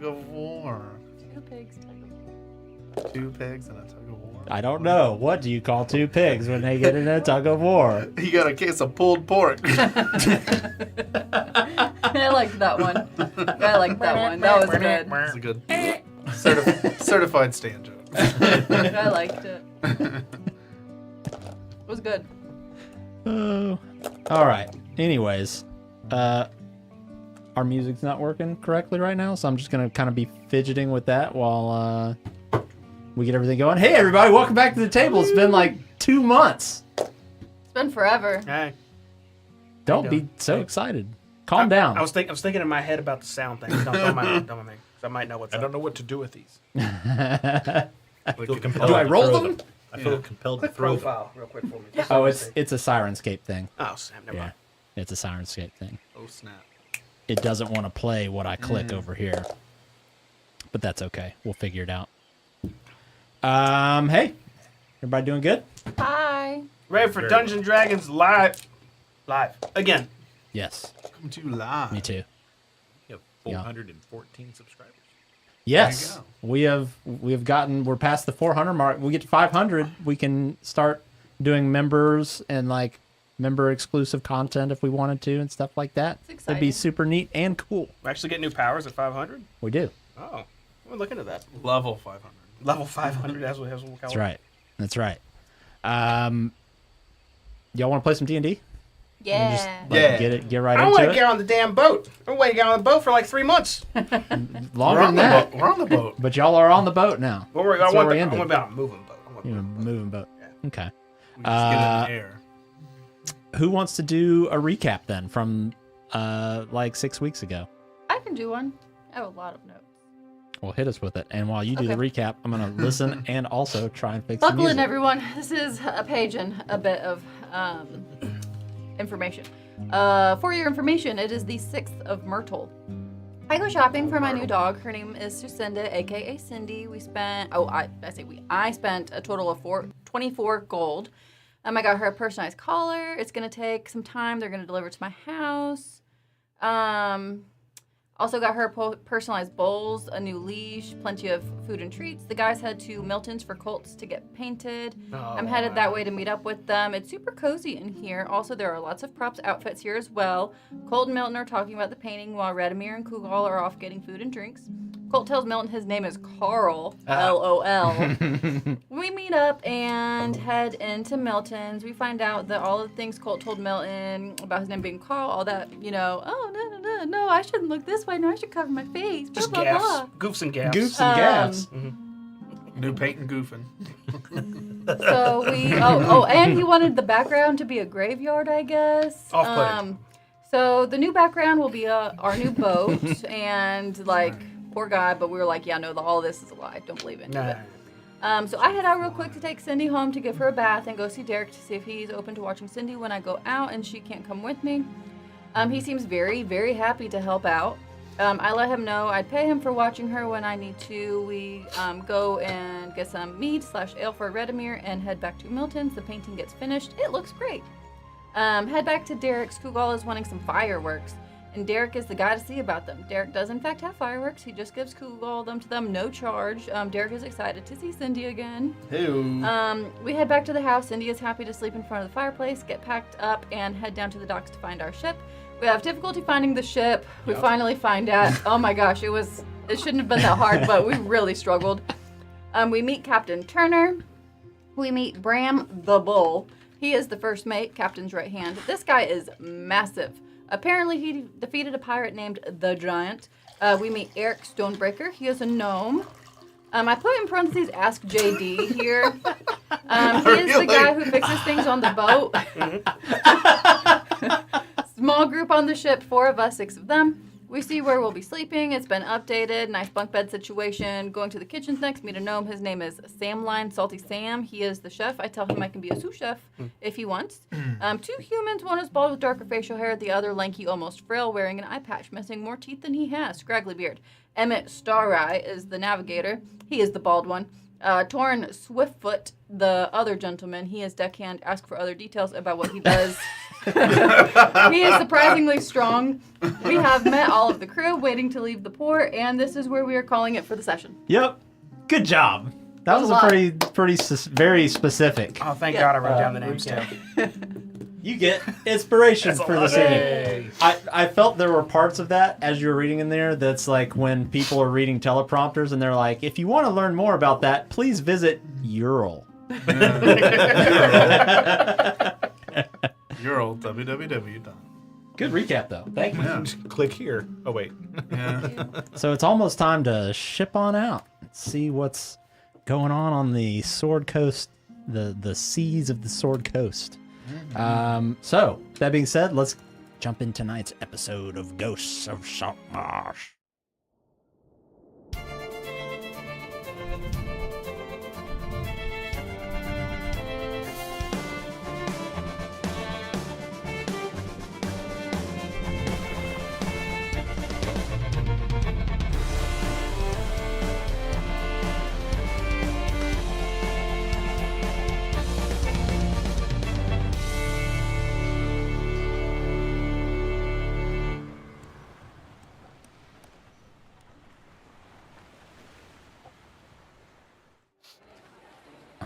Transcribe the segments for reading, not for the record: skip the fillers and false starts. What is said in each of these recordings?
tug of war. Two pigs. Two pigs and a tug of war. I don't know. What do you call two pigs when they get in a tug of war? You got a case of pulled pork. I liked that one. I liked that one. That was good. That's a good certified stand joke. I liked it. It was good. Oh. All right. Anyways, our music's not working correctly right now, so I'm just going to kind of be fidgeting with that while we get everything going. Hey, everybody. Welcome back to the table. It's been like 2 months. It's been forever. Hey. Don't be so excited. Calm down. I was thinking in my head about the sound thing. Don't mind me. 'Cause I might know what's I up. don't know what to do with these. Do compelled I to roll throw them? I feel compelled to Quick throw them. profile, real quick for me. Oh, it's a Sirenscape thing. Oh, Sam, never Yeah, mind. it's a Sirenscape thing. Oh, snap. It doesn't want to play what I click over here. But that's okay. We'll figure it out. Hey. Everybody doing good? Hi. Ready for Dungeons and Dragons live. Again. Yes. Come to you live. Me too. You have 414 subscribers. Yes. go. We're past the 400 mark. We get to 500, we can start doing members and like member exclusive content if we wanted to and stuff like that. It's It'd be exciting. super neat and cool. We actually get new powers at 500. We do. Oh, we'll look into that. Level 500. Level 500 as we'll call it. That's right. That's right. Y'all want to play some D&D? Yeah. Yeah. Get right I want into to it. get on the damn boat. I'm waiting to get on the boat for like 3 months. Longer than that. We're on the boat. But y'all are on the boat now. I That's want where we to ended. be on a moving boat. I want to You be know, on a boat. moving boat. Yeah. Okay. We just get in the air. Who wants to do a recap then from like 6 weeks ago? I can do one. I have a lot of notes. Well, hit us with it. And while you do the Okay. recap, I'm going to listen and also try and fix the Buckle in, music. everyone. This is a page and a bit of information. For your information, it is the 6th of Myrtle. I go shopping for my new dog. Her name is Sucinda, aka Cindy. I spent a total of 24 gold. I got her a personalized collar. It's gonna take some time. They're gonna deliver it to my house. Also got her personalized bowls, a new leash, plenty of food and treats. The guys head to Milton's for Colts to get painted. I'm headed that way to meet up with them. It's super cozy in here. Also, there are lots of props outfits here as well. Colt and Milton are talking about the painting while Radimir and Kugal are off getting food and drinks. Colt tells Milton his name is Carl, LOL. We meet up and head into Milton's. We find out that all of the things Colt told Milton about his name being Carl, all that, no, I shouldn't look this way. No, I should cover my face. Blah, Just blah, gaffs. blah. Goofs and gaffs. Goofs and gaffs. New paint and goofing. So and he wanted the background to be a graveyard, I guess. Off-putting. So the new background will be our new boat, and like, poor guy, but we were like, yeah, no, all this is a lie. Don't believe any of it. So I head out real quick to take Cindy home to give her a bath and go see Derek to see if he's open to watching Cindy when I go out and she can't come with me. He seems very, very happy to help out. I let him know I'd pay him for watching her when I need to. We go and get some mead/ale for Redimir and head back to Milton's. The painting gets finished. It looks great. Head back to Derek's. Kugal is wanting some fireworks, and Derek is the guy to see about them. Derek does in fact have fireworks. He just gives Kugal them to them, no charge. Derek is excited to see Cindy again. Hey. We head back to the house. Cindy is happy to sleep in front of the fireplace, get packed up, and head down to the docks to find our ship. We have difficulty finding the ship. We finally find out. Oh my gosh, it shouldn't have been that hard, but we really struggled. We meet Captain Turner. We meet Bram the Bull. He is the first mate, Captain's right hand. This guy is massive. Apparently he defeated a pirate named the Giant. We meet Eric Stonebreaker. He is a gnome. I put in parentheses, ask JD here. He is the guy who fixes things on the boat. Small group on the ship, 4 of us, 6 of them. We see where we'll be sleeping. It's been updated. Nice bunk bed situation. Going to the kitchens next. Meet a gnome. His name is Samline, Salty Sam. He is the chef. I tell him I can be a sous chef if he wants. 2 humans. One is bald with darker facial hair. The other lanky, almost frail, wearing an eye patch, missing more teeth than he has. Scraggly beard. Emmett Stareye is the navigator. He is the bald one. Torrin Swiftfoot, the other gentleman. He is deckhand. Ask for other details about what he does He is surprisingly strong. We have met all of the crew waiting to leave the port, and this is where we are calling it for the session. Yep. Good job. That was a a lot. very specific. Oh, thank God I wrote down the names too. You get inspiration That's a for the lot. singing. Hey. I felt there were parts of that as you were reading in there that's like when people are reading teleprompters and they're like, if you want to learn more about that, please visit Ural. Ural, www. Good recap, though. Thank you. Yeah. Click here. Oh, wait. Yeah. So it's almost time to ship on out. See what's going on the Sword Coast, the seas of the Sword Coast. So, that being said, let's jump in tonight's episode of Ghosts of Saltmarsh.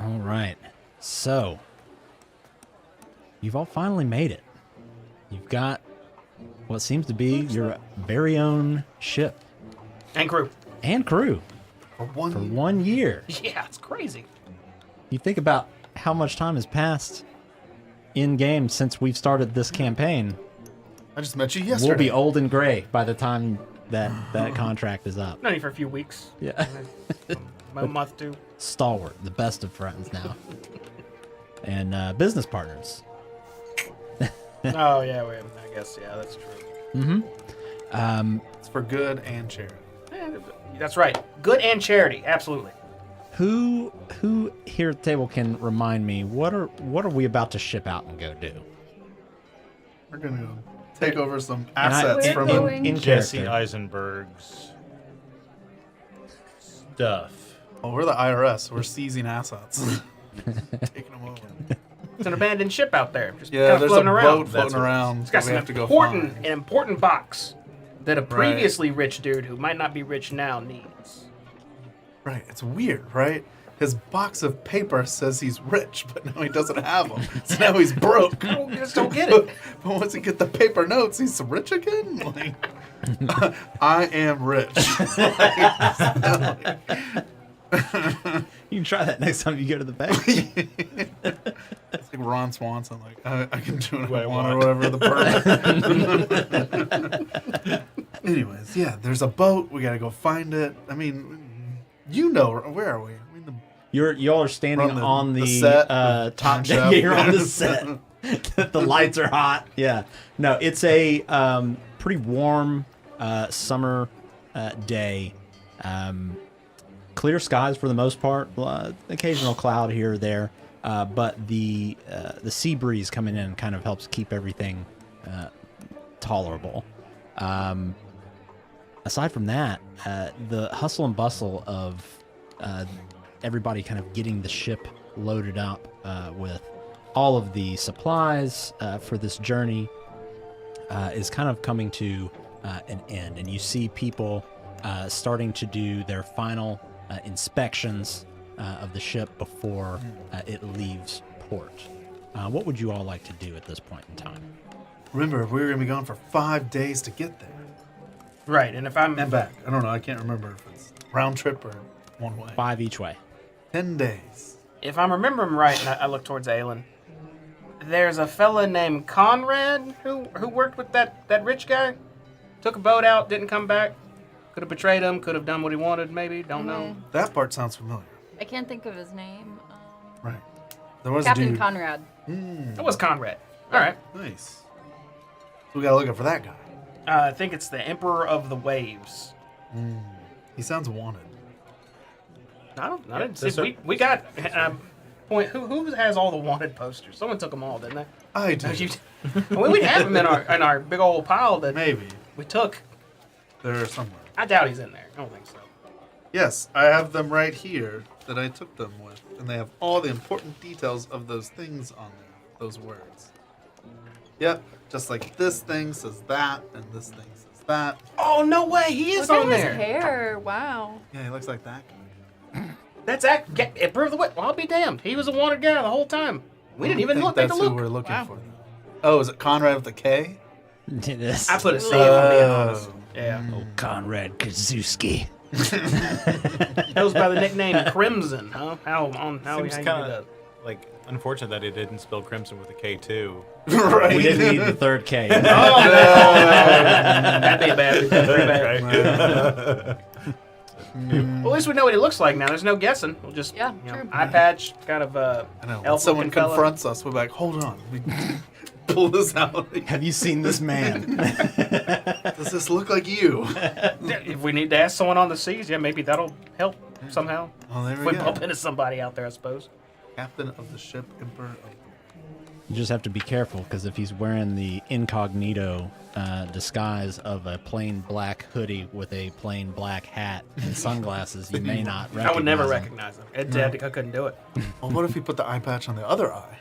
All right. So, you've all finally made it. You've got what seems to be your very own ship And crew. and crew For for one. 1 year. Yeah, it's crazy. You think about how much time has passed in game since we've started this campaign. I just met you yesterday. We'll be old and gray by the time that contract is up. Only for a few weeks. Yeah. A month too. Stalwart, the best of friends now. And business partners. Oh yeah, I guess that's true. It's for good and charity. Yeah, that's right. Good and charity, absolutely. Who here at the table can remind me what are we about to ship out and go do? We're gonna go take over some And assets We're from going- him. in Jesse character. Eisenberg's stuff. Oh, we're the IRS. We're seizing assets. Taking them over. It's an abandoned ship out there, just Yeah, kind of there's a floating around. boat floating around. It's got that we some have to go important, find. an important box that a previously rich dude who might not be rich now needs. Right. It's weird, right? His box of paper says he's rich, but now he doesn't have them. So now he's broke. I just don't get it. But once he get the paper notes, he's rich again. Like, I am rich. You can try that next time you go to the bank. It's like Ron Swanson, like I can do what What I I want or want. whatever the permit. Anyways, yeah, there's a boat. We gotta go find it. I mean, you know, where are we? I mean, Y'all are standing We're on the set, top. chef. You're on the set. The lights are hot. Yeah. No, it's a pretty warm summer day. Clear skies for the most part. Occasional cloud here or there, but the sea breeze coming in kind of helps keep everything tolerable. Aside from that, the hustle and bustle of everybody kind of getting the ship loaded up with all of the supplies for this journey is kind of coming to an end, and you see people starting to do their final inspections of the ship before it leaves port. What would you all like to do at this point in time? remember, we were gonna be gone for 5 days to get there Right, and if I'm and back. I don't know. I can't remember if it's round trip or one way. 5 each way. 10 days. if I'm remembering right, and I look towards Aelin, there's a fella named Conrad who worked with that rich guy. Took a boat out, didn't come back. Could have betrayed him. Could have done what he wanted. Maybe don't know. That part sounds familiar. I can't think of his name. Right. There was a Captain dude. Conrad. It was Conrad. All right. Nice. So we gotta look out for that guy. I think it's the Emperor of the Waves. He sounds wanted. I didn't see. that's We got. Point. Who has all the wanted posters? Someone took them all, didn't they? I do. Well, we have them in our big old pile that Maybe. we took. They're somewhere. I doubt he's in there. I don't think so. Yes, I have them right here that I took them with. And they have all the important details of those things on there. Those words. Yep. Just like this thing says that, and this thing says that. Oh, no way. He is Look on at his there. hair. Wow. Yeah, he looks like that guy. That's it. Prove the wit. Well, I'll be damned. He was a wanted guy the whole time. We didn't even I look. think Take a that's who look. we're looking Wow. for. Oh, is it Conrad with a K? It is. I put a C if I'm being honest. Yeah. Oh, Conrad Kazuski. Goes by the nickname Crimson, huh? How Seems you do kind that? of like unfortunate that he didn't spell Crimson with a K too. Right. We didn't need the third K. Oh, no. That'd be bad. That'd be bad. Well, at least we know what he looks like now. There's no guessing. We'll just Yeah, you know, true. eye patch, kind of I know. When elf someone looking fella. confronts us, we're like, hold on. We pull this out. Have you seen this man? Does this look like you? If we need to ask someone on the seas, yeah, maybe that'll help somehow. Oh, there If we we go. bump into somebody out there, I suppose. Captain of the ship, Emperor of... You just have to be careful, because if he's wearing the incognito disguise of a plain black hoodie with a plain black hat and sunglasses, you may not recognize I would never him. recognize him. I couldn't do it. Well, what if he put the eye patch on the other eye?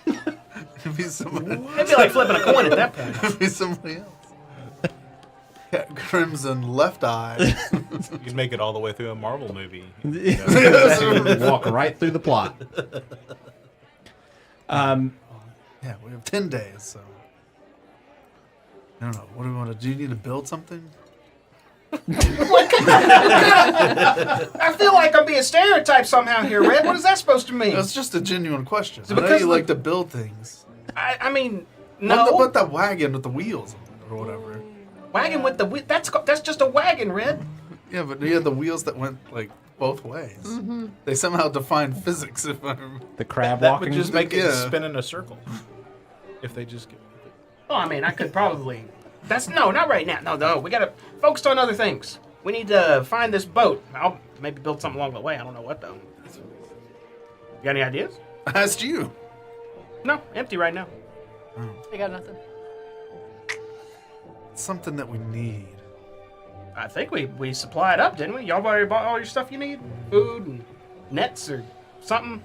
It'd be somebody, It'd be like flipping a coin at that point. it'd be somebody else. Yeah, Crimson left eye. You can make it all the way through a Marvel movie. Walk right through the plot. Yeah, we have 10 days, so... I don't know. What do we want to do? Do you need to build something? I feel like I'm being stereotyped somehow here, Red. What is that supposed to mean? It's just a genuine question. So I know because you of the- like to build things. I mean, What no. about that wagon with the wheels on it or whatever? Wagon with the that's just a wagon, Red. Yeah, but you had the wheels that went, like, both ways. Mm-hmm. They somehow define physics, if I remember. The crab That walking. would just make it Yeah. spin in a circle. If they just get... Oh, I mean, I could probably. No, not right now. No. We gotta focus on other things. We need to find this boat. I'll maybe build something along the way. I don't know what though. You got any ideas? I asked you. No, empty right now. I got nothing. It's something that we need. I think we supplied up, didn't we? Y'all already bought all your stuff you need? Food and nets or something?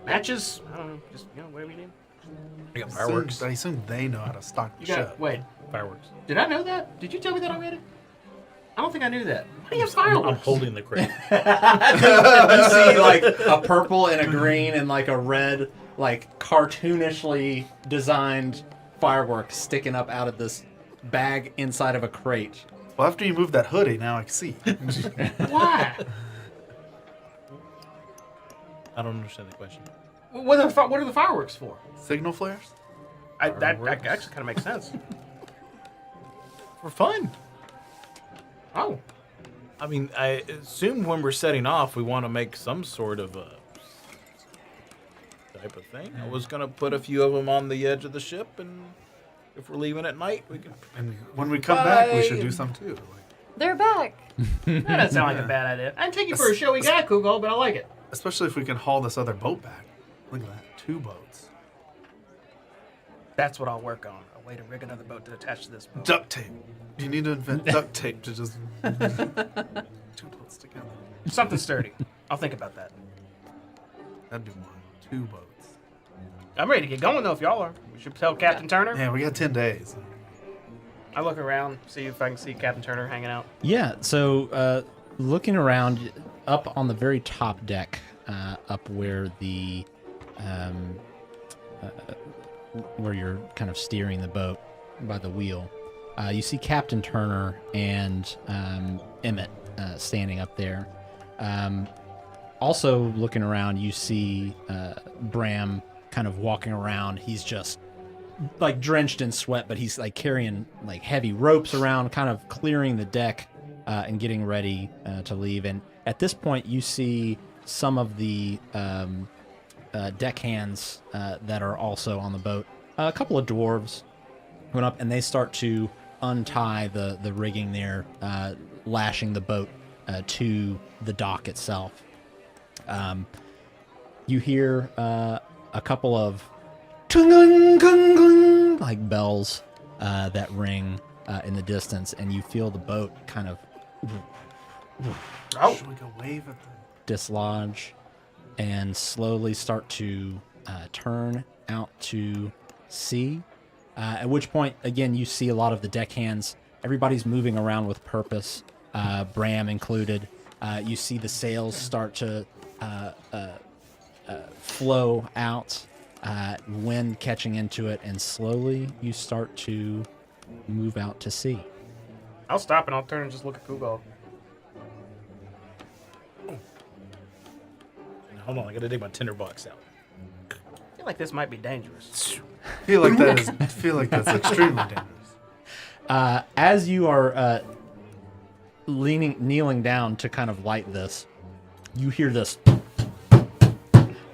Matches? I don't know. Just, whatever you need. I got fireworks. I assume they know how to stock the You ship. got, wait, Fireworks. did I know that? Did you tell me that already? I don't think I knew that. Why do you have I'm fireworks? holding the crate. You see like a purple and a green and like a red, like cartoonishly designed fireworks sticking up out of this bag inside of a crate. Well, after you move that hoodie, now I can see. Why? I don't understand the question. What are the fireworks for? Signal flares? That Fireworks? actually kind of makes sense. For fun. Oh. I mean, I assume when we're setting off, we want to make some sort of a type of thing. I was gonna put a few of them on the edge of the ship, and if we're leaving at night, we can. And when we come back, we should do some too. Like, They're back. That doesn't sound like a bad idea. I'd take you for a showy guy, Kugel, but I like it. especially if we can haul this other boat back. Look at that. 2 boats. That's what I'll work on. A way to rig another boat to attach to this boat. Duct tape. You need to invent duct tape to just 2 boats together. Something sturdy. I'll think about that. That'd be one. 2 boats. I'm ready to get going, though, if y'all are. We should tell Captain Turner. Yeah, we got 10 days. I look around, see if I can see Captain Turner hanging out. Yeah, so looking around up on the very top deck, up where the where you're kind of steering the boat by the wheel, you see Captain Turner and Emmett standing up there. Also looking around, you see Bram kind of walking around. He's just like drenched in sweat, but he's like carrying like heavy ropes around, kind of clearing the deck and getting ready to leave. And at this point, you see some of the deckhands that are also on the boat. A couple of dwarves went up, and they start to untie the rigging there, lashing the boat to the dock itself. You hear a couple of like bells that ring in the distance, and you feel the boat kind of Oh, Should we go wave at them? dislodge and slowly start to turn out to sea. At which point, again, you see a lot of the deckhands. Everybody's moving around with purpose, Bram included. You see the sails start to flow out, wind catching into it, and slowly you start to move out to sea. I'll stop and I'll turn and just look at Kugel. Hold on, I gotta dig my tinderbox out. I feel like this might be dangerous. I feel like that's extremely dangerous. As you are kneeling down to kind of light this, you hear this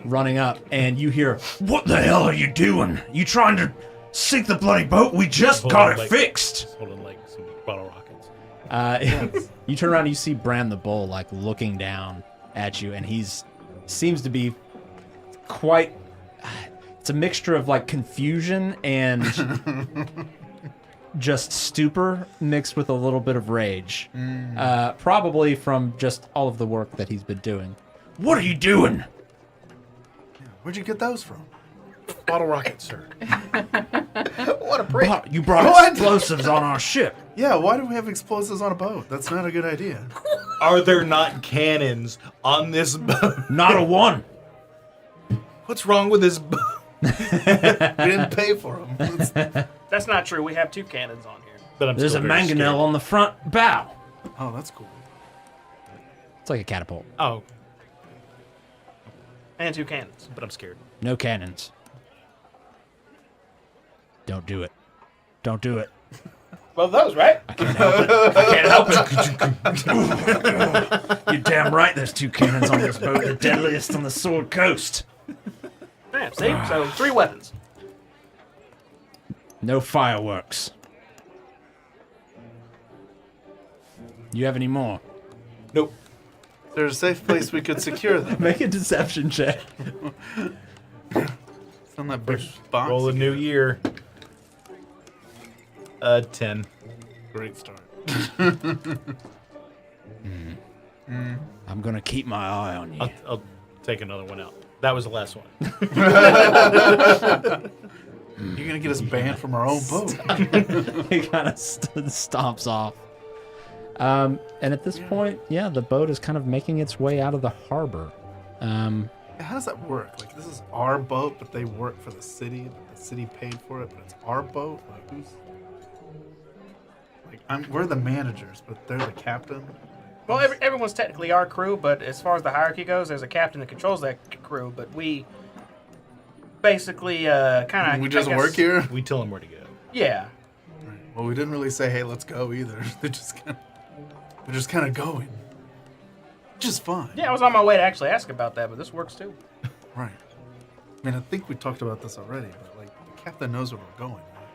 running up, and you hear, What the hell are you doing? You trying to sink the bloody boat? We just got it like, fixed. Holding like some bottle rockets. you turn around and you see Bran the Bull like looking down at you, and seems to be quite. It's a mixture of like confusion and just stupor mixed with a little bit of rage, probably from just all of the work that he's been doing. What are you doing? Where'd you get those from? Bottle rockets, sir. What a prick. You brought What? explosives on our ship. Yeah, why do we have explosives on a boat? That's not a good idea. Are there not cannons on this boat? Not a one. What's wrong with this boat? We didn't pay for them. That's not true. We have 2 cannons on here. But I'm There's a still very mangonel scared. on the front bow. Oh, that's cool. It's like a catapult. Oh, And 2 cannons. but I'm scared. No cannons. Don't do it. Don't do it. Well, those, right? I can't help it. You're damn right there's 2 cannons on this boat. The deadliest on the Sword Coast. Yeah, see? So 3 weapons. No fireworks. You have any more? Nope. Is there a safe place we could secure them? Make a deception check. It's on that big box. Roll a new year. 10. Great start. I'm gonna keep my eye on you. I'll take another one out. That was the last one. You're gonna get us banned from our own boat. He kind of stomps off. And at this point, yeah, the boat is kind of making its way out of the harbor. How does that work? Like, this is our boat, but they work for the city. The city paid for it, but it's our boat. Like, who's? Like, we're the managers, but they're the captain. Well, everyone's technically our crew, but as far as the hierarchy goes, there's a captain that controls that crew, but we basically kind of... We just work here. We tell them where to go. Yeah. Right. Well, we didn't really say, "Hey, let's go" either. They're just kind of going, which is fine. Yeah, I was on my way to actually ask about that, but this works too. Right. I mean, I think we talked about this already, but like, the captain knows where we're going. Right?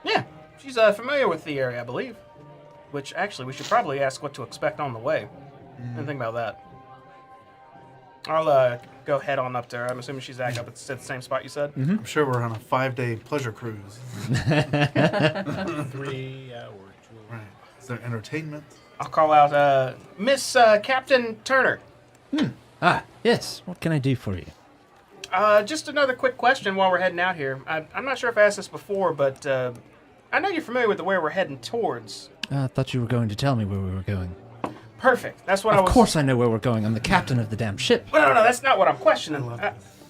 Yeah, she's familiar with the area, I believe. Which, actually, we should probably ask what to expect on the way. Didn't think about that. I'll go head on up there. I'm assuming she's back up at the same spot you said? I'm sure we're on a 5-day pleasure cruise. 3 hour tour. Right. Is there entertainment? I'll call out Miss Captain Turner. Yes. What can I do for you? Just another quick question while we're heading out here. I'm not sure if I asked this before, but I know you're familiar with where we're heading towards. I thought you were going to tell me where we were going. Perfect. That's what I was... Of course I know where we're going. I'm the captain of the damn ship. Well, no, that's not what I'm questioning.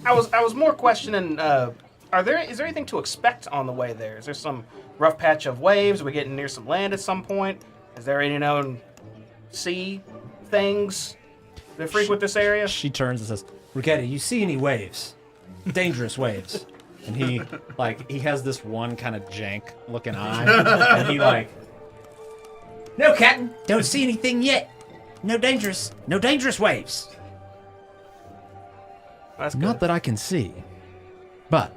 I was more questioning, is there anything to expect on the way there? Is there some rough patch of waves? Are we getting near some land at some point? Is there any known sea things that frequent this area? She turns and says, Rigetti, you see any waves? Dangerous waves. And he has this one kind of jank looking eye. And he no, Captain, don't see anything yet. No dangerous waves. That's good. Not that I can see. But,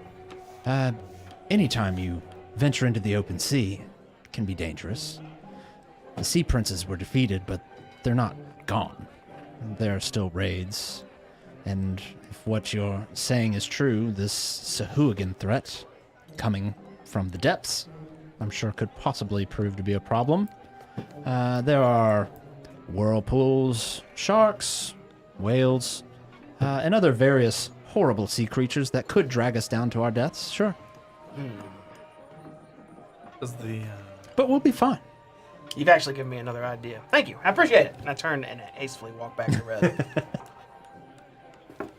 anytime you venture into the open sea, it can be dangerous. The sea princes were defeated, but they're not gone. There are still raids. And if what you're saying is true, this Sahuagin threat, coming from the depths, I'm sure could possibly prove to be a problem. There are whirlpools, sharks, whales, and other various horrible sea creatures that could drag us down to our deaths, sure. Does the But we'll be fine. You've actually given me another idea. Thank you. I appreciate it. And I turn and hastily walk back to Red.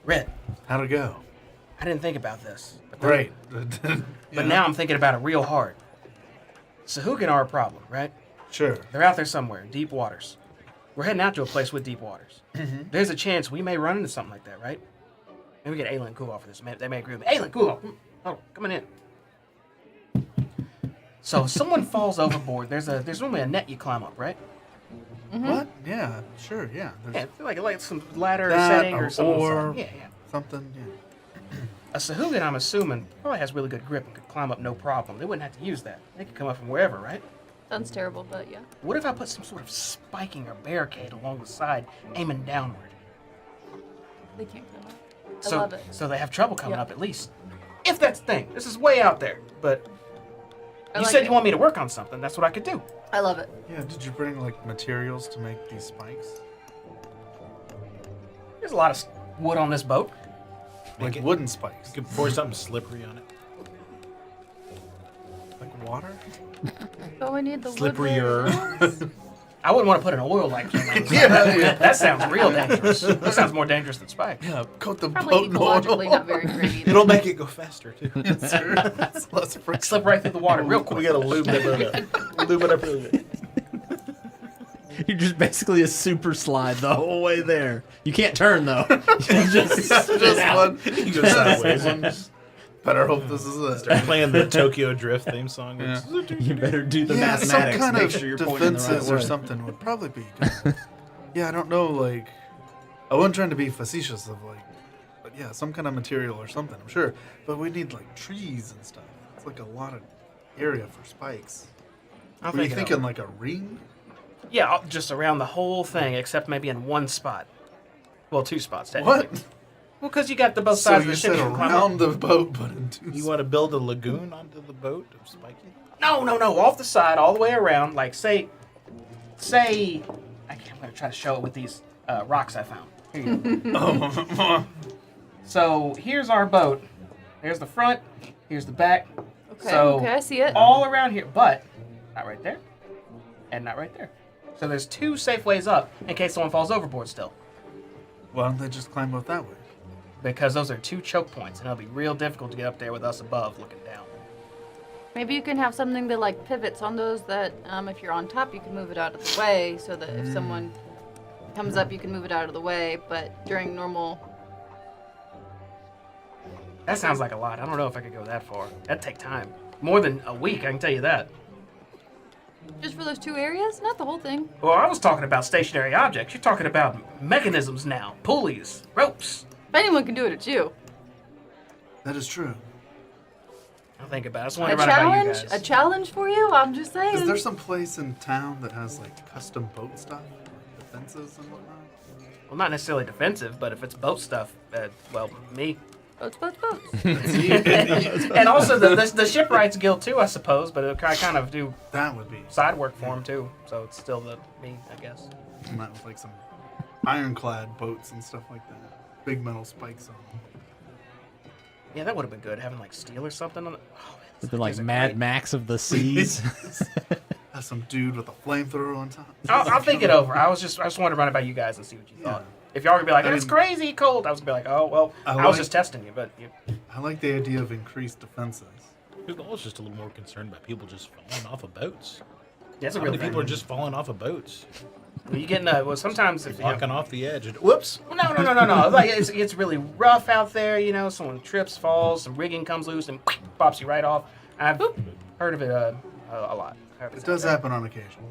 Red, how'd it go? I didn't think about this. Great. But now I'm thinking about it real hard. Sahuagin are a problem, right? Sure. They're out there somewhere, deep waters. We're heading out to a place with deep waters. There's a chance we may run into something like that, right? Maybe we get Aelin cool off of this. They may agree with me. Aelin, cool off. Oh, coming in. So if someone falls overboard, there's normally a net you climb up, right? What? Yeah, sure, yeah. Yeah, There's like some ladder that setting or something. or Yeah. something, yeah. A Sahuagin, I'm assuming, probably has really good grip and could climb up no problem. They wouldn't have to use that. They could come up from wherever, right? Sounds terrible, but yeah. What if I put some sort of spiking or barricade along the side, aiming downward? They can't come up. I love it. So they have trouble coming Yeah. up at least. If that's the thing. This is way out there, but I you like said it. you want me to work on something. That's what I could do. I love it. Yeah, did you bring like materials to make these spikes? There's a lot of wood on this boat. Like it- wooden spikes. You could pour something slippery on it. Like water? But we need the Slipperier. I wouldn't want to put an oil like thing on this. Yeah. That sounds real dangerous. That sounds more dangerous than spikes. Yeah, coat the Probably boat in ecologically oil. not very great either. It'll make it go faster too. Yes, sir. It's less friction. Slip right through the water real We quick. gotta lube that boat up. Lube it up really good. You're just basically a super slide the whole way there. You can't turn though. You just Just one. You go sideways. Better hope this is it. Start playing the Tokyo Drift theme song. Yeah. You better do the Yeah, some mathematics. kind Make of sure you're pointing the defenses right or way. something would probably be good. Yeah, I don't know, like, I wasn't trying to be facetious of like, but yeah, some kind of material or something, I'm sure. But we need like trees and stuff. It's like a lot of area for spikes. I'll Were you think it thinking over. like a ring? Yeah, just around the whole thing, except maybe in one spot. Well, two spots, technically. What? Well, because you got the both So sides of you the ship. said you can climb around up. the boat, but in two. You want to build a lagoon onto the boat of spiky? No, off the side, all the way around. Like, say, I'm going to try to show it with these rocks I found. Here you go. So, here's our boat. There's the front. Here's the back. Okay, So, okay, I see it. all around here, but not right there, and not right there. So there's two safe ways up in case someone falls overboard still. Why don't they just climb up that way? Because those are two choke points, and it'll be real difficult to get up there with us above looking down. Maybe you can have something that like pivots on those that if you're on top, you can move it out of the way so that if someone comes up, you can move it out of the way. But during normal, That sounds like a lot. I don't know if I could go that far. That'd take time. More than a week, I can tell you that. just for those two areas, not the whole thing. Well, I was talking about stationary objects. You're talking about mechanisms now. Pulleys, ropes. If anyone can do it, it's you. That is true. I'll think about it. I just A wonder about you challenge, guys. a challenge for you. I'm just saying. Is there some place in town that has like custom boat stuff? Like defenses and whatnot? Well, not necessarily defensive, but if it's boat stuff, well, me. Boats, boats, boats. And also the shipwrights guild too, I suppose. But I kind of do That would be. side work for them too, so it's still me, I guess. Not with like some ironclad boats and stuff like that. Big metal spikes on them. Yeah, that would have been good, having like steel or something on it. Oh, man, this Something like is a Mad great- Max of the seas. Has some dude with a flamethrower on top. I'll think it over. I just wanted to run it by you guys and see what you thought. If y'all were gonna be like, I "That's mean- crazy cold," I was gonna be like, "Oh well, I I was like- just testing you." But I like the idea of increased defenses. People are just a little more concerned about people just falling off of boats. that's a How real many thing. people are just falling off of boats? You getting well? Sometimes if Walking off the edge. And, whoops! Well, no. Like it's really rough out there. You know, someone trips, falls, some rigging comes loose, and pops you right off. I've heard of it a lot. It does happen on occasion.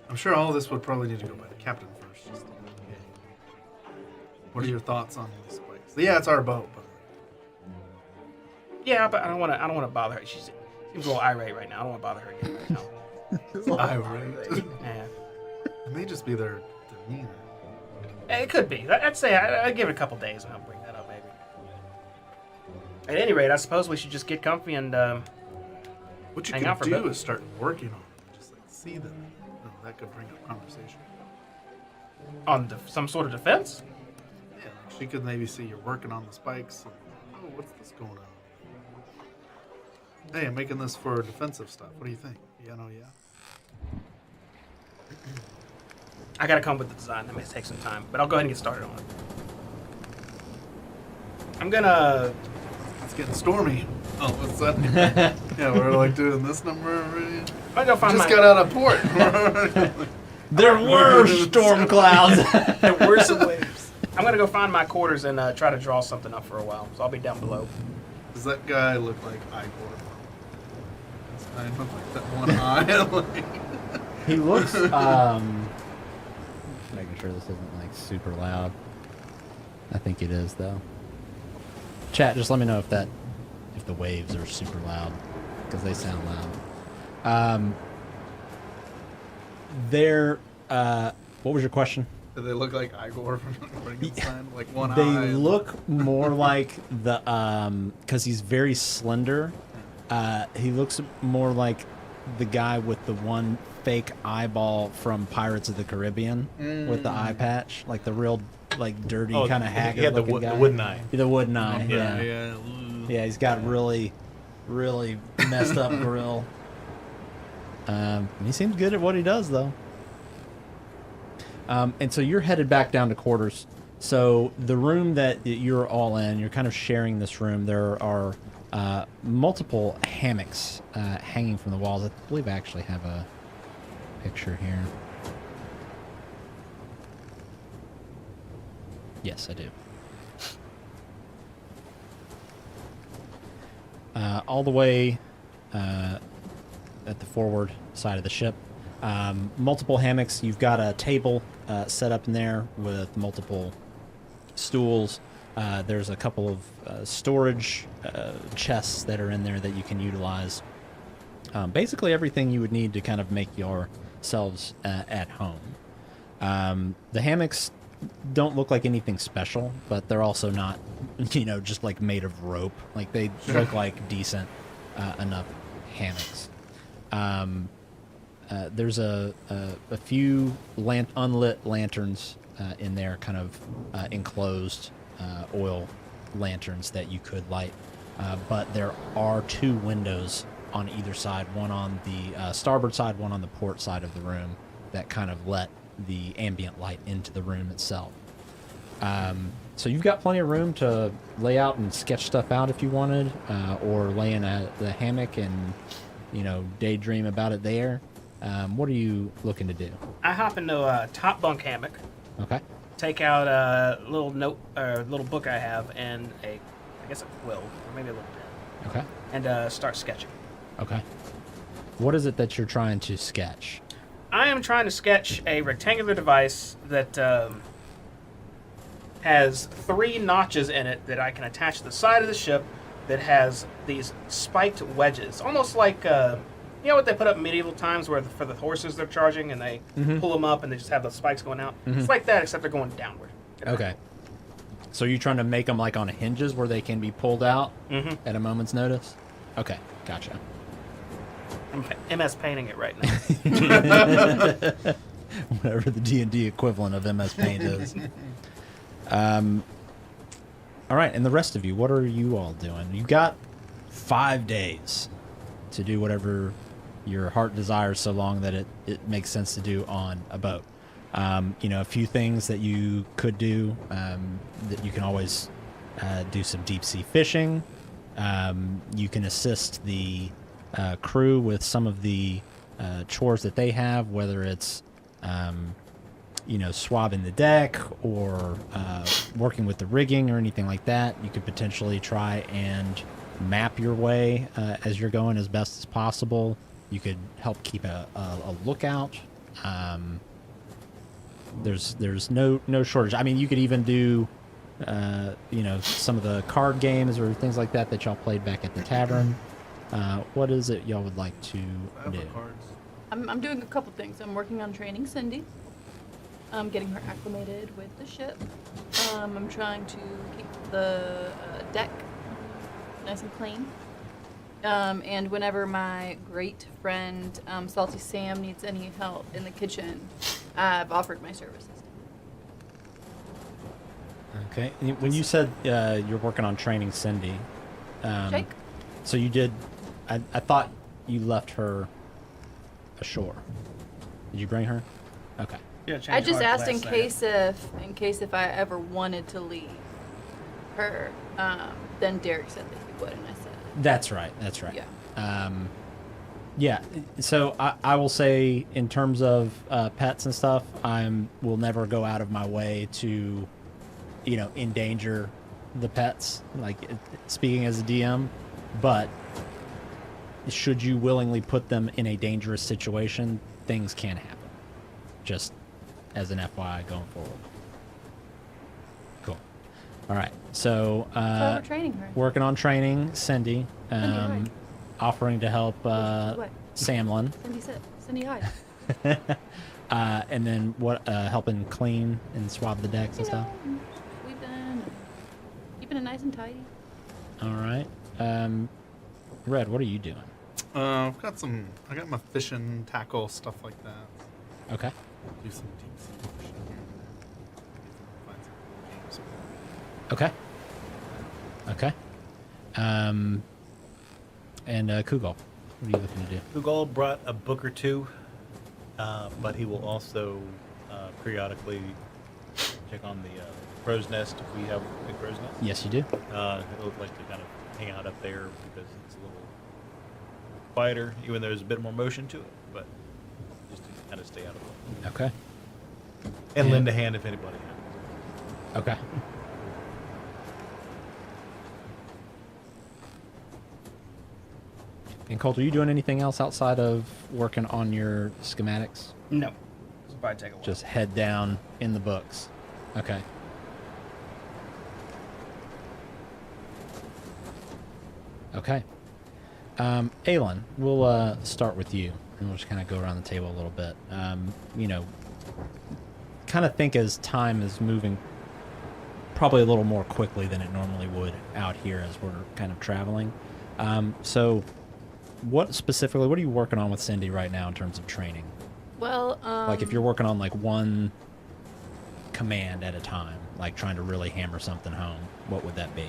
I'm sure all this would probably need to go by the captain first. Just to get- What are your thoughts on these spikes? Yeah, it's our boat, but Yeah, but I don't want to bother her. She seems a little irate right now. I don't want to bother her again right now. irate. Yeah. It may just be their demeanor. It could be. I'd say I'd give it a couple days and I'll bring that up maybe. At any rate, I suppose we should just get comfy and What you Hang out could for a do bit. is start working on it. Just like see them. No, that could bring up conversation. on some sort of defense. Yeah, like she could maybe see you're working on the spikes. And, oh, what's this going on? Hey, I'm making this for defensive stuff. What do you think? Yeah, no, yeah. I gotta come up with the design. That may take some time, but I'll go ahead and get started on it. I'm gonna. It's getting stormy. Oh, what's that? Yeah, we're like doing this number already. I'm gonna go find Just my. got out of port. There were storm clouds. Worse waves. I'm gonna go find my quarters and try to draw something up for a while. So I'll be down below. Does that guy look like Igor? Does that guy look like that one eye? Like... He looks, making sure this isn't like super loud. I think it is though. Chat, just let me know if the waves are super loud, because they sound loud. What was your question? Do they look like Igor from Frankenstein? Like one They eye? look more like because he's very slender. He looks more like the guy with the one fake eyeball from Pirates of the Caribbean with the eye patch, like the real, like dirty kind of haggard He had the looking guy. wooden eye. The wooden eye. Yeah. Yeah. Yeah, he's got really messed up grill. He seems good at what he does, though. And so you're headed back down to quarters. So the room that you're all in, you're kind of sharing this room. There are multiple hammocks hanging from the walls. I believe I actually have a picture here. Yes, I do. All the way at the forward side of the ship. Multiple hammocks. You've got a table set up in there with multiple stools. There's a couple of storage chests that are in there that you can utilize. Basically everything you would need to kind of make yourselves at home. The hammocks don't look like anything special, but they're also not, just like made of rope. Like they look like decent enough hammocks. There's a few unlit lanterns in there, kind of enclosed oil lanterns that you could light. But there are 2 windows on either side, one on the starboard side, one on the port side of the room, that kind of let the ambient light into the room itself. So you've got plenty of room to lay out and sketch stuff out if you wanted, or lay in the hammock and daydream about it there. What are you looking to do? I hop into a top bunk hammock. Okay. Take out a little little book I have, and I guess a quill, or maybe a little pen. Okay. And start sketching. Okay. What is it that you're trying to sketch? I am trying to sketch a rectangular device that has 3 notches in it that I can attach to the side of the ship, that has these spiked wedges, almost like what they put up in medieval times, where for the horses they're charging, and they pull them up and they just have the spikes going out. It's like that, except they're going downward. Okay. So you're trying to make them like on hinges where they can be pulled out at a moment's notice? Okay, gotcha. I'm MS painting it right now. Whatever the D&D equivalent of MS Paint is. All right, and the rest of you, what are you all doing? You've got 5 days to do whatever your heart desires, so long that it makes sense to do on a boat. A few things that you could do, that you can always do some deep sea fishing. You can assist the crew with some of the chores that they have, whether it's swabbing the deck or working with the rigging or anything like that. You could potentially try and map your way as you're going as best as possible. You could help keep a lookout. There's no shortage. I mean, you could even do some of the card games or things like that y'all played back at the tavern. What is it y'all would like to do? I'm doing a couple things. I'm working on training Cindy. I'm getting her acclimated with the ship. I'm trying to keep the deck nice and clean. And whenever my great friend Salty Sam needs any help in the kitchen, I've offered my services. Okay. When you said you're working on training Cindy, Shake. So you did. I thought you left her ashore. Did you bring her? Okay. Yeah, change I just hearts asked in last night. case if I ever wanted to leave her. Then Derek said that he would, and I said, That's right. That's right. yeah. Yeah. So I will say, in terms of pets and stuff, will never go out of my way to, endanger the pets. Like speaking as a DM, but should you willingly put them in a dangerous situation, things can happen. Just as an FYI going forward. Cool. All right. So So we're training her. working on training Cindy. hi. Offering to help What? Samlin. Cindy said. Cindy, hi. And then helping clean and swab the decks and stuff. We've been keeping it nice and tidy. All right. Red, what are you doing? I got my fishing, tackle, stuff like that. Okay. Do some deep sea fishing here and there. Find some cool games. Okay. And Kugel, what are you looking to do? Ugal brought a book or two, but he will also periodically check on the crow's nest if we have a crow's nest. Yes, you do. He'll like to kind of hang out up there because it's a little quieter, even though there's a bit more motion to it, but just to kind of stay out of it. Okay. And Yeah. lend a hand if anybody has. Okay. And Colt, are you doing anything else outside of working on your schematics? No. This will probably take a while. Just head down in the books. Okay. Okay. Aelin, we'll start with you, and we'll just kind of go around the table a little bit. Kind of think as time is moving probably a little more quickly than it normally would out here as we're kind of traveling. So what are you working on with Cindy right now in terms of training? Well, Like if you're working on like one command at a time, like trying to really hammer something home, what would that be?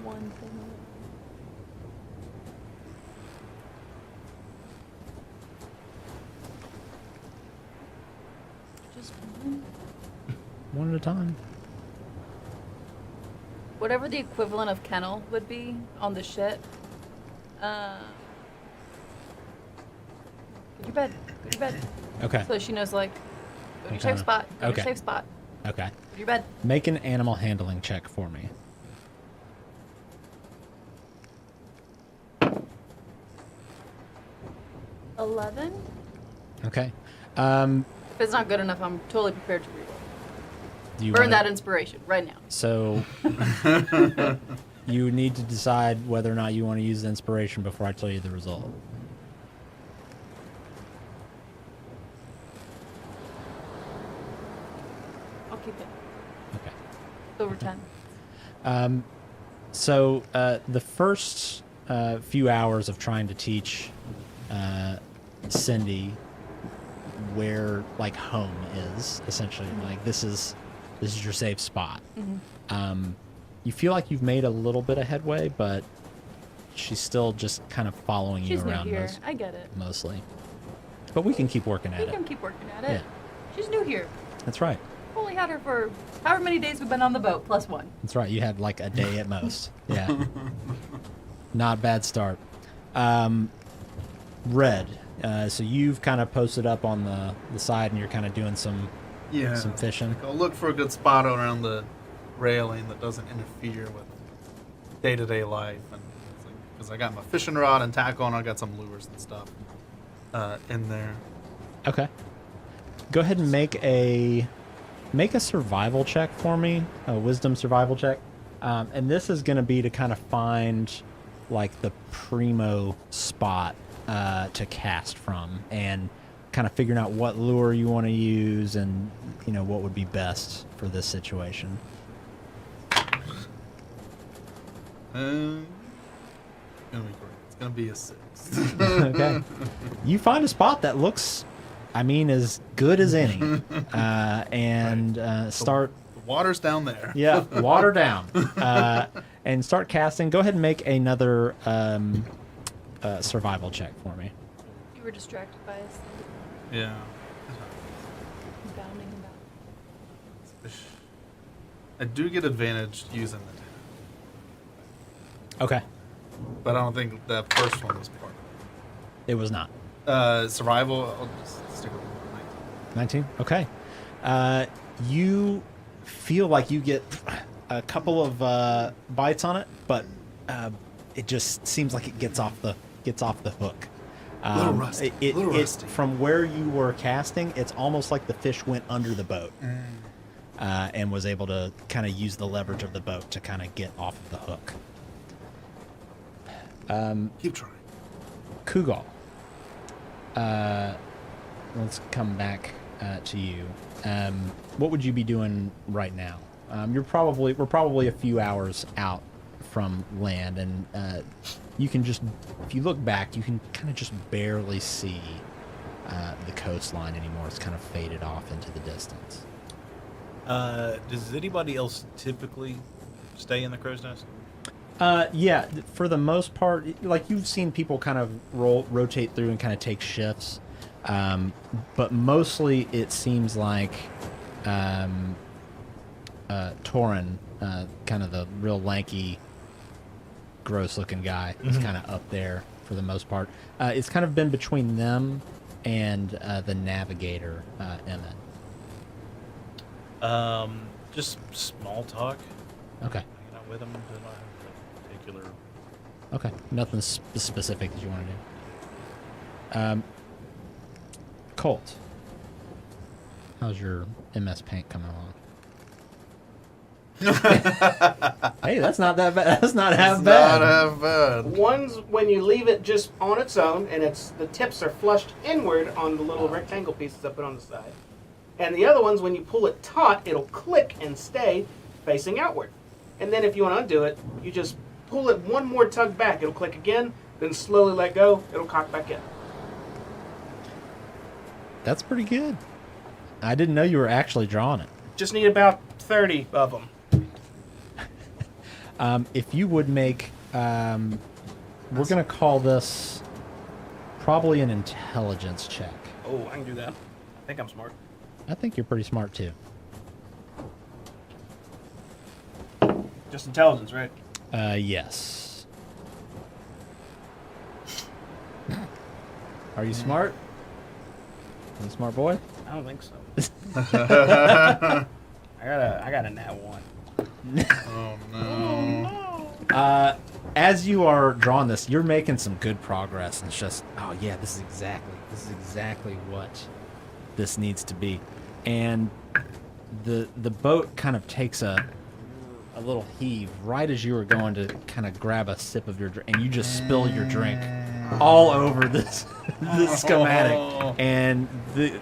one thing. Just one. One at a time. Whatever the equivalent of kennel would be on the ship. Go to your bed. Go to your bed. Okay. So she knows, like, go to your Okay. safe spot. Go to Okay. your safe spot. Okay. Go to your bed. Make an animal handling check for me. $11. Okay. If it's not good enough, I'm totally prepared to reroll. Do you Burn wanna- that inspiration right now. So you need to decide whether or not you want to use the inspiration before I tell you the result. I'll keep it. Okay. Over 10. So the first few hours of trying to teach Cindy where like home is, essentially, like this is your safe spot. You feel like you've made a little bit of headway, but she's still just kind of following She's you new around here. I get it. mostly. But we can keep working at We it. can keep working at it. Yeah. She's new here. That's right. Only had her for however many days we've been on the boat, plus one. That's right. You had like a day at most. Yeah. Not bad start. Red. So you've kind of posted up on the side and you're kind of doing some fishing. Like I'll look for a good spot around the railing that doesn't interfere with day-to-day life, and because I got my fishing rod and tackle, and I got some lures and stuff in there. Okay. Go ahead and make a survival check for me, a wisdom survival check. And this is going to be to kind of find like the primo spot to cast from, and kind of figuring out what lure you want to use and what would be best for this situation. Gonna be great. It's gonna be a 6. Okay. You find a spot that looks, as good as any, and start. water's down there. Yeah, water down. And start casting. Go ahead and make another survival check for me. You were distracted by us. Yeah. Bounding about. I do get advantage using the Okay. but I don't think the first one was part It was not. of it. Survival, I'll just stick with 19? Okay. You feel like you get a couple of bites on it, but it just seems like it gets off the hook. Little rusty, little rusty. From where you were casting, it's almost like the fish went under the boat and was able to kind of use the leverage of the boat to kind of get off of the hook. Keep trying. Kugal. Let's come back to you. What would you be doing right now? We're probably a few hours out from land, and you can just, if you look back, you can kind of just barely see the coastline anymore. It's kind of faded off into the distance. Does anybody else typically stay in the crow's nest? Yeah, for the most part, like you've seen people kind of rotate through and kind of take shifts, but mostly it seems like Torin, kind of the real lanky, gross-looking guy, is kind of up there for the most part. It's kind of been between them and the navigator, Emmett. Just small talk. Okay. Hanging out with them. Do not have a particular. Okay. Nothing specific that you want to do. Colt, how's your MS Paint coming along? Hey, that's not that bad. That's not half It's bad. not half bad. One's when you leave it just on its own, and the tips are flushed inward on the little rectangle pieces I put on the side. And the other one's when you pull it taut, it'll click and stay facing outward. And then if you want to undo it, you just pull it one more tug back. It'll click again, then slowly let go. It'll cock back in. That's pretty good. I didn't know you were actually drawing it. Just need about 30 of them. If you would make, we're going to call this probably an intelligence check. Oh, I can do that. I think I'm smart. I think you're pretty smart too. Just intelligence, right? Yes. Are you smart? You a smart boy? I don't think so. I got a nat 1. Oh no. As you are drawing this, you're making some good progress. And it's just, oh yeah, this is exactly what this needs to be. And the boat kind of takes a little heave right as you were going to kind of grab a sip of your drink, and you just spill your drink all over this schematic, and the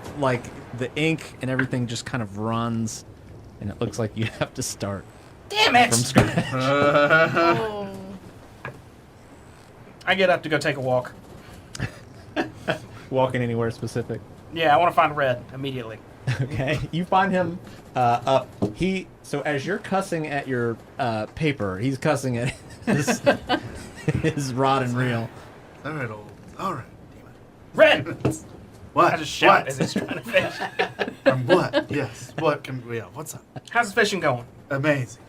ink and everything just kind of runs, and it looks like you have to start Damn it! from scratch. Oh. I get up to go take a walk. Walking anywhere specific? Yeah, I want to find Red immediately. Okay, you find him up. So as you're cussing at your paper, he's cussing at his rod and reel. All right, all right, demon. Red! What? I just shout What? as he's trying to fish. What? Yes. What can we? Yeah. What's up? How's the fishing going? Amazing.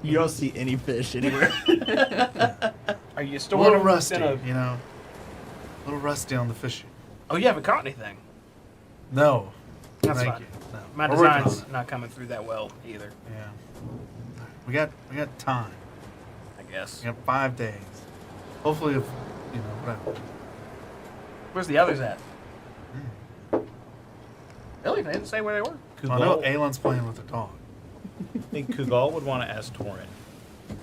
You don't see any fish anywhere. Are you A storing little them rusty, in a- you know. A little rusty on the fishing. Oh, you haven't caught anything. No. That's Thank fine. you. No. My We're working on design's it. not coming through that well either, Yeah. We got time. I guess. We got 5 days. Hopefully, if whatever. Where's the others at? Really? They didn't say where they were. I know Aelin's playing with her dog. I think Kugal would want to ask Torin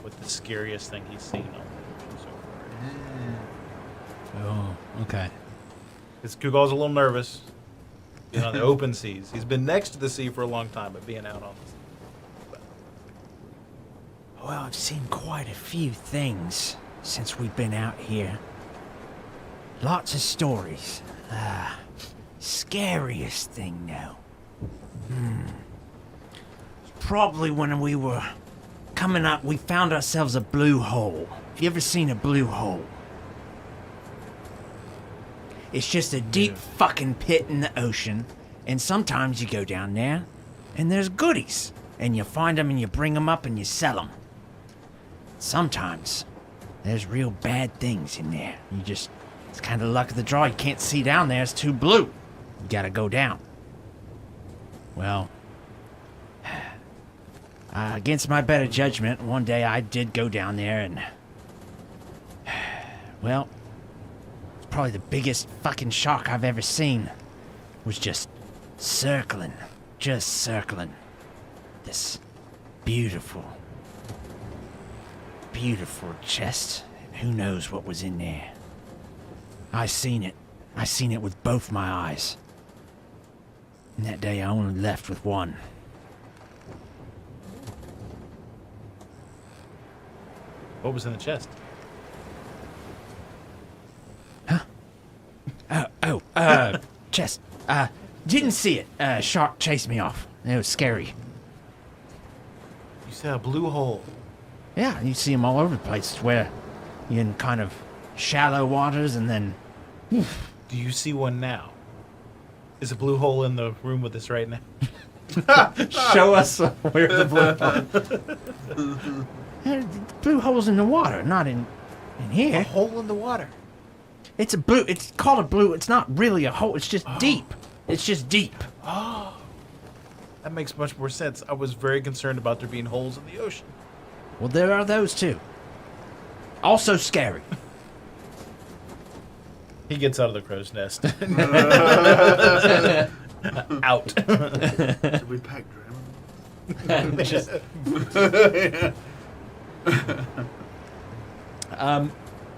what the scariest thing he's seen on the ocean so far is. Oh, okay. Because Kugal's a little nervous being on the open seas. He's been next to the sea for a long time, but being out on the sea. Well, I've seen quite a few things since we've been out here. Lots of stories. Scariest thing, though. probably when we were coming up, we found ourselves a blue hole. Have you ever seen a blue hole? It's just a deep fucking pit in the ocean, and sometimes you go down there, and there's goodies, and you find them and you bring them up and you sell them. Sometimes there's real bad things in there. It's kind of luck of the draw. You can't see down there, it's too blue. You gotta go down. Well, against my better judgment, one day I did go down there and, well, it's probably the biggest fucking shark I've ever seen. Was just circling this beautiful chest. And who knows what was in there? I seen it with both my eyes. And that day I only left with one. What was in the chest? Chest. Didn't see it. Shark chased me off. It was scary. You said a blue hole. Yeah, you see them all over the place where you're in kind of shallow waters and then... Do you see one now? Is a blue hole in the room with us right now? Show us where the blue hole. Blue holes in the water, not in A here. hole in the water. It's a blue. It's called a blue. It's not really a hole. It's just deep. It's just deep. That makes much more sense. I was very concerned about there being holes in the ocean. Well, there are those too. Also scary. He gets out of the crow's nest. Out. Should we pack Dram? Just,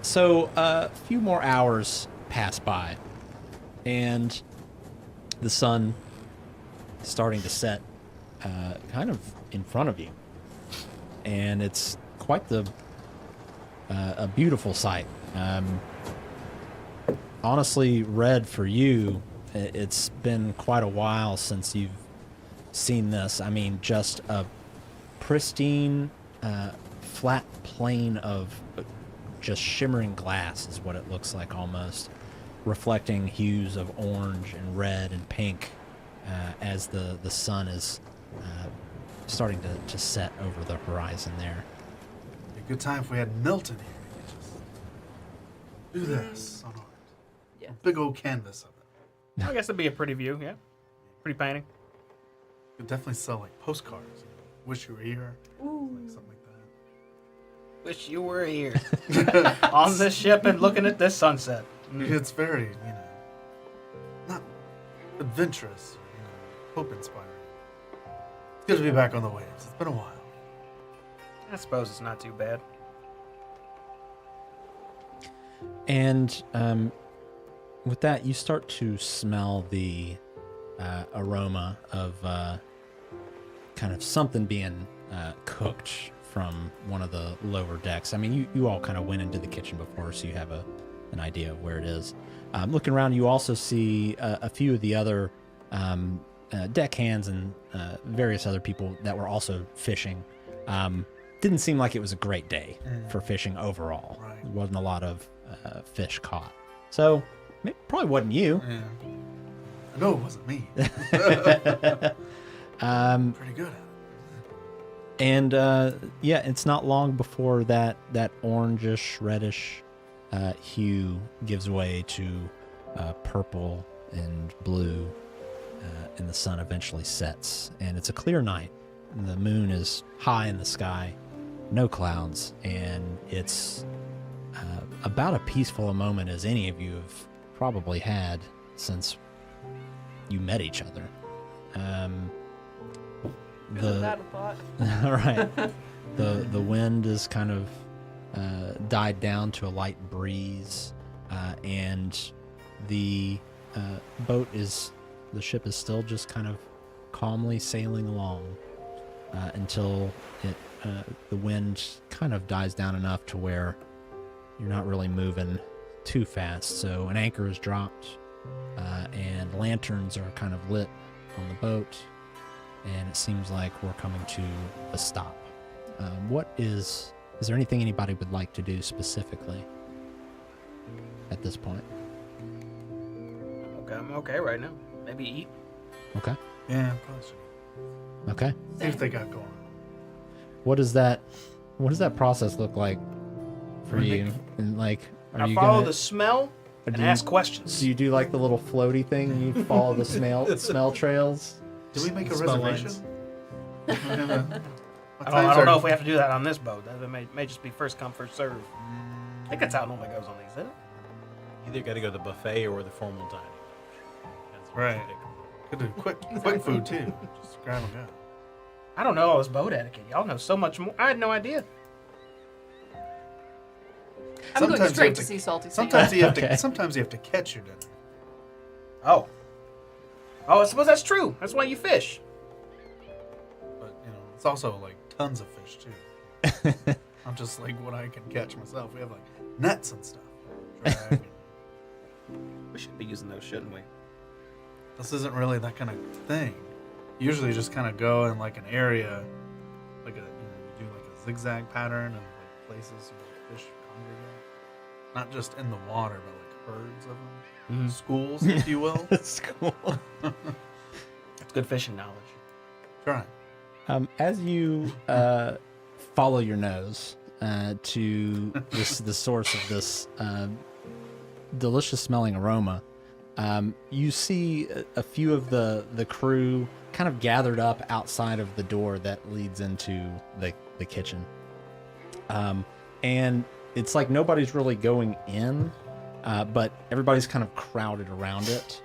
So a few more hours pass by, and the sun is starting to set kind of in front of you. And it's quite a beautiful sight. Honestly, Red, for you, it's been quite a while since you've seen this. I mean, just a pristine, flat plane of just shimmering glass is what it looks like almost, reflecting hues of orange and red and pink as the sun is starting to set over the horizon there. Be a good time if we had Milton here. We could just do this on art. Yeah. A big old canvas of it. I guess it'd be a pretty view, yeah. Pretty painting. We could definitely sell like postcards. Wish you were here. Like something like that. Wish you were here. On this ship and looking at this sunset. It's very, not adventurous, hope inspiring. It's good to be back on the waves. It's been a while. I suppose it's not too bad. And with that, you start to smell the aroma of kind of something being cooked from one of the lower decks. I mean, you all kind of went into the kitchen before, so you have an idea of where it is. Looking around, you also see a few of the other deckhands and various other people that were also fishing. Didn't seem like it was a great day for fishing overall. Right. There wasn't a lot of fish caught. So, it probably wasn't you. Yeah. I know it wasn't me. Pretty good at it. And yeah, it's not long before that orangish, reddish hue gives way to purple and blue, and the sun eventually sets. And it's a clear night. And the moon is high in the sky, no clouds, and it's about a peaceful a moment as any of you have probably had since you met each other. That a thought. All right. The wind is kind of died down to a light breeze, and the ship is still just kind of calmly sailing along until the wind kind of dies down enough to where you're not really moving too fast. So an anchor is dropped, and lanterns are kind of lit on the boat. and it seems like we're coming to a stop. Is there anything anybody would like to do specifically at this point? I'm okay right now. Maybe eat. Okay. Yeah, probably should. Okay. See if they got going on. What does that process look like for What do you? you And like, are I you follow gonna the smell and do you- ask questions. do you do like the little floaty thing and you follow the smell trails? Did we make a Smell reservation? I don't know if we have to do that on this boat. That may just be first come, first serve. I think that's how it normally goes on these, isn't it? Either got to go to the buffet or the formal dining. That's what Right. you pick. Could do quick food too. Just grab and go. I don't know all this boat etiquette. Y'all know so much more. I had no idea. I'm going Sometimes you straight have to to- see salty. Sometimes you have Okay. to. Sometimes you have to catch your dinner. Oh, I suppose that's true. That's why you fish. But it's also like tons of fish too. I'm just like what I can catch myself. We have like nets and stuff. Drag. We should be using those, shouldn't we? This isn't really that kind of thing. Usually, you just kind of go in like an area, like you do like a zigzag pattern and like places where fish congregate. Not just in the water, but like herds of them, schools, if you will. That's cool. That's good fishing knowledge. Try. As you follow your nose to the source of this delicious smelling aroma, you see a few of the crew kind of gathered up outside of the door that leads into the kitchen. And it's like nobody's really going in, but everybody's kind of crowded around it.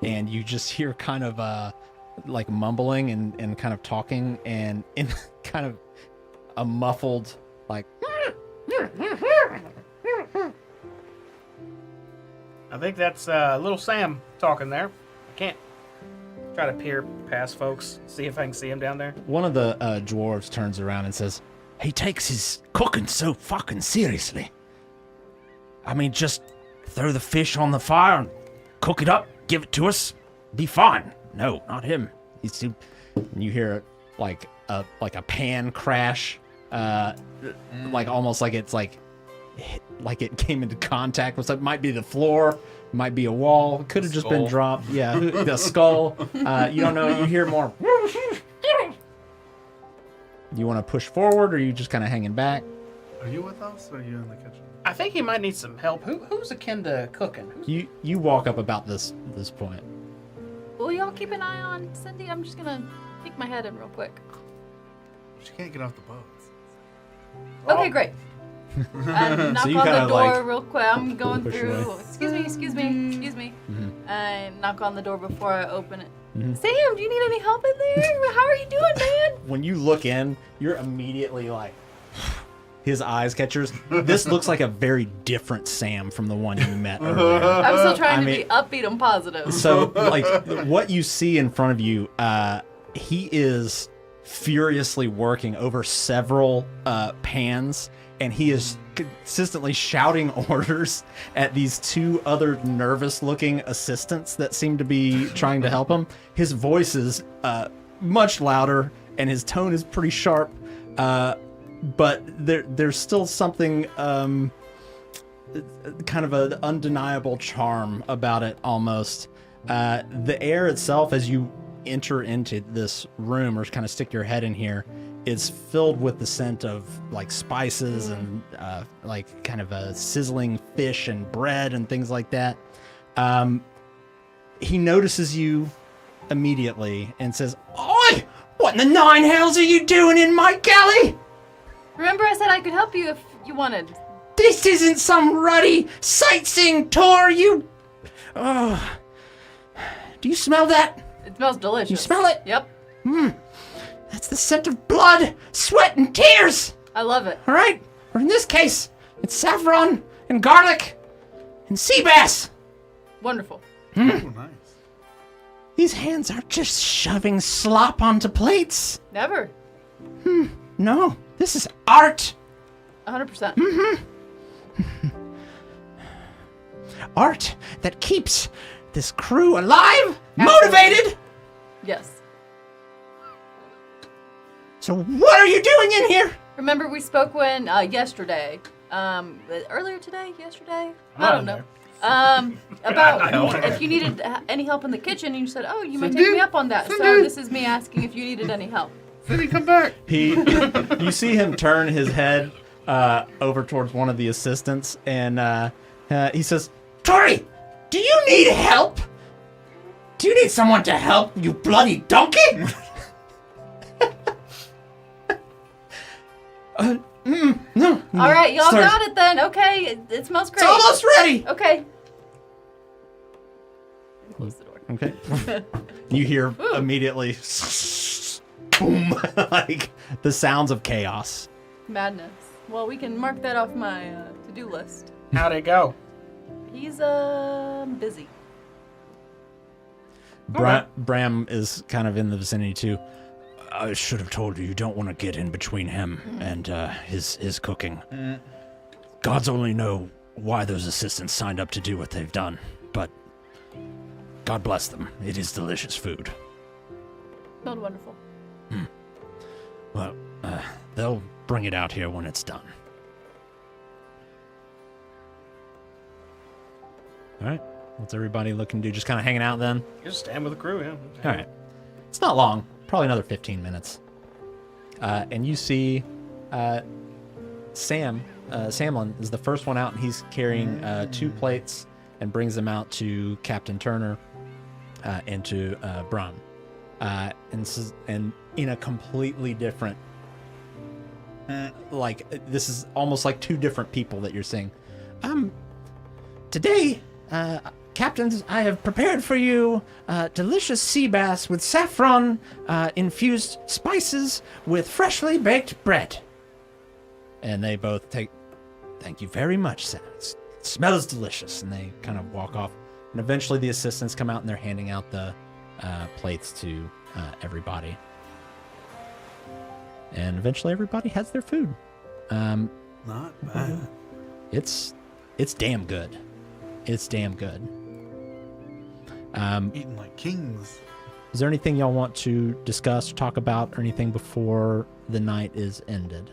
And you just hear kind of like mumbling and kind of talking and in kind of a muffled like I think that's little Sam talking there. I can't try to peer past folks, see if I can see him down there. one of the dwarves turns around and says, He takes his cooking so fucking seriously. I mean, just throw the fish on the fire and cook it up, give it to us, be fine. No, not him. He's too... and you hear like a pan crash, like almost like it's like it came into contact with something. Might be the floor, might be a wall, could have just been Skull. dropped. Yeah, the skull. You don't know. You hear more. You want to push forward, or are you just kind of hanging back? Are you with us, or are you in the kitchen? I think he might need some help. Who's akin to cooking? You walk up about this point. Will y'all keep an eye on Cindy? I'm just gonna peek my head in real quick. She can't get off the boat. Okay, great. Knock you on kinda, the door like, real quick. I'm going push through. away. Excuse me. And knock on the door before I open it. Mm-hmm. Sam, do you need any help in there? How are you doing, man? When you look in, you're immediately like, his eyes catchers. This looks like a very different Sam from the one you met earlier. I'm still trying I to mean- be upbeat and positive. So, like, what you see in front of you, he is furiously working over several pans, and he is consistently shouting orders at these two other nervous-looking assistants that seem to be trying to help him. His voice is much louder, and his tone is pretty sharp, but there's still something kind of an undeniable charm about it almost. The air itself, as you enter into this room or kind of stick your head in here, is filled with the scent of like spices and like kind of a sizzling fish and bread and things like that. He notices you immediately and says, Oi! What in the nine hells are you doing in my galley? Remember I said I could help you if you wanted. This isn't some ruddy sightseeing tour, you... Oh. Do you smell that? It smells delicious. You smell it? Yep. That's the scent of blood, sweat, and tears! I love it. All right? Or in this case, it's saffron and garlic and sea bass. Wonderful. Oh, nice. These hands are just shoving slop onto plates. Never. No, this is art. 100%. Art that keeps this crew alive, motivated. Yes. So what are you doing in here? Remember we spoke when yesterday, earlier today, yesterday? I don't know. About if you needed any help in the kitchen, and you said, "Oh, you may take me up on that." So this is me asking if you needed any help. Cindy, come back. You see him turn his head over towards one of the assistants, and he says, Tori, do you need help? Do you need someone to help, you bloody donkey? No. All right, y'all Sorry. got it then. Okay, it smells great. It's almost ready. Okay. Close the door. "Okay." You hear immediately, boom, like the sounds of chaos. Madness. Well, we can mark that off my to-do list. How'd it go? He's busy. Bram is kind of in the vicinity too. I should have told you, you don't want to get in between him and his cooking. Gods only know why those assistants signed up to do what they've done, but God bless them. It is delicious food. Smelled wonderful. Well, they'll bring it out here when it's done. All right, what's everybody looking to do? Just kind of hanging out then? Just stand with the crew, yeah. All right. It's not long. Probably another 15 minutes. And you see Samlin is the first one out, and he's carrying 2 plates and brings them out to Captain Turner and to Brum. And in a completely different, this is almost like 2 different people that you're seeing. Today, captains, I have prepared for you delicious sea bass with saffron infused spices with freshly baked bread. And they both take, "Thank you very much, Sam. It smells delicious." And they kind of walk off. And eventually the assistants come out and they're handing out the plates to everybody. And eventually everybody has their food. Not bad. It's damn good. It's damn good. Eating like kings. Is there anything y'all want to discuss, talk about, or anything before the night is ended?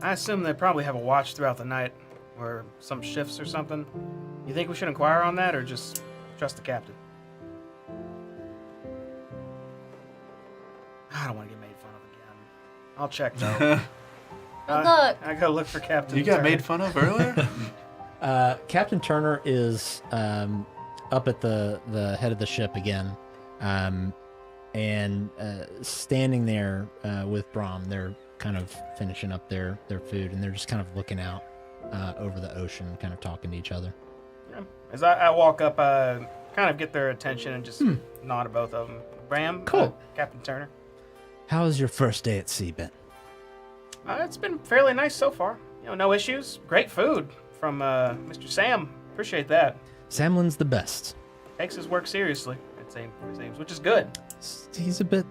I assume they probably have a watch throughout the night, or some shifts or something. You think we should inquire on that, or just trust the captain? I don't want to get made fun of again. I'll check though. Good luck. I go look for Captain. You got Turner. made fun of earlier? Captain Turner is up at the head of the ship again, and standing there with Brom. They're kind of finishing up their food, and they're just kind of looking out over the ocean, kind of talking to each other. Yeah. As I walk up, kind of get their attention and just nod at both of them. Bram, Cool. Captain Turner. How's your first day at sea been? It's been fairly nice so far. No issues. Great food from Mr. Sam. Appreciate that. Samlin's the best. Takes his work seriously, it seems, which is good. He's a bit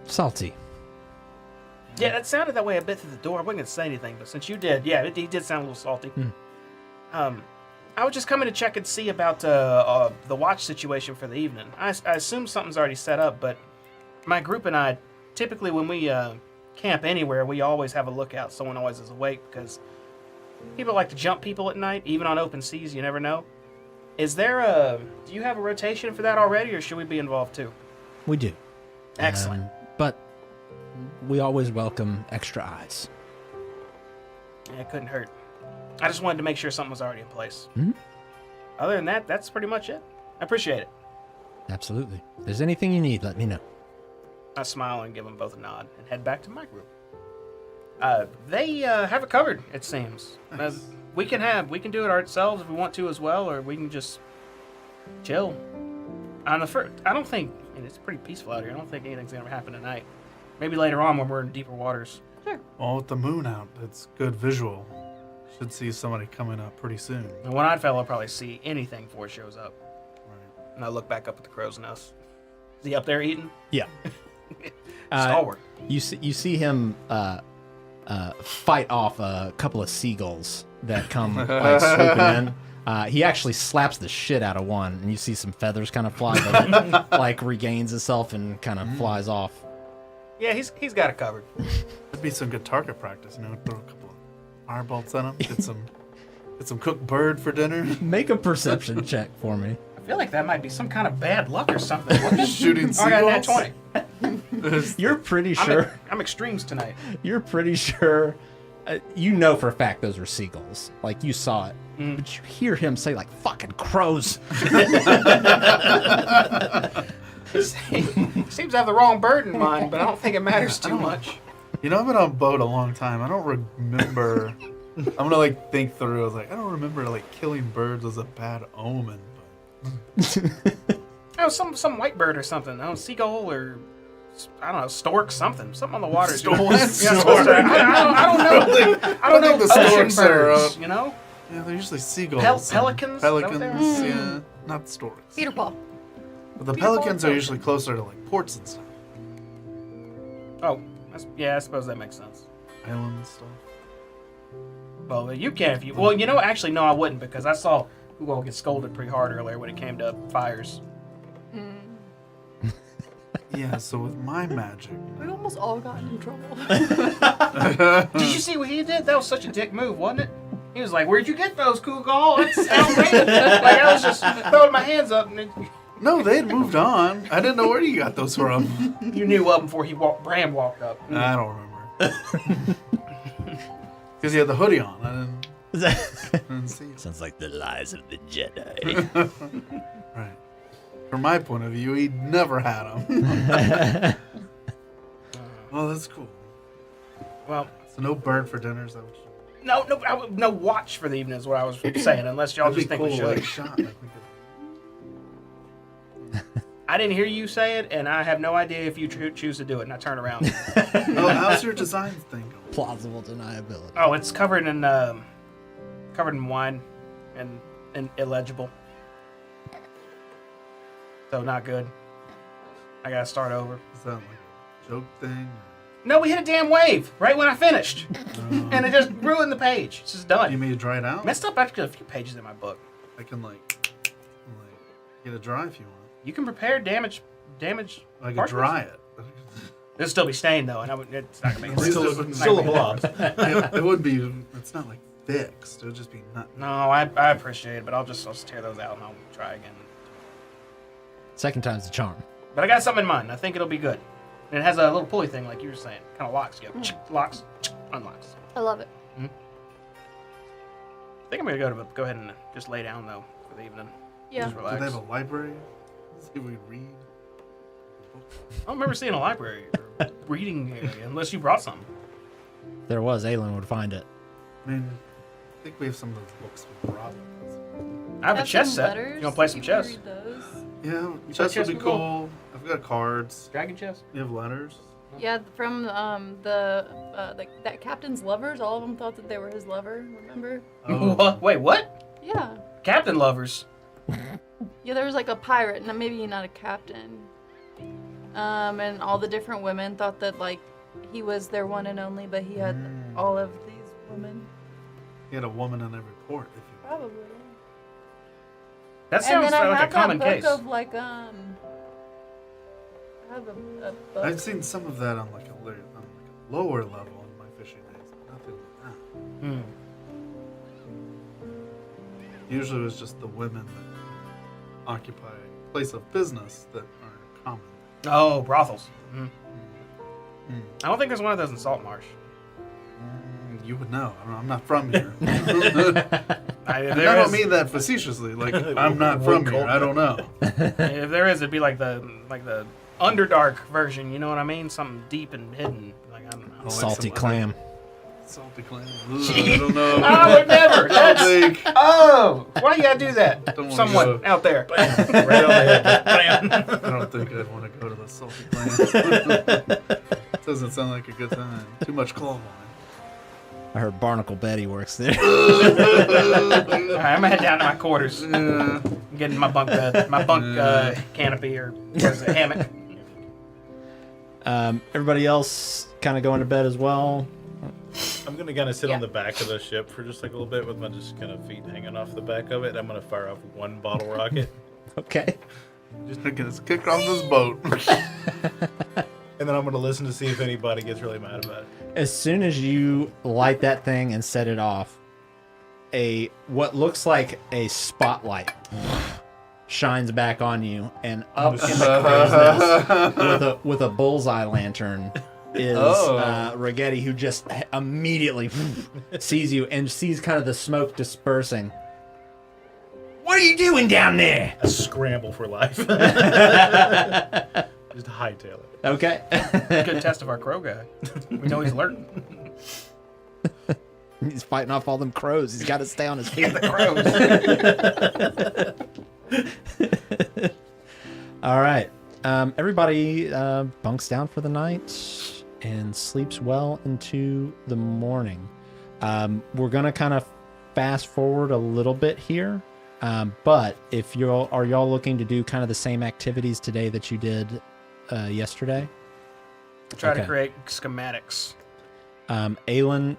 salty. Yeah, that sounded that way a bit through the door. I wasn't going to say anything, but since you did, yeah, he did sound a little salty. I was just coming to check and see about the watch situation for the evening. I assume something's already set up, but my group and I, typically when we camp anywhere, we always have a lookout. Someone always is awake because people like to jump people at night, even on open seas. You never know. Is there do you have a rotation for that already, or should we be involved too? We do. Excellent. But we always welcome extra eyes. Yeah, it couldn't hurt. I just wanted to make sure something was already in place. Mhm. Other than that, that's pretty much it. I appreciate it. Absolutely. If there's anything you need, let me know. I smile and give them both a nod and head back to my group. They have it covered, it seems. Nice. We can do it ourselves if we want to as well, or we can just chill. On the first, I don't think, and it's pretty peaceful out here. I don't think anything's gonna happen tonight. Maybe later on when we're in deeper waters. Well, with the moon out, it's good visual. Should see somebody coming up pretty soon. The one-eyed fellow will probably see anything before it shows up. Right. And I look back up at the crow's nest. Is he up there eating? Yeah. Stalwart. You see him fight off a couple of seagulls that come like swooping in. He actually slaps the shit out of one, and you see some feathers kind of fly, but it like regains itself and kind of flies off. Yeah, he's got it covered. That'd be some good target practice, you know, throw a couple of firebolts at him, get some cooked bird for dinner. Make a perception check for me. I feel like that might be some kind of bad luck or something. Shooting Oh, I got a nat seagulls. 20. You're pretty sure. I'm extremes tonight. You're pretty sure. You know for a fact those are seagulls. Like, you saw it. But you hear him say, like, fucking crows. Seems to have the wrong bird in mind, but I don't think it matters too much. You know, I've been on a boat a long time. I don't remember. I'm gonna like think through. I was like, I don't remember like killing birds as a bad omen. Oh, some white bird or something. I don't know, seagull or I don't know, stork, something on the water. Stork? Yeah, Stork. I don't know. I don't know think the ocean storks are, birds. You know, Yeah, they're usually seagulls. pelicans. Pelicans, Is that yeah, not storks. Peter Paul. But the pelicans are usually closer to like ports and stuff, Oh, yeah, I suppose that makes sense. islands stuff. Well, you can if you. Well, you know, actually, no, I wouldn't because I saw Hugo get scolded pretty hard earlier when it came to fires. Yeah, so with my magic, We almost all got in trouble. Did you see what he did? That was such a dick move, wasn't it? He was like, "Where'd you get those, Kugal? That's outrageous!" Like I was just throwing my hands up, and no, they had moved on. I didn't know where you got those from. you knew up before Bram walked up. I don't remember. Because he had the hoodie on. I didn't see it. Sounds like the lies of the Jedi. Right. From my point of view, he never had them. Well, that's cool. Well, So no bird for dinner, is that what you... no watch for the evening is what I was saying. Unless y'all That'd just be think cool, we like should. shot. Like we could... I didn't hear you say it, and I have no idea if you choose to do it. And I turn around. Oh, how's your design thing going? Plausible deniability. Oh, it's covered in wine and illegible. So not good. I gotta start over. Is that like a joke thing? No, we hit a damn wave right when I finished, and it just ruined the page. It's just You done. made it dry it out? Messed up actually a few pages in my book. I can like get it dry if you want. You can prepare damage. I could parchments. dry it. It'll still be stained though, and it's not gonna make At least sense. it wouldn't Still a make blob. it would be. It's not like fixed. It would just be not. No, I appreciate it, but I'll just tear those out and I'll try again. Second time's the charm. But I got something in mind. I think it'll be good. And it has a little pulley thing, like you were saying. Kind of locks. You go, locks, unlocks. I love it. I think I'm gonna go ahead and just lay down though for the evening. Yeah. Just Do relax. they have a library? See if we read. I don't remember seeing a library or reading area unless you brought some. If there was, Aelin would find it. I mean, I think we have some of those books we brought. I have a Got chess some set. letters. You want to play some You can chess? read those. Yeah, play chess would chess be with Will? cool. I've got cards. Dragon chess? You have letters. Yeah, from that captain's lovers. All of them thought that they were his lover. Remember? Oh. What? Wait, what? Yeah. Captain lovers. Yeah, there was like a pirate, and maybe not a captain. And all the different women thought that like he was their one and only, but he had all of these women. He had a woman in every port. If you. Probably. That And sounds then I like a have common that book case. of like I have a book. I've seen some of that on like a lower level in my fishing days, but nothing like that. Usually it was just the women that occupy a place of business that are common. Oh, brothels. I don't think there's one of those in Saltmarsh. You would know. I'm not from here. I And I don't mean that facetiously. Like I'm not from here. I don't know. If there is, it'd be like the Underdark version. You know what I mean? Something deep and hidden. Like I don't know. Like Salty some clam. Salty clam. Ugh, I don't know. I would never. I don't think. Oh, why you gotta do that? Don't wanna Someone go. out there. Right on the head. Bam. I don't think I'd want to go to the salty clam. Doesn't sound like a good time. Too much claw wine. I heard Barnacle Betty works there. All right, I'm gonna head down to my quarters. Yeah. I'm getting my bunk bed, my bunk canopy or what is it, hammock. Everybody else kind of going to bed as well. I'm gonna kind of sit Yeah. on the back of the ship for just like a little bit with my just kind of feet hanging off the back of it. I'm gonna fire off one bottle rocket, Okay. Just gonna kick off this boat. and and then I'm gonna listen to see if anybody gets really mad about it. As soon as you light that thing and set it off, what looks like a spotlight shines back on you, and up in the crow's nest with a bullseye lantern is Ragetti, who just immediately sees you and sees kind of the smoke dispersing. What are you doing down there? A scramble for life. Just hightail it. Okay. Good test of our crow guy. We know he's alerting. He's fighting off all them crows. He's got to stay on his feet. The crows. All right. Everybody bunks down for the night and sleeps well into the morning. We're going to kind of fast forward a little bit here. But if are y'all looking to do kind of the same activities today that you did yesterday? Try to create schematics. Aelin,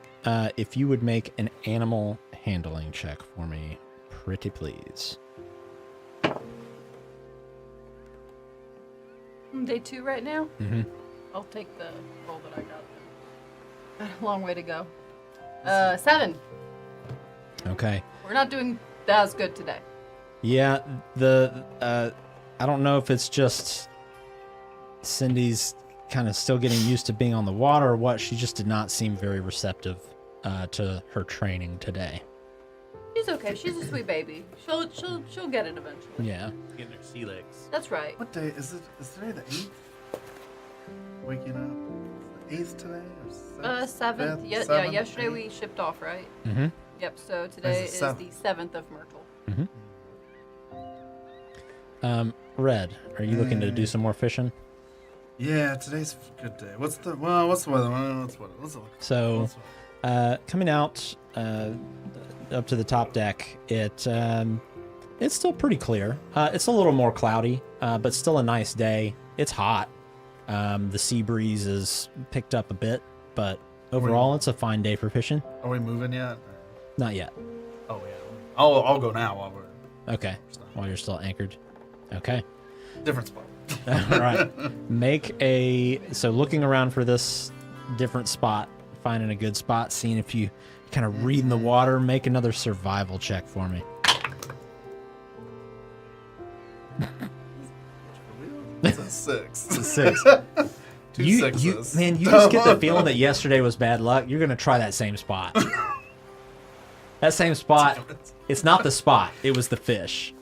if you would make an animal handling check for me, pretty please. Day 2 right now? Mm-hmm. I'll take the roll that I got. Got a long way to go. 7. Okay. We're not doing as good today. Yeah, I don't know if it's just Cindy's kind of still getting used to being on the water or what. She just did not seem very receptive to her training today. She's okay. She's a sweet baby. She'll get it eventually. Yeah. Getting their sea legs. That's right. What day is it? Is today the 8th? Waking up? Is it 8th today? Or 7th. Yeah, Seventh, yesterday 8th? we shipped off, right? Mm-hmm. Yep, so today is the 7th of Myrtle. Red, are you looking to do some more fishing? Yeah, today's a good day. What's the weather? What's it look? So, coming out up to the top deck, it's still pretty clear. It's a little more cloudy, but still a nice day. It's hot. The sea breeze is picked up a bit, but overall, it's a fine day for fishing. Are we moving yet? Not yet. Oh yeah. I'll go now while we're Okay. While you're still anchored. Okay. different spot. All right. So looking around for this different spot, finding a good spot, seeing if you kind of read in the water, make another survival check for me. It's a 6. It's a 6. Two you sixes. man, you just get the feeling that yesterday was bad luck. You're gonna try that same spot. That same spot. It's not the spot. It was the fish.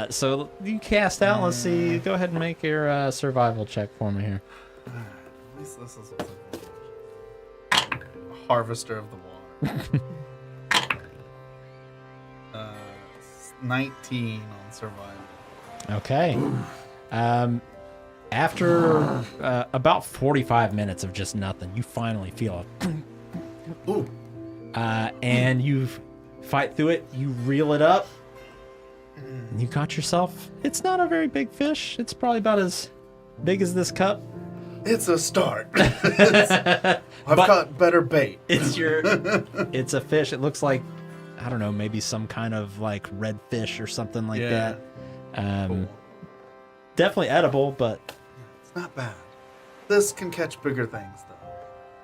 So you cast out. Let's see. Go ahead and make your survival check for me here. At least this is what's a harvester of the water. 19 on survival. Okay. After about 45 minutes of just nothing, you finally feel a Ooh. and you fight through it. You reel it up. And you caught yourself. It's not a very big fish. It's probably about as big as this cup. It's a start. I've got better bait. It's a fish. It looks like, I don't know, maybe some kind of like red fish or something like that. Cool. Definitely edible, but It's not bad. This can catch bigger things though.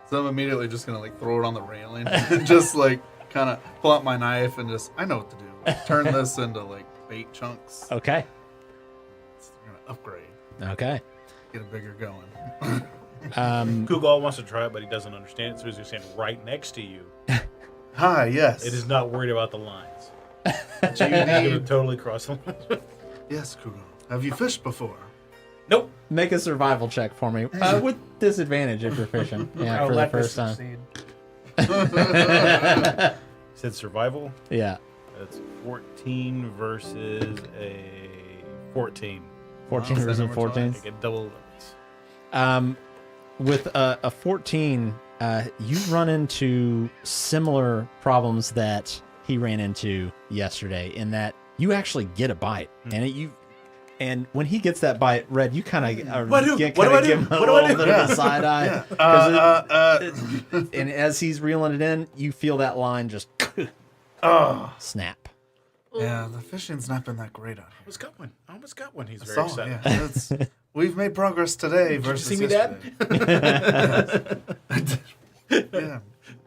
So I'm immediately just gonna like throw it on the railing and just like kind of pull out my knife and just, I know what to do. Like, turn this into like bait chunks. okay. We're gonna upgrade. Okay. Get it bigger going. Kugal wants to try it, but he doesn't understand it, so he's going to stand right next to you. Hi, yes. It is not worried about the lines. Do you He's going to need... totally cross the line. Yes, Kugo. Have you fished before? Nope. Make a survival check for me with disadvantage if you're fishing. Yeah, for the first time. Said survival. Yeah. That's 14 versus a 14. 14 Wow, versus number 14. twice. I get double limits. With a 14, you run into similar problems that he ran into yesterday in that you actually get a bite. And when he gets that bite, Red, you kind of give him a little bit of a side eye. And as he's reeling it in, you feel that line just snap. Yeah, the fishing's not been that great out I here. almost got one. He's I very saw, excited. yeah. we've made progress today Did you versus see me, Dad? yesterday. Yeah.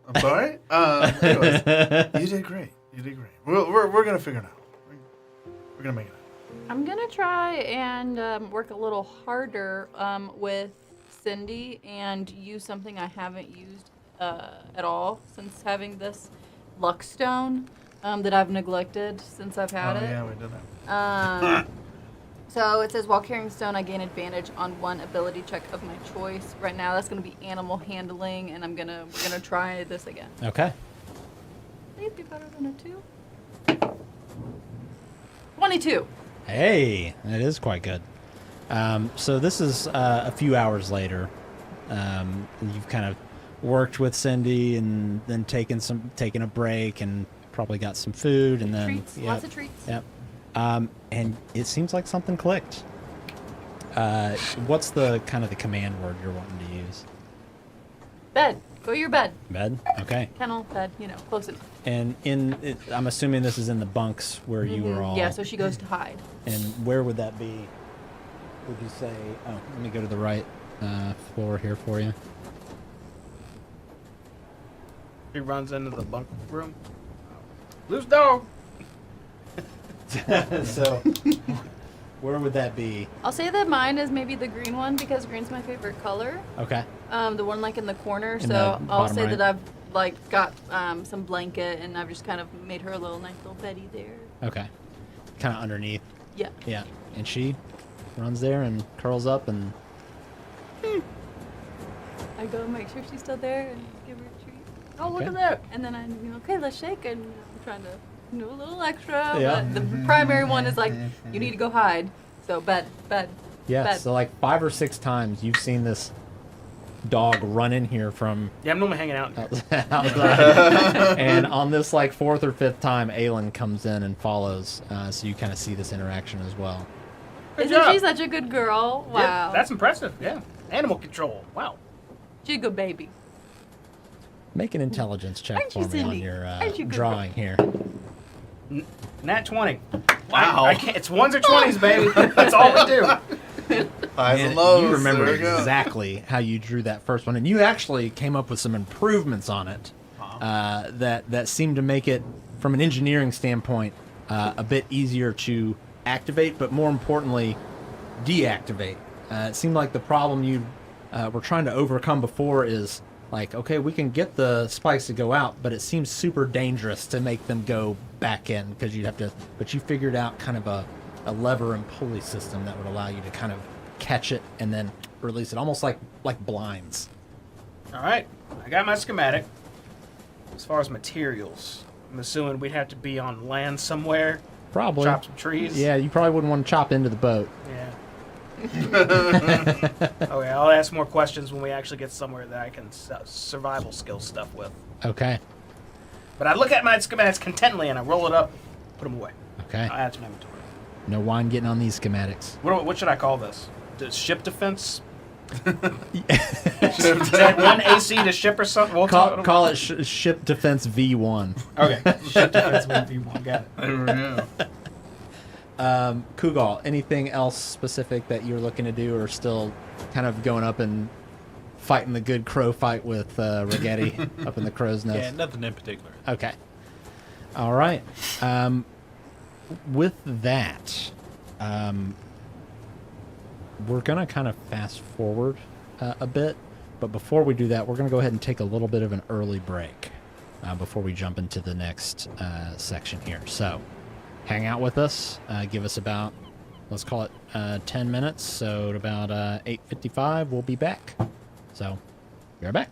I'm sorry. Anyways, you did great. You did great. We're gonna figure it out. We're gonna make it. I'm gonna try and work a little harder with Cindy and use something I haven't used at all since having this luck stone that I've neglected since I've had it. Yeah, we did that. So it says, while carrying stone, I gain advantage on one ability check of my choice. Right now, that's going to be animal handling, and we're gonna try this again. Okay. Please be better than a 2. 22. Hey, that is quite good. So this is a few hours later. You've kind of worked with Cindy and then taken a break and probably got some food and then Treats, lots of treats. Yep. And it seems like something clicked. What's the kind of the command word you're wanting to use? Bed. Go to your bed. Bed. Okay. Kennel, bed, close enough. And I'm assuming this is in the bunks where you were all. Yeah, so she goes to hide. And where would that be? Would you say? Oh, let me go to the right floor here for you. He runs into the bunk room. Loose dog. So, where would that be? I'll say that mine is maybe the green one because green's my favorite color. Okay. The one like in the corner. In So the I'll bottom say right. that I've got some blanket and I've just kind of made her a nice little beddie there. Okay. Kind of underneath. Yeah. Yeah. And she runs there and curls up and. I go make sure she's still there and give her a treat. Oh, look Okay. at that! And then okay, let's shake and I'm trying to do a little extra. Yeah. But the primary one is like, you need to go hide. So bed. Yeah. Bed. So like 5 or 6 times you've seen this dog run in here from Yeah, I'm normally hanging out. outside. And on this like 4th or 5th time, Aelin comes in and follows. So you kind of see this interaction as well. Good Isn't job. she such a good girl? Wow. Yeah, that's impressive. Yeah. Animal control. Wow. She's a good baby. Make an intelligence check Aren't for you me on silly? your Aren't you good drawing here. Nat 20. Wow. I can't, it's 1s or 20s, baby. That's all we do. Highs And and lows. you remember There we go. exactly how you drew that first one, and you actually came up with some improvements on it that seemed to make it, from an engineering standpoint, a bit easier to activate, but more importantly, deactivate. It seemed like the problem you were trying to overcome before is like, okay, we can get the spikes to go out, but it seems super dangerous to make them go back in because you'd have to. But you figured out kind of a lever and pulley system that would allow you to kind of catch it and then release it, almost like blinds. All right. I got my schematic. As far as materials, I'm assuming we'd have to be on land somewhere. Probably. Chop some trees. Yeah, you probably wouldn't want to chop into the boat. Yeah. Okay, I'll ask more questions when we actually get somewhere that I can survival skill stuff with. Okay. But I look at my schematics contently and I roll it up, put them away. Okay. I'll add to my inventory. No wine getting on these schematics. What should I call this? Ship defense? Is that one AC to ship or something? We'll Call it Ship Defense V1. Okay. Ship defense would be one. Got it. There we go. Kugal, anything else specific that you're looking to do, or still kind of going up and fighting the good crow fight with Rigetti up in the crow's nest? Yeah, nothing in particular. Okay. All right. With that, we're going to kind of fast forward a bit. But before we do that, we're going to go ahead and take a little bit of an early break before we jump into the next section here. So hang out with us. Give us about, let's call it 10 minutes. So at about 8:55, we'll be back. So be right back.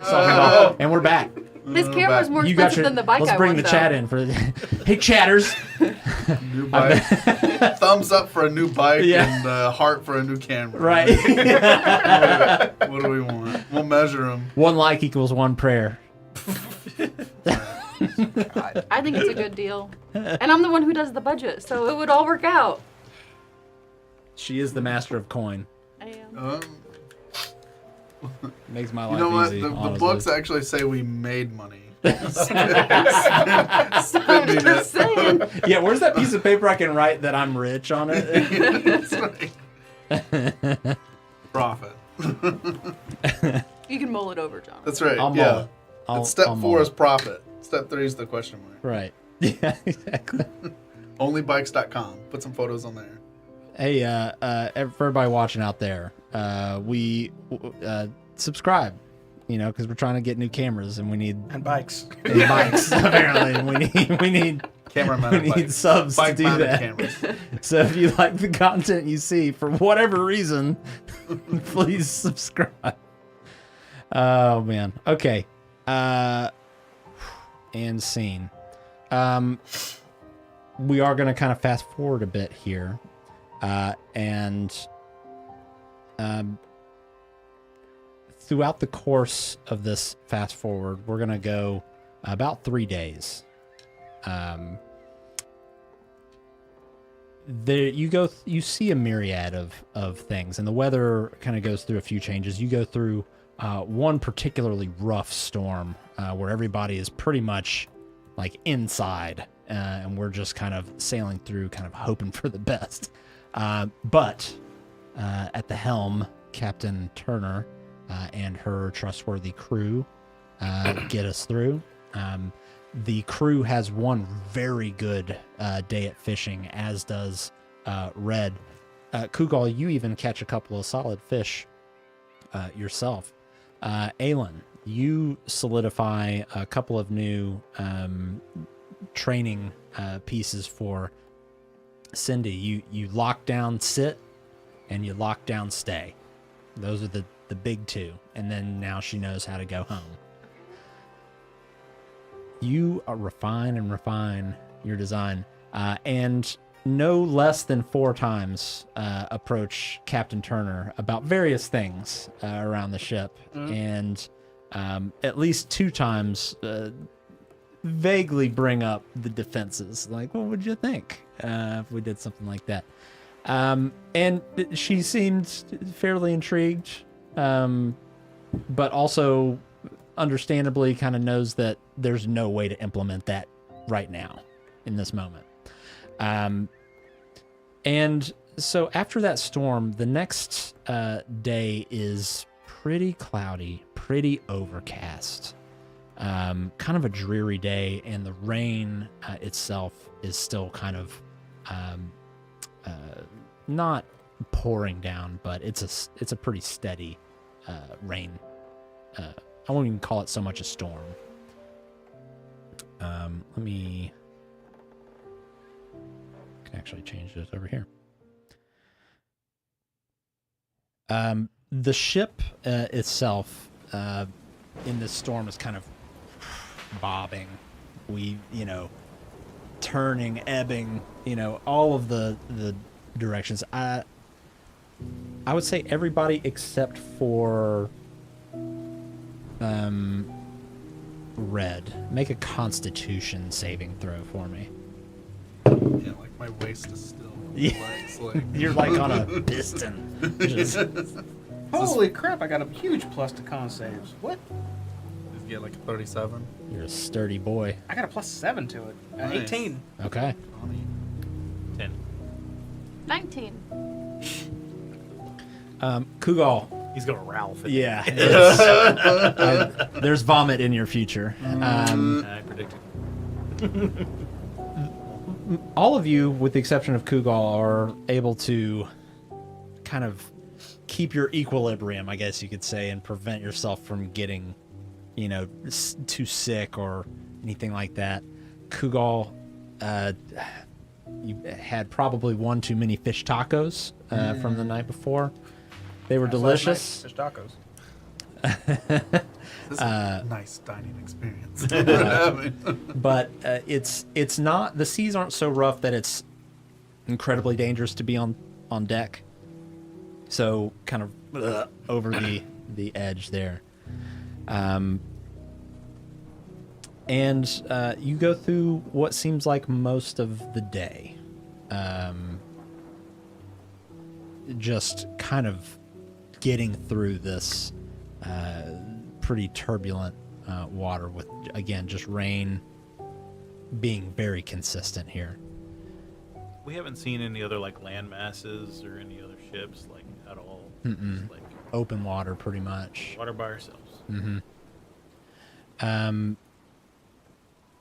And we're back. This camera's more You got expensive your, than the bike let's I bring want, the chat in for hey chatters. New bike. Thumbs up for a new bike Yeah. and heart for a new camera. Right. What do we want? We'll measure them. 1 like equals 1 prayer. I think it's a good deal. And I'm the one who does the budget, so it would all work out. She is the master of coin. I am. Makes my You life know what? easy. The honestly. books actually say we made money. I'm just saying. Yeah, where's that piece of paper I can write that I'm rich on it? That's right. Profit. You can mull it over, John. That's right. I'll mull yeah. it. I'll- Step I'll 4 mull is it. profit. Step 3 is the question mark. Right. Yeah, exactly. Onlybikes.com. Put some photos on there. Hey, for everybody watching out there, we subscribe, because we're trying to get new cameras and we need And bikes. and bikes. Apparently, and we need Camera we mounted need bikes. subs to Bike do mounted that. cameras. So if you like the content you see for whatever reason, please subscribe. Oh man. Okay. And scene. We are going to kind of fast forward a bit here. Throughout the course of this fast forward, we're going to go about 3 days. You see a myriad of things, and the weather kind of goes through a few changes. You go through one particularly rough storm where everybody is pretty much like inside, and we're just kind of sailing through, kind of hoping for the best. But at the helm, Captain Turner and her trustworthy crew get us through. The crew has one very good day at fishing, as does Red. Kugal, you even catch a couple of solid fish yourself. Aelin, you solidify a couple of new training pieces for Cindy. You lock down sit and you lock down stay. Those are the big two. And then now she knows how to go home. You refine your design, and no less than 4 times approach Captain Turner about various things around the ship, and at least 2 times vaguely bring up the defenses. Like, what would you think if we did something like that? And she seemed fairly intrigued, but also understandably kind of knows that there's no way to implement that right now in this moment. And so after that storm, the next day is pretty cloudy, pretty overcast, kind of a dreary day, and the rain itself is still kind of not pouring down, but it's a pretty steady rain. I won't even call it so much a storm. Let me can actually change this over here. The ship itself in this storm is kind of bobbing. Turning, ebbing, all of the directions. I would say everybody except for Red. Make a Constitution saving throw for me. Yeah, like my waist is still. Yeah. Like, You're like on a piston. Just- Holy crap, I got a huge plus to con saves. What? you get like a 37. You're a sturdy boy. I got a +7 to it. Nice. 18. Okay. 10. 19. Kugal. He's gonna Ralph it. Yeah. There's vomit in your future. I predicted. All of you, with the exception of Kugal, are able to kind of keep your equilibrium, I guess you could say, and prevent yourself from getting, too sick or anything like that. Kugal, you had probably one too many fish tacos from the night before. They were delicious. Fish tacos. This is a nice dining experience. We're having. But it's not. The seas aren't so rough that it's incredibly dangerous to be on deck. So kind of over the edge there. And you go through what seems like most of the day. Just kind of getting through this pretty turbulent water with, again, just rain being very consistent here. We haven't seen any other like land masses or any other ships like at all. Just, like Open water, pretty much. water by ourselves.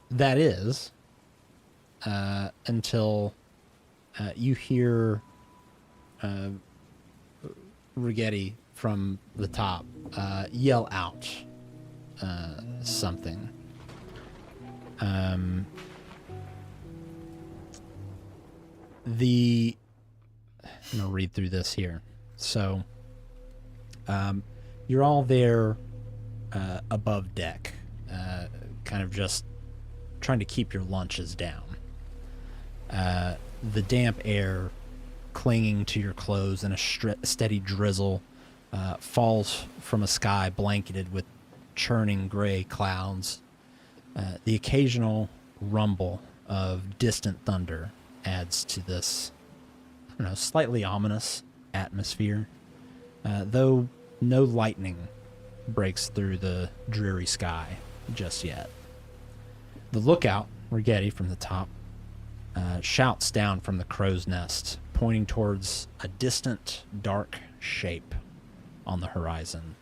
That is until you hear Rigetti from the top yell out something. I'm going to read through this here. So you're all there above deck, kind of just trying to keep your lunches down. The damp air clinging to your clothes and a steady drizzle falls from a sky blanketed with churning gray clouds. The occasional rumble of distant thunder adds to this, I don't know, slightly ominous atmosphere, though no lightning breaks through the dreary sky just yet. The lookout, Rigetti from the top, shouts down from the crow's nest, pointing towards a distant, dark shape on the horizon.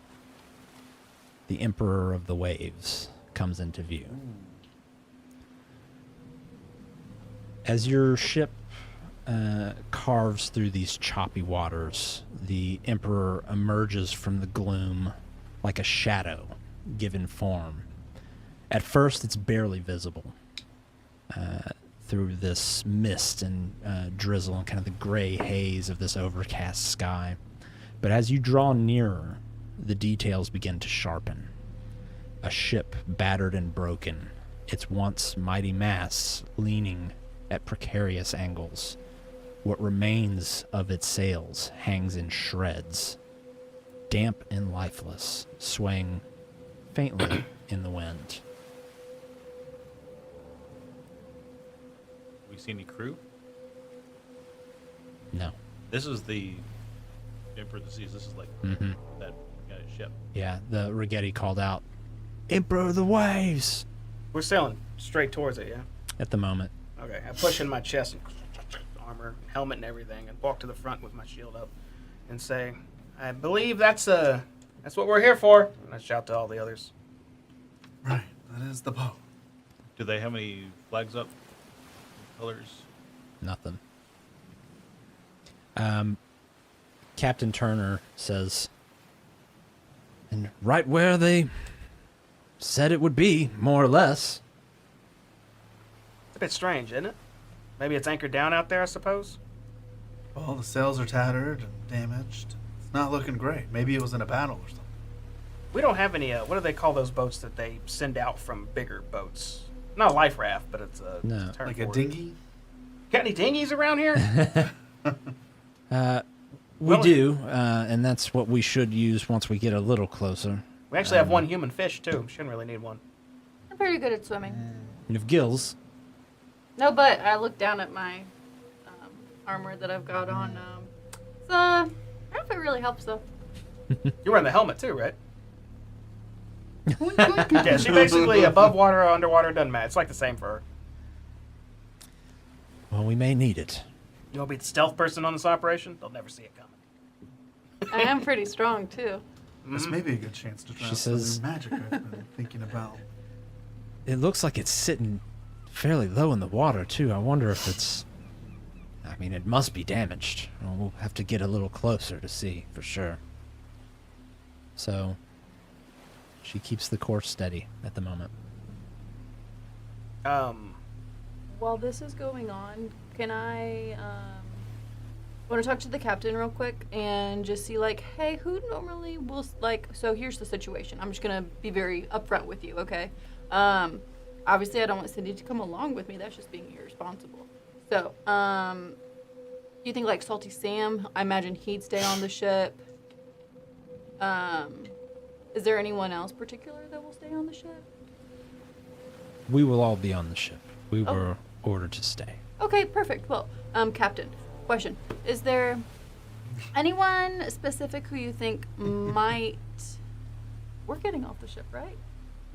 The Emperor of the Waves comes into view. As your ship carves through these choppy waters, the Emperor emerges from the gloom like a shadow given form. At first, it's barely visible through this mist and drizzle and kind of the gray haze of this overcast sky. But as you draw nearer, the details begin to sharpen. A ship battered and broken, its once mighty masts leaning at precarious angles. What remains of its sails hangs in shreds, damp and lifeless, swaying faintly in the wind. We see any crew? No. This is the Emperor of the Seas. This is like that ship. Yeah, the Rigetti called out, "Emperor of the Waves!" We're sailing straight towards it, yeah? at the moment. Okay, I push in my chest and armor, helmet and everything, and walk to the front with my shield up and say, I believe that's what we're here for. And I shout to all the others. Right, that is the boat. Do they have any flags up? Colors? Nothing. Captain Turner says, And right where they said it would be, more or less. It's a bit strange, isn't it? Maybe it's anchored down out there, I suppose? Well, the sails are tattered and damaged. It's not looking great. Maybe it was in a battle or something. We don't have any, what do they call those boats that they send out from bigger boats? Not a life raft, but it's a No. term Like for a it. dinghy? Got any dinghies around here? We do, and that's what we should use once we get a little closer. We actually have one human fish, too. Shouldn't really need one. I'm pretty good at swimming. And if gills, No, but I look down at my armor that I've got on. So, I don't know if it really helps, though. You're wearing the helmet, too, right? Yeah, she basically above water or underwater, doesn't matter. It's like the same for her. well, we may need it. You want to be the stealth person on this operation? They'll never see it coming. I am pretty strong, too. This may be a good chance to try She out some says- new magic I've been thinking about. It looks like it's sitting fairly low in the water, too. I wonder if it's... I mean, it must be damaged. Well, we'll have to get a little closer to see, for sure. so she keeps the course steady at the moment. While this is going on, can I want to talk to the captain real quick and just see, like, hey, who normally will, like, so here's the situation. I'm just going to be very upfront with you, okay? Obviously, I don't want Cindy to come along with me. That's just being irresponsible. So, do you think, like, Salty Sam, I imagine he'd stay on the ship. Is there anyone else particular that will stay on the ship? We will all be on the ship. We were ordered to stay. Okay, perfect. Well, Captain, question. Is there anyone specific who you think might... We're getting off the ship, right?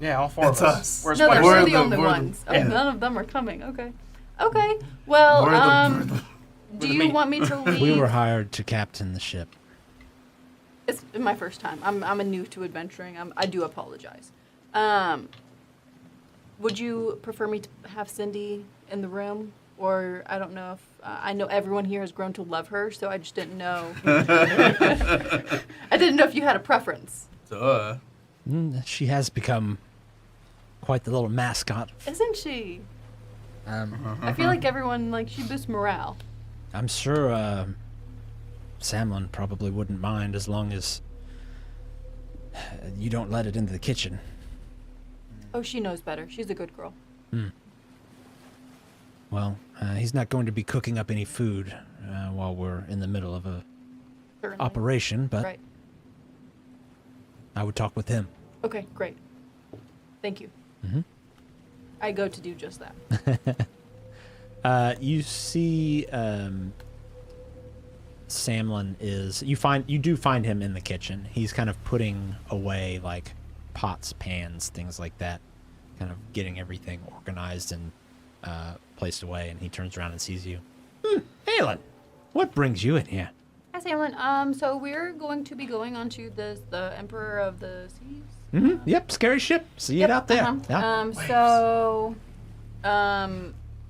Yeah, all four It's of us. us. We're No, split. we're We're the the- only we're the- ones. yeah. None of them are coming. Okay. Okay. Well, We're the do you want me to leave? We were hired to captain the ship. It's my first time. I'm a new to adventuring. I do apologize. Would you prefer me to have Cindy in the room? Or I don't know if... I know everyone here has grown to love her, so I just didn't know. I didn't know if you had a preference. Duh. She has become quite the little mascot. Isn't she? I feel like everyone, like, she boosts morale. I'm sure Samlin probably wouldn't mind as long as you don't let it into the kitchen. Oh, she knows better. She's a good girl. Well, he's not going to be cooking up any food while we're in the middle of a Certainly. operation, but Right. I would talk with him. Okay, great. Thank you. Mhm. I go to do just that. You see, Samlin is. You do find him in the kitchen. He's kind of putting away like pots, pans, things like that, kind of getting everything organized and placed away. And he turns around and sees you. Aelin, what brings you in here? Hi, Salmon. So we're going to be going onto the Emperor of the Seas. Mm-hmm. Yep, scary ship. See it out there. Yeah.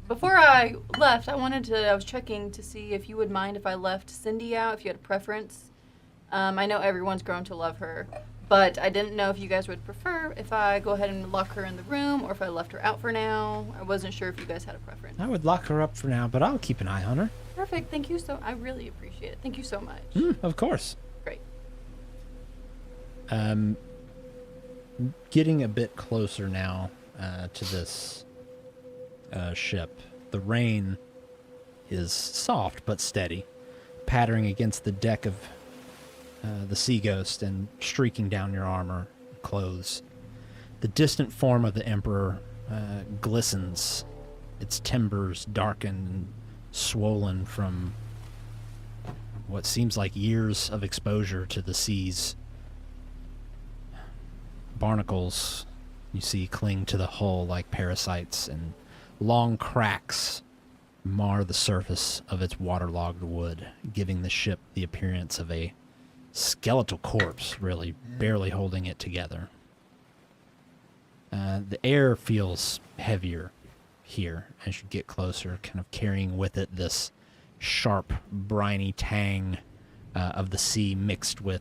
Before I left, I was checking to see if you would mind if I left Cindy out, if you had a preference. I know everyone's grown to love her, but I didn't know if you guys would prefer if I go ahead and lock her in the room or if I left her out for now. I wasn't sure if you guys had a preference. I would lock her up for now, but I'll keep an eye on her. Perfect. Thank you I really appreciate it. Thank you so much. Of course. Great. Getting a bit closer now to this ship. The rain is soft but steady, pattering against the deck of the Sea Ghost and streaking down your armor and clothes. The distant form of the Emperor glistens, its timbers darkened and swollen from what seems like years of exposure to the seas. Barnacles you see cling to the hull like parasites, and long cracks mar the surface of its waterlogged wood, giving the ship the appearance of a skeletal corpse, really barely holding it together. The air feels heavier here as you get closer, kind of carrying with it this sharp, briny tang of the sea mixed with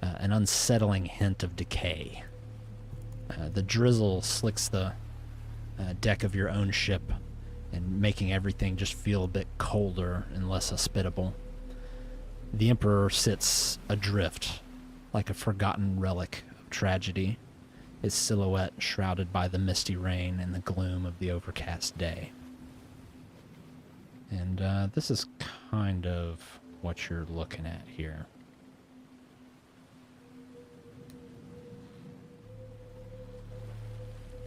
an unsettling hint of decay. The drizzle slicks the deck of your own ship and making everything just feel a bit colder and less hospitable. The Emperor sits adrift like a forgotten relic of tragedy, his silhouette shrouded by the misty rain and the gloom of the overcast day. And this is kind of what you're looking at here.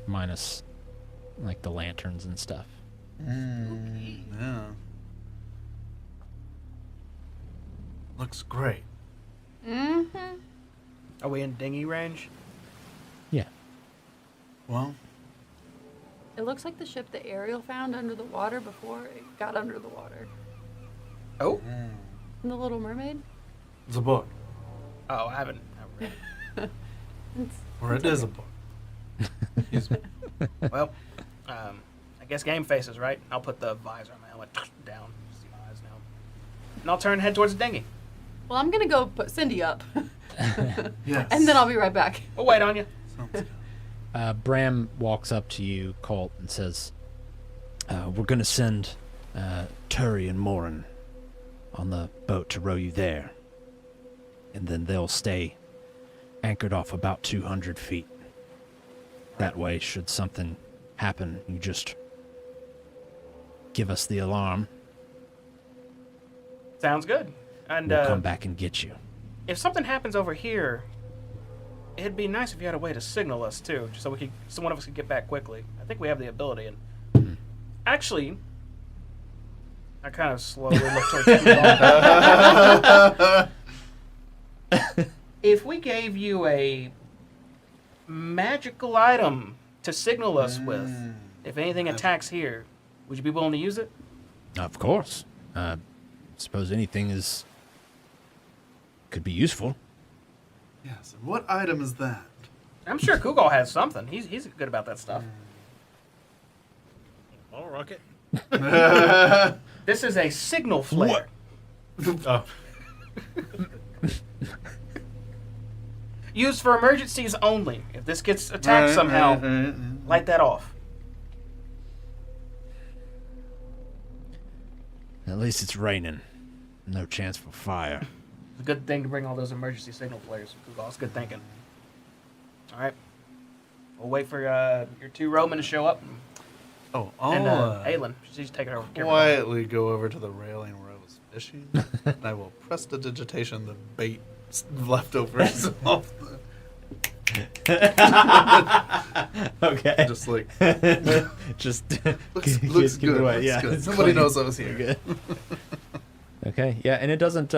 Minus like the lanterns and stuff. Yeah. Looks great. Mm-hmm. Are we in dinghy range? Yeah. Well, It looks like the ship that Ariel found under the water before it got under the water. Oh. And the Little Mermaid? it's a book. Oh, I haven't read it. Or it is a book. Excuse me. Well, I guess game faces, right? I'll put the visor on my helmet down. See my eyes now. And I'll turn and head towards the dinghy. Well, I'm gonna go put Cindy up. Yes. And then I'll be right back. We'll wait on you. Sounds good. Bram walks up to you, Colt, and says, We're going to send Turi and Morin on the boat to row you there. And then they'll stay anchored off about 200 feet. That way, should something happen, you just give us the alarm. Sounds good. And We'll come back and get you. if something happens over here, it'd be nice if you had a way to signal us too, just so one of us could get back quickly. I think we have the ability. And actually, I kind of slowly look towards Kubal. If we gave you a magical item to signal us with, if anything attacks here, would you be willing to use it? Of course. Suppose anything could be useful. Yes. And what item is that? I'm sure Kugal has something. He's good about that stuff. Oh, rocket. This is a signal flare. Oh. Used for emergencies only. If this gets attacked somehow, light that off. At least it's raining. No chance for fire. It's a good thing to bring all those emergency signal flares from Kugal. It's good thinking. All right. We'll wait for your two Roman to show up. Oh, And I'll Aylin, she's taking over. care of her. quietly go over to the railing where I was fishing, and I will prestidigitation the bait leftovers off the. Okay. Just like Just looks give good. it away. Looks Yeah, good. it's Nobody clean. knows I was here. Good. Okay, yeah, and it doesn't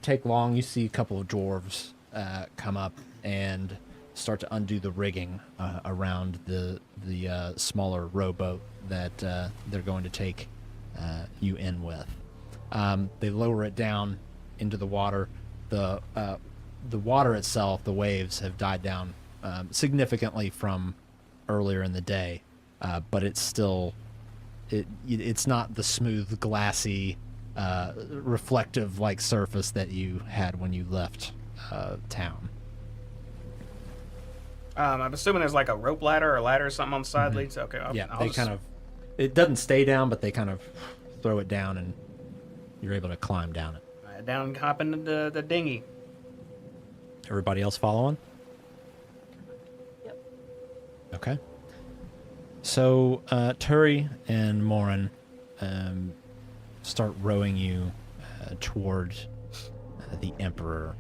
take long. You see a couple of dwarves come up and start to undo the rigging around the smaller rowboat that they're going to take you in with. They lower it down into the water. The water itself, the waves, have died down significantly from earlier in the day, but it's still it's not the smooth, glassy, reflective like surface that you had when you left town. I'm assuming there's like a rope ladder or a ladder or something on the side leads. Okay. Yeah, I'll they just- kind of. It doesn't stay down, but they kind of throw it down, and you're able to climb down it. down and hop into the dinghy. Everybody else following? Yep. Okay. So Turi and Morin start rowing you toward the Emperor.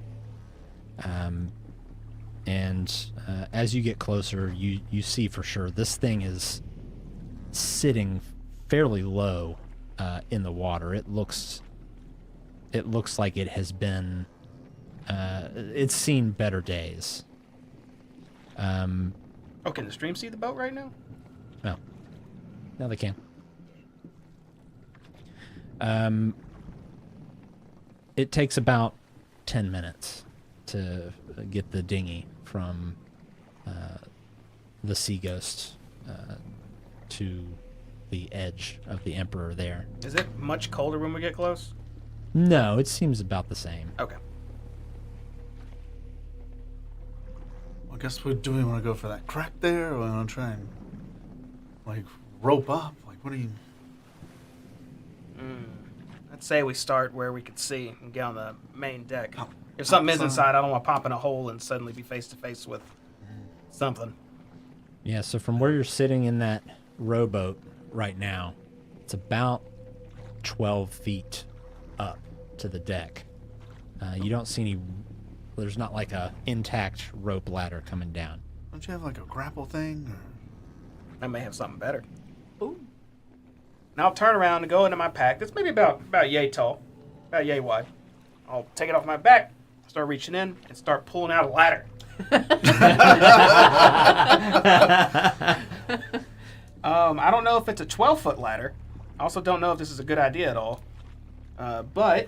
And as you get closer, you see for sure this thing is sitting fairly low in the water. It looks like it has been. It's seen better days. Oh, can the stream see the boat right now? No. Now they can. It takes about 10 minutes to get the dinghy from the Sea Ghost to the edge of the Emperor there. Is it much colder when we get close? No, it seems about the same. Okay. I guess do we want to go for that crack there, or want to try and like rope up? Like, what do you? I'd say we start where we could see and get on the main deck. Oh, If something is outside. inside, I don't want to pop in a hole and suddenly be face to face with something. Yeah, so from where you're sitting in that rowboat right now, it's about 12 feet up to the deck. You don't see any. There's not like a intact rope ladder coming down. Don't you have like a grapple thing? Or... I may have something better. Ooh. Now I'll turn around and go into my pack. That's maybe about yay tall, about yay wide. I'll take it off my back, start reaching in, and start pulling out a ladder. I don't know if it's a 12-foot ladder. I also don't know if this is a good idea at all. But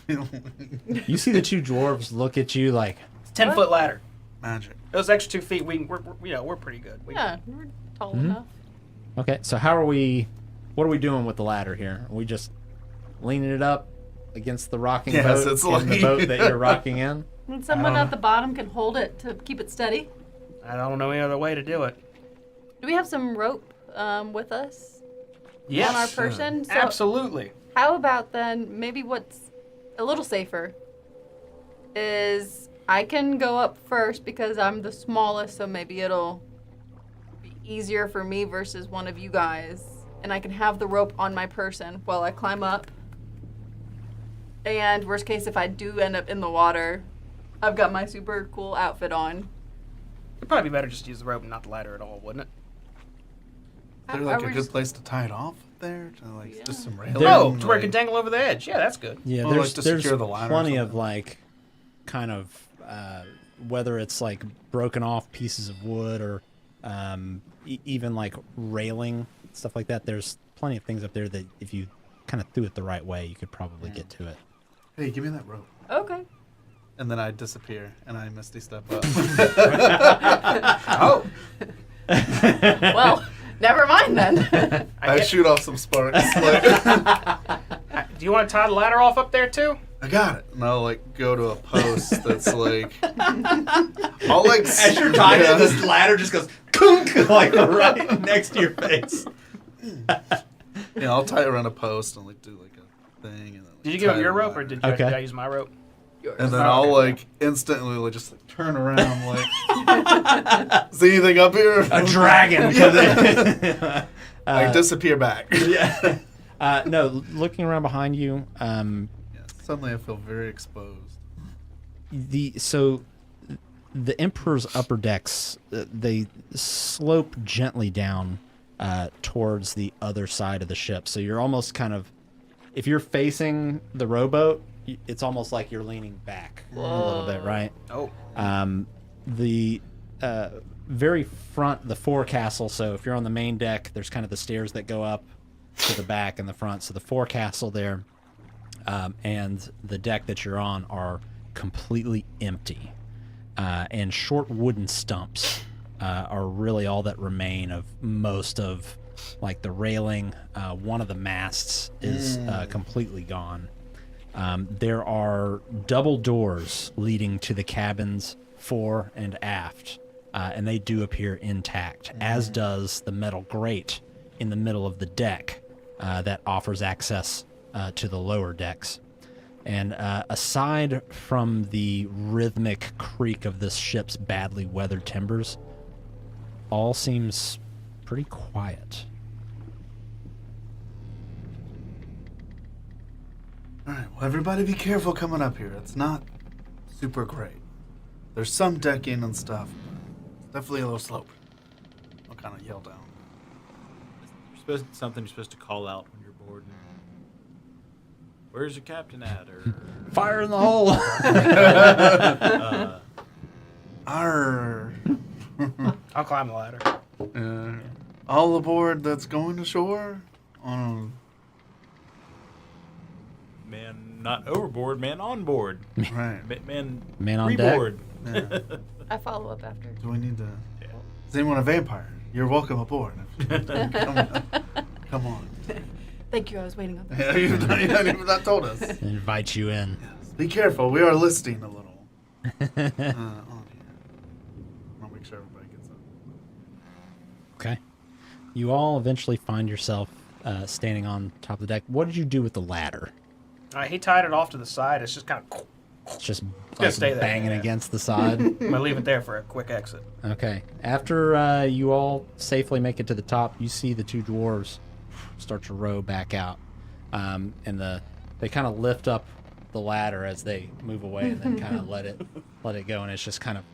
You see the two dwarves look at you like, it's a 10-foot ladder. Magic. Those extra 2 feet, we're pretty good. Yeah, we're tall enough. okay, so what are we doing with the ladder here? Are we just leaning it up against the rocking Yes, boat it's in the like- boat that you're rocking in? And someone at the bottom can hold it to keep it steady. I don't know any other way to do it. Do we have some rope with us Yes, on our person? So absolutely. how about then maybe what's a little safer is I can go up first because I'm the smallest, so maybe it'll be easier for me versus one of you guys. And I can have the rope on my person while I climb up. And worst case, if I do end up in the water, I've got my super cool outfit on. It'd probably be better just to use the rope and not the ladder at all, wouldn't it? Is there like a good place to tie it off there? To like just some railing? Oh, to where it like- can dangle over the edge. Yeah, that's good. Yeah, Well, there's like to secure there's the ladder or plenty of something. like kind of whether it's like broken off pieces of wood or even like railing stuff like that. There's plenty of things up there that if you kind of threw it the right way, you could probably get to it. Hey, give me that rope. Okay. And then I disappear and I misty step up. Oh, Well, never mind then. I shoot off some sparks. Like, do you want to tie the ladder off up there too? I got it. And I'll like go to a post that's like. I'll like. As you're tying it, this ladder just goes kunk, like right next to your face. Yeah, I'll tie it around a post and like do like a thing. And then, like, Did you give tie him it your around rope, or ladder. did Okay. I use my rope? And then Oh, I'll okay. like instantly like just like turn around like. See anything up here? A dragon. Like disappear back. Yeah. No, looking around behind you, Yeah, suddenly I feel very exposed. so the Emperor's upper decks they slope gently down towards the other side of the ship. So you're almost kind of, if you're facing the rowboat, it's almost like you're leaning back a little bit, right? Oh, The very front, the forecastle. So if you're on the main deck, there's kind of the stairs that go up to the back and the front. So the forecastle there and the deck that you're on are completely empty. And short wooden stumps are really all that remain of most of like the railing. One of the masts is completely gone. There are double doors leading to the cabins fore and aft, and they do appear intact, as does the metal grate in the middle of the deck that offers access to the lower decks. And aside from the rhythmic creak of this ship's badly weathered timbers, all seems pretty quiet. All right, well, everybody be careful coming up here. It's not super great. There's some decking and stuff, but it's definitely a little slope. I'll kind of yell down. Something you're supposed to call out when you're bored. Where's your captain at? Or Fire in the hole! Arr. I'll climb the ladder. All aboard that's going ashore? man, not overboard, man on board. Right. Man on deck? reboard. Yeah. I follow up after. Do we need to... Yeah. Is anyone a vampire? You're welcome aboard. Come on. Thank you. I was waiting on that. Yeah, you've not told us. Invite you in. Yes. Be careful. We are listing a little. On here. I'll make sure everybody gets up. Okay. You all eventually find yourself standing on top of the deck. What did you do with the ladder? He tied it off to the side. It's just kind of. It's just gonna stay there, banging yeah. against the side. I'm gonna leave it there for a quick exit. Okay. After you all safely make it to the top, you see the two dwarves start to row back out, and they kind of lift up the ladder as they move away, and then kind of let it go, and it's just kind of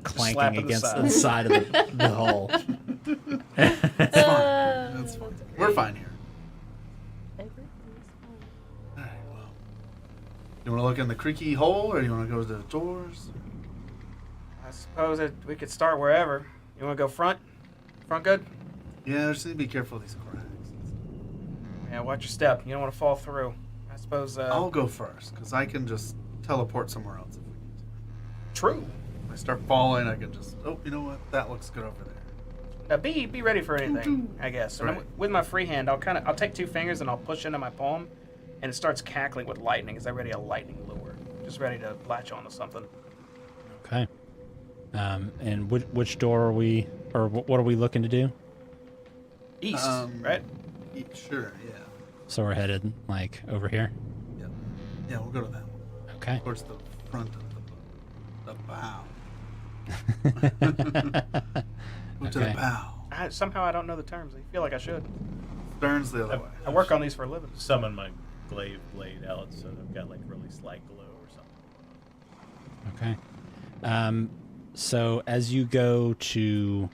clanking Slapping the against side. the side of the hull. That's fine. We're fine here. All right, well. You want to look in the creaky hole, or you want to go to the doors? I suppose that we could start wherever. You want to go front? Front good? Yeah, just need to be careful of these cracks. Yeah, watch your step. You don't want to fall through. I suppose. I'll go first, because I can just teleport somewhere else if we need to. True. If I start falling, I can just, oh, you know what? That looks good over there. Be ready for anything, I guess. And Right. with my free hand, I'll take two fingers and I'll push into my palm, and it starts cackling with lightning. Is I ready a lightning lure? Just ready to latch onto something. Okay. And which door are we, or what are we looking to do? East, Um, right? Sure, yeah. So we're headed like over here. Yeah. Yeah, we'll go to that one. Okay. Towards the front of the bow. Move to the Okay. bow. Somehow I don't know the terms. I feel like I should. Stern's the other way. I work on these for a living. Summon my glaive blade out so I've got like really slight glow or something. Okay. So as you go to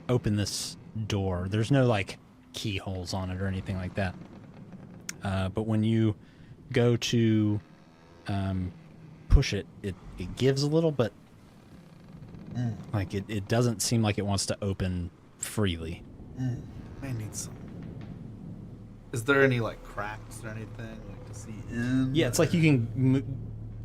open this door, there's no like keyholes on it or anything like that. But when you go to push it, it gives a little, but like it doesn't seem like it wants to open freely. May need some. Is there any like cracks or anything like to see in? Yeah, it's like you can.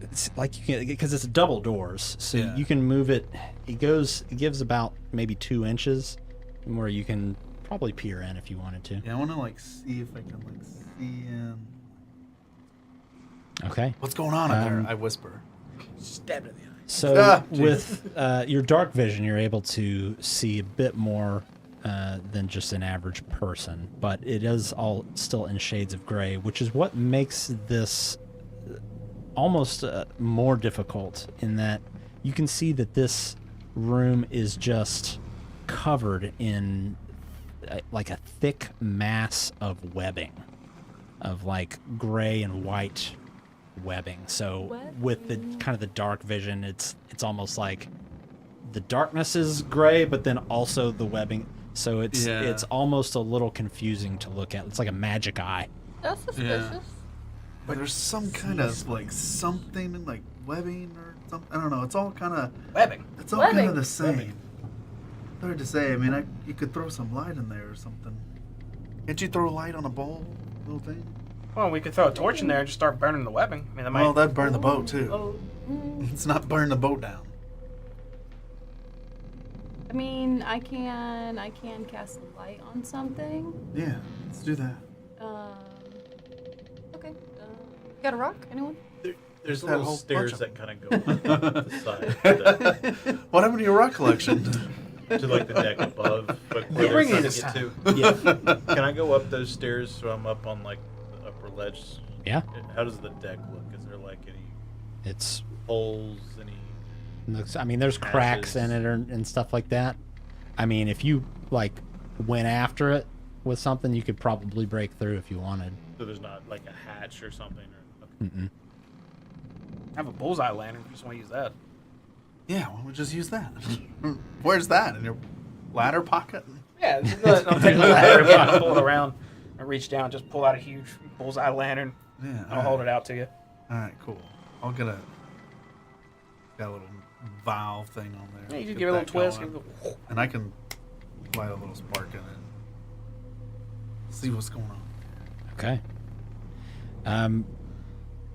It's like you can, because it's double doors, so Yeah. you can move it. It gives about maybe 2 inches, where you can probably peer in if you wanted to. Yeah, I want to like see if I can like see in. Okay. What's going on in there? I whisper. Stabbed in the eye. So Jesus. with your dark vision, you're able to see a bit more than just an average person, but it is all still in shades of gray, which is what makes this almost more difficult in that you can see that this room is just covered in like a thick mass of webbing, of like gray and white webbing. So with the kind of the dark vision, it's almost like the darkness is gray, but then also the webbing. So it's almost a little confusing to look at. It's like a magic eye. That's suspicious. But there's some kind of like something like webbing or something. I don't know. It's all kind of Webbing. It's all kind Webbing. of the same. Hard to say. I mean, you could throw some light in there or something. Can't you throw light on a bowl, little thing? Well, we could throw a torch in there and just start burning the webbing. I mean, that might. Well, that'd burn the boat too. Oh, It's not burn the boat down. I mean, I can cast a light on something. Yeah, let's do that. Okay. Got a rock? Anyone? There's That little whole stairs bunch of that kind of go up the side What happened to your rock collection? to like the deck above. But You're bringing it get this to. Yeah. Can I go up those stairs so I'm up on like the upper ledge? Yeah. How does the deck look? Is there like any It's holes? Any? I mean, there's cracks in it and stuff like that. I mean, if you like went after it with something, you could probably break through if you wanted. So there's not like a hatch or something? Or, okay. Mm-mm. I have a bullseye lantern. If you just want to use that. Yeah, why don't we just use that? Where's that? In your ladder pocket? Yeah, I'll take my ladder, I'll pull it around, and reach down, just pull out a huge bullseye lantern. Yeah. I'll hold it out to you. All right, cool. I'll get got a little valve thing on there. Yeah, you just Get give it a little that twist. going. Give it And I can light a little spark in it. See what's going on. Okay.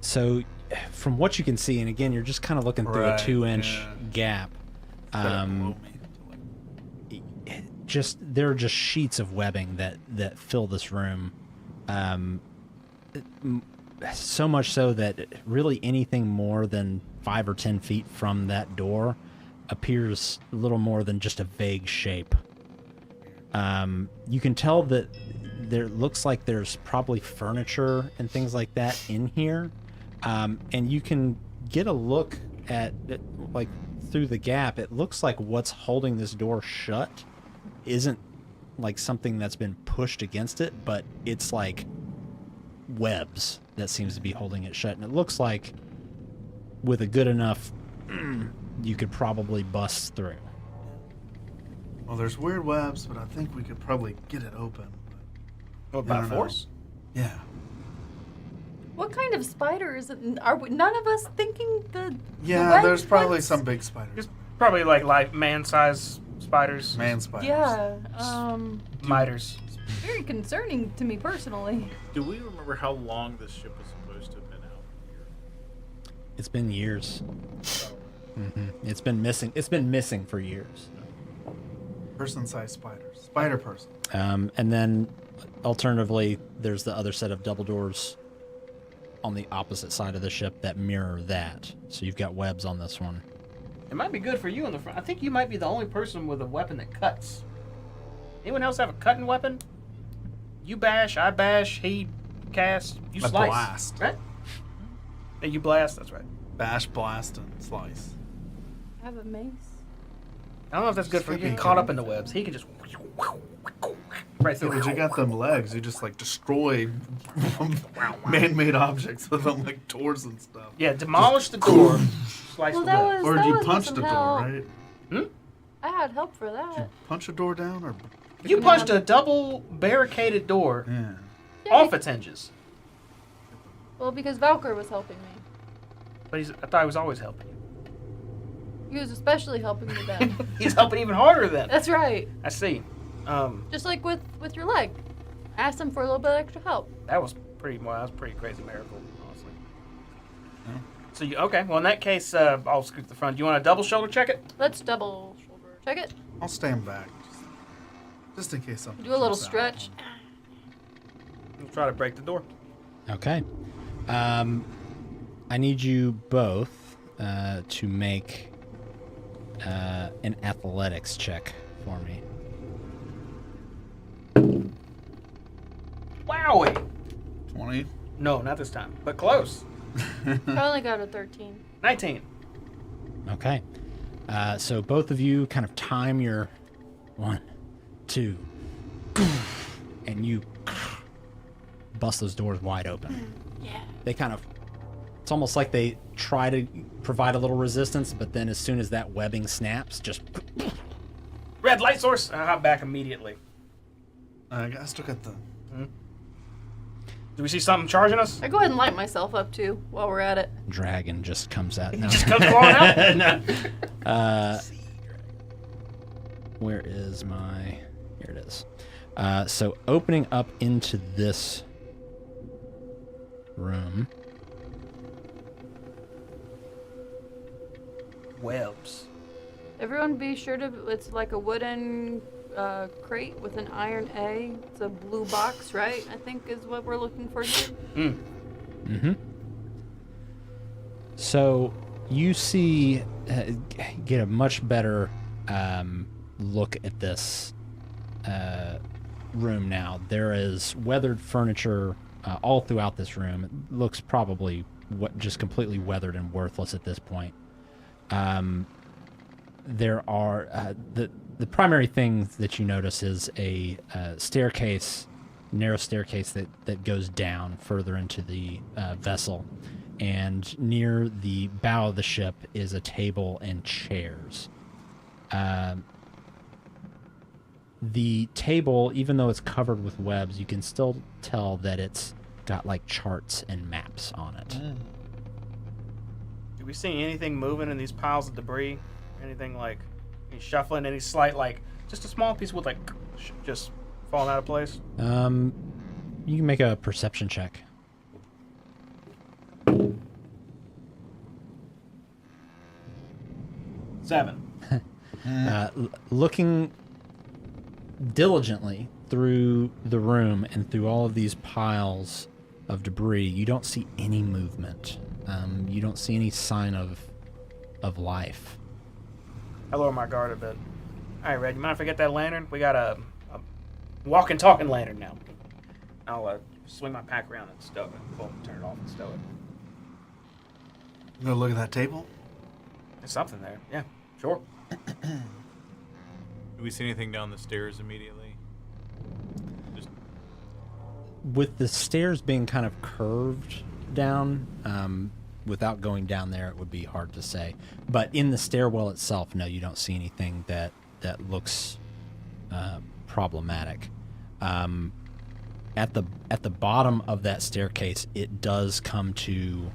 So from what you can see, and again, you're just kind of looking through a Right, 2-inch yeah. gap. Set it below me. Just there are just sheets of webbing that fill this room. So much so that really anything more than 5 or 10 feet from that door appears little more than just a vague shape. You can tell that there looks like there's probably furniture and things like that in here, and you can get a look at it, like through the gap. It looks like what's holding this door shut isn't like something that's been pushed against it, but it's like webs that seems to be holding it shut. And it looks like with a good enough you could probably bust through. Well, there's weird webs, but I think we could probably get it open. What, I by don't know. force? Yeah. What kind of spider is it? Are we, none of us thinking the Yeah, web there's probably ones? some big spiders. Just probably like man-sized spiders. Man spiders. Yeah. Miters. Very concerning to me personally. Do we remember how long this ship was supposed to have been out here? It's been years. It's been missing. It's been missing for years. Person-sized spiders. Spider person. And then alternatively, there's the other set of double doors on the opposite side of the ship that mirror that. So you've got webs on this one. It might be good for you in the front. I think you might be the only person with a weapon that cuts. Anyone else have a cutting weapon? You bash, I bash, he cast, you I slice. blast. Right? Yeah, you blast, that's right. Bash, blast, and slice. I have a mace. I don't know if that's good for Just getting gotta caught be up in the webs. He can just right Yeah, through. but you got them legs. You just like destroy man-made objects with them like doors and stuff. Yeah, demolish the door, slice Well, the that web. was. Or that you was with punched some the door, help. right? I had help for Did you that. punch a door down or? You punched a double barricaded door Yeah. Yeah, off its hinges. Well, because Valkyr was helping me. But I thought he was always helping you. He was especially helping me then. He's helping even harder then. That's right. I see. Just like with your leg. I asked him for a little bit extra help. That was pretty crazy miracle, honestly. So you okay? Well, in that case, I'll scoot to the front. Do you want to double shoulder check it? Let's double shoulder check it. I'll stand back, just in case something. Do a little jumps out. stretch. We'll try to break the door. Okay. I need you both to make an athletics check for me. Wowie! 20. No, not this time, but close. I only got a 13. 19. Okay. So both of you kind of time your 1, 2, and you bust those doors wide open. Yeah. They kind of, it's almost like they try to provide a little resistance, but then as soon as that webbing snaps, just Red light source. I hop back immediately. I still got the. Do we see something charging us? I go ahead and light myself up too while we're at it. dragon just comes out. No. Just comes falling out. No. Where is my? Here it is. So opening up into this room. Webs. Everyone be sure to, it's like a wooden crate with an iron A. It's a blue box, right? I think is what we're looking for here. Mm-hmm. So you see, get a much better look at this room now. There is weathered furniture all throughout this room. It looks probably just completely weathered and worthless at this point. There are the primary thing that you notice is a staircase, narrow staircase that goes down further into the vessel, and near the bow of the ship is a table and chairs. The table, even though it's covered with webs, you can still tell that it's got like charts and maps on it. Do we see anything moving in these piles of debris? Anything like any shuffling? Any slight like just a small piece with like just falling out of place? You can make a perception check. 7. Looking diligently through the room and through all of these piles of debris, you don't see any movement. You don't see any sign of life. I lower my guard a bit. All right, Red, you mind if I get that lantern? We got a walking, talking lantern now. I'll swing my pack around and stow it. Boom, turn it off and stow it. You gonna look at that table? There's something there. Yeah, sure. Do we see anything down the stairs immediately? Just With the stairs being kind of curved down, without going down there, it would be hard to say. But in the stairwell itself, no, you don't see anything that looks problematic. At the bottom of that staircase, it does come to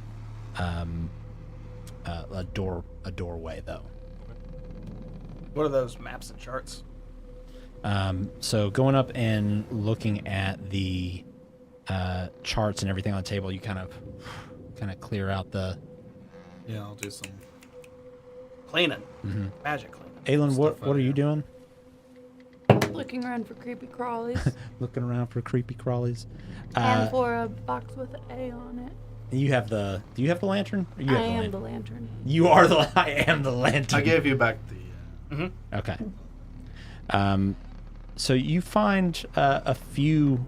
a doorway though. What are those maps and charts? So going up and looking at the charts and everything on the table, you kind of clear out the. Yeah, I'll do some. Cleaning. Magic cleaning. Aelin, what Stuff are out, you yeah. doing? Looking around for creepy crawlies. Looking around for creepy crawlies. And for a box with an A on it. You have the. Do you have the lantern? Or you I have the am lantern? the lantern. You are the. I am the lantern. I gave you back the. Okay. So you find a few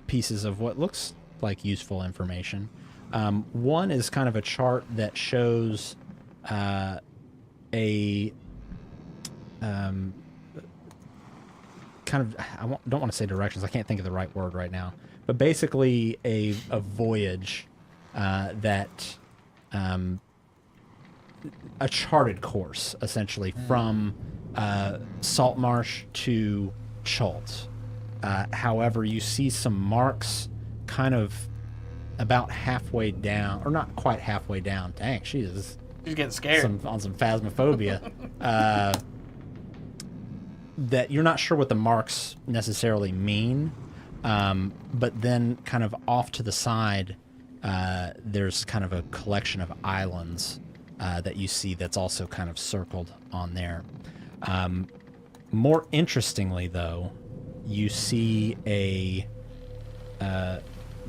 pieces of what looks like useful information. One is kind of a chart that shows a kind of, don't want to say directions. I can't think of the right word right now, but basically a voyage that a charted course essentially from Saltmarsh to Chult. However, you see some marks kind of about halfway down, or not quite halfway down. Dang, she's getting scared. on some phasmophobia. That you're not sure what the marks necessarily mean, but then kind of off to the side, there's kind of a collection of islands that you see that's also kind of circled on there. More interestingly, though, you see a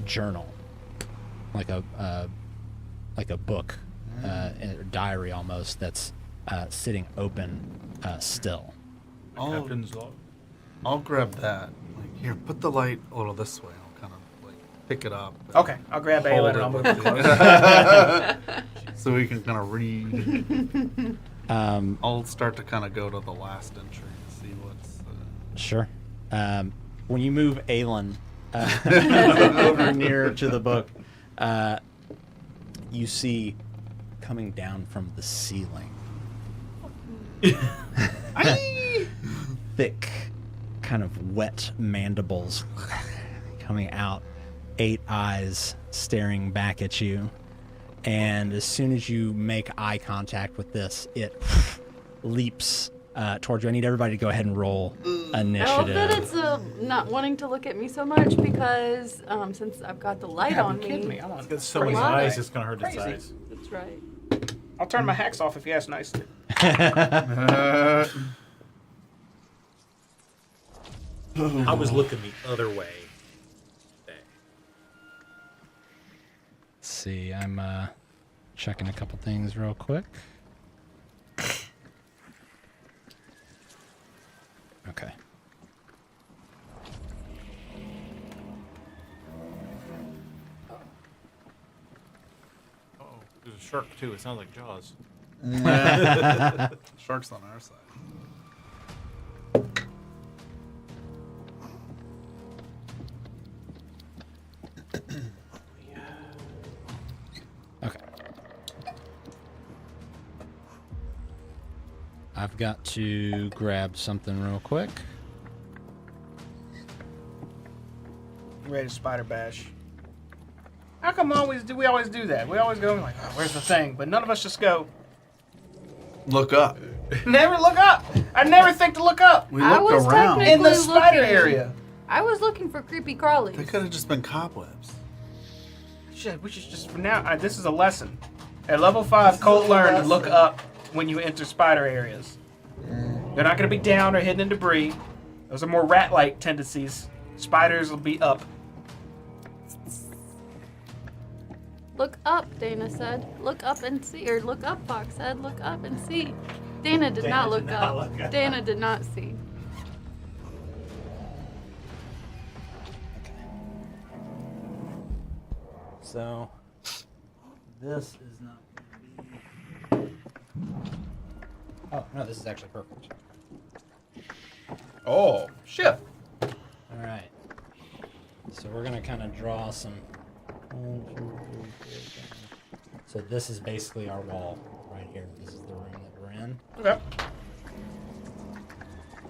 journal, like a book, a diary almost, that's sitting open still. Captain's log. I'll grab that. Like, here, put the light a little this way. I'll kind of like pick it up. Okay, I'll grab hold Aelin and I'll move it close. So we can kind of read. I'll start to kind of go to the last entry and see what's. Sure. When you move Aelin over near to the book, you see coming down from the ceiling thick, kind of wet mandibles coming out, 8 eyes staring back at you. And as soon as you make eye contact with this, it leaps towards you. I need everybody to go ahead and roll I love initiative. that it's not wanting to look at me so much because since I've got the light on Kidding me. me? I'm on. It's got so many Crazy. eyes, it's gonna hurt its Crazy. eyes. That's right. I'll turn my hacks off if you ask nicely. I was looking the other way. Let's see, I'm checking a couple things real quick. Okay. Oh, there's a shark too. It sounds like Jaws. Sharks on our side. Okay. I've got to grab something real quick. Ready to spider bash. How come we always do that? We always go like, oh, where's the thing? But none of us just go, Look up. never look up. I never think to look up. We I looked was around. technically- In the spider looking. area. I was looking for creepy They crawlies. could have just been cobwebs. Shit, we should just, now, this is a lesson. At level 5, Colt learned to look up when you enter spider areas. They're not going to be down or hidden in debris. Those are more rat-like tendencies. Spiders will be up. Look up, Dana said. Look up and see. Or look up, Fox said. Look up and see. Dana did not look up. Dana did not see. So, this is not going to be... Oh, no, this is actually perfect. Oh, shit. All right. So we're going to kind of draw some... 1, 2, 3, 4, 5. So this is basically our wall right here. This is the room that we're in. Okay.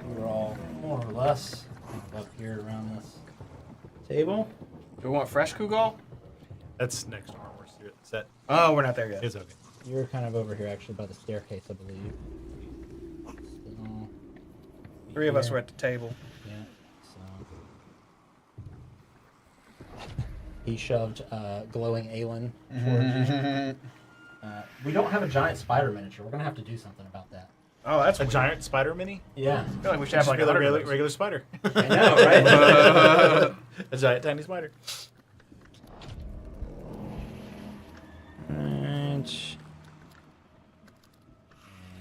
We're all more or less up here around this table. Do we want fresh Kugal? That's next to armor set. Oh, we're not there yet. It's okay. You're kind of over here actually by the staircase, I believe. So, 3 of us here. were at the table. Yeah. So he shoved glowing Aelin towards you. We don't have a giant spider miniature. We're gonna have to do something about that. Oh, that's A weird. giant spider mini? Yeah. I feel like we should have like a a regular spider. I know, right? A giant tiny spider. Right.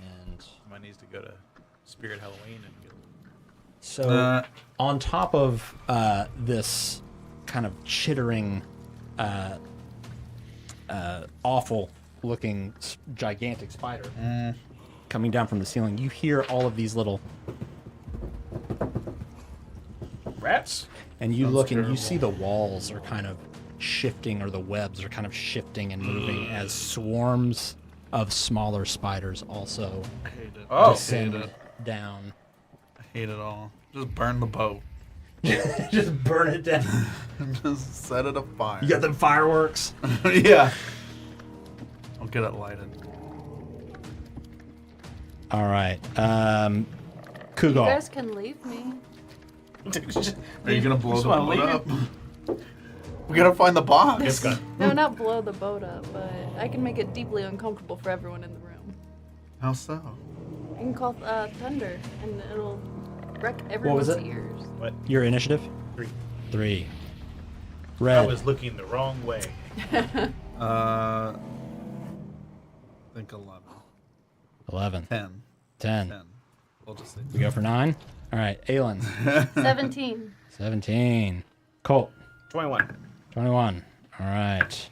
And Mine needs to go to Spirit Halloween and get So on top of this kind of chittering, awful-looking, gigantic spider coming down from the ceiling, you hear all of these little... Rats? And you Sounds look and you terrible. see the walls are kind of shifting, or the webs are kind of shifting and moving as swarms of smaller spiders also I hate it. Oh. I hate descend it. down. I hate it all. Just burn the boat. Just burn it down. Just set it afire. You got them fireworks. Yeah. I'll get it lighted. All right. You Kugal. guys can leave me. Are you gonna blow Just the wanna boat leave up? We gotta find the box. It's gone. No, not blow the boat up, but I can make it deeply uncomfortable for everyone in the room. How so? I can call thunder, and it'll wreck was everyone's it? ears. What? Your initiative? 3. 3. I Red. was looking the wrong way. I think 11. 11. 10. 10. 10. We'll just say We go for 9. All right. Aelin. 17. 17. Colt. 21. 21. All right.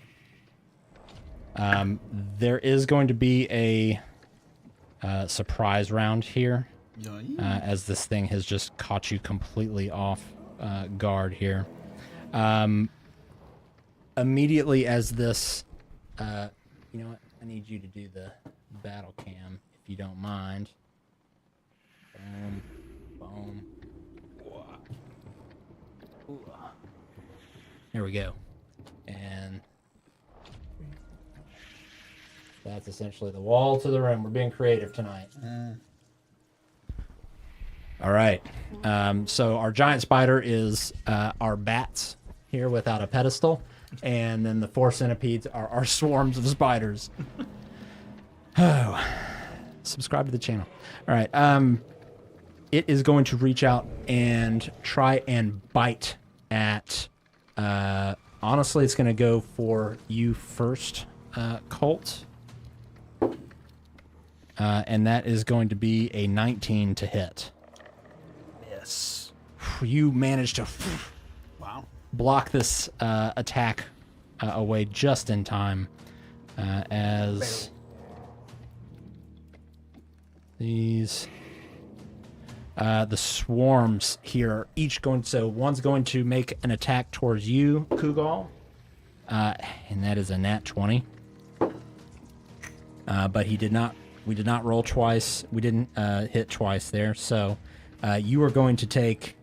There is going to be a surprise round here, as this thing has just caught you completely off guard here. Immediately as this, you know what? I need you to do the battle cam, if you don't mind. Boom. Boom. There we go. And that's essentially the wall to the room. We're being creative tonight. All right. So our giant spider is our bats here without a pedestal. And then the 4 centipedes are our swarms of spiders. Oh. Subscribe to the channel. All right. It is going to reach out and try and bite at... honestly, it's going to go for you first, Colt. And that is going to be a 19 to hit. Yes. You managed to Wow. block this attack away just in time, as these the swarms here are each going. So one's going to make an attack towards you, Kugal, and that is a nat 20. But he did not. We did not roll twice. We didn't hit twice there. So you are going to take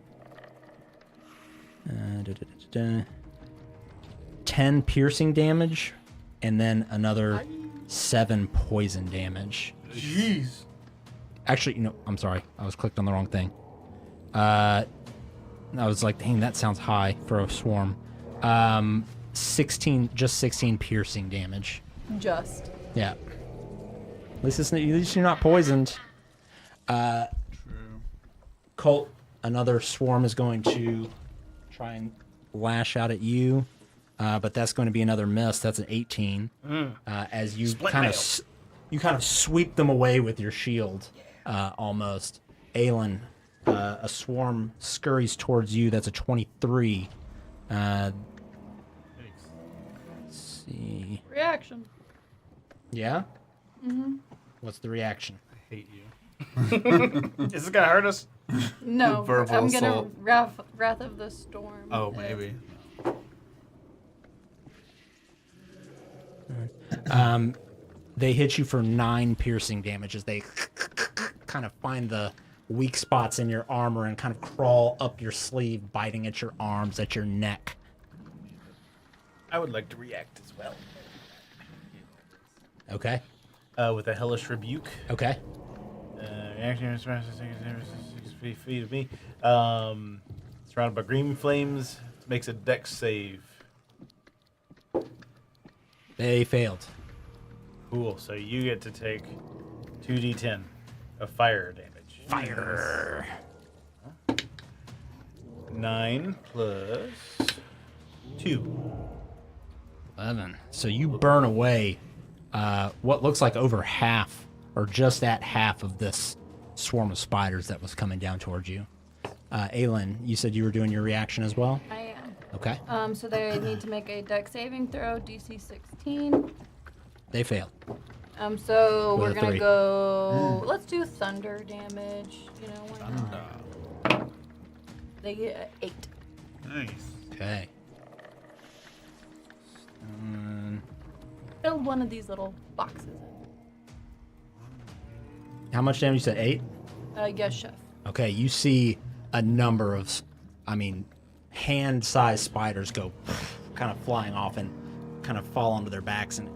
10 piercing damage, and then another 7 poison damage. Jeez. Actually, no, I'm sorry. I was clicked on the wrong thing. I was like, dang, that sounds high for a swarm. 16 piercing damage. Just. Yeah. At least you're not poisoned. True. Colt, another swarm is going to try and lash out at you, but that's going to be another miss. That's an 18. As you Split kind mail. of sweep them away with your shield, almost. Aelin, a swarm scurries towards you. That's a 23. Let's see. Reaction. Yeah. What's the reaction? I hate you. Is this gonna hurt us? No, Verbal I'm gonna assault. Wrath of the Storm. Oh, maybe. They hit you for 9 piercing damage as they kind of find the weak spots in your armor and kind of crawl up your sleeve, biting at your arms, at your neck. I would like to react as well. Okay. With a hellish rebuke. Okay. Reaction is 6 feet of me. Surrounded by green flames. Makes a dex save. They failed. Cool. So you get to take 2d10 of fire damage. Fire. 9 plus 2. 11. So you burn away what looks like over half, or just at half of this swarm of spiders that was coming down towards you. Aelin, you said you were doing your reaction as well? I am. Okay. So they need to make a dex saving throw, DC 16. They failed. So With we're a gonna 3. go. Let's do thunder damage. You know, why not? They get 8. Nice. Okay. Fill one of these little boxes. How much damage? You said 8? Yes, chef. Okay, you see a number of, hand-sized spiders go kind of flying off and kind of fall onto their backs and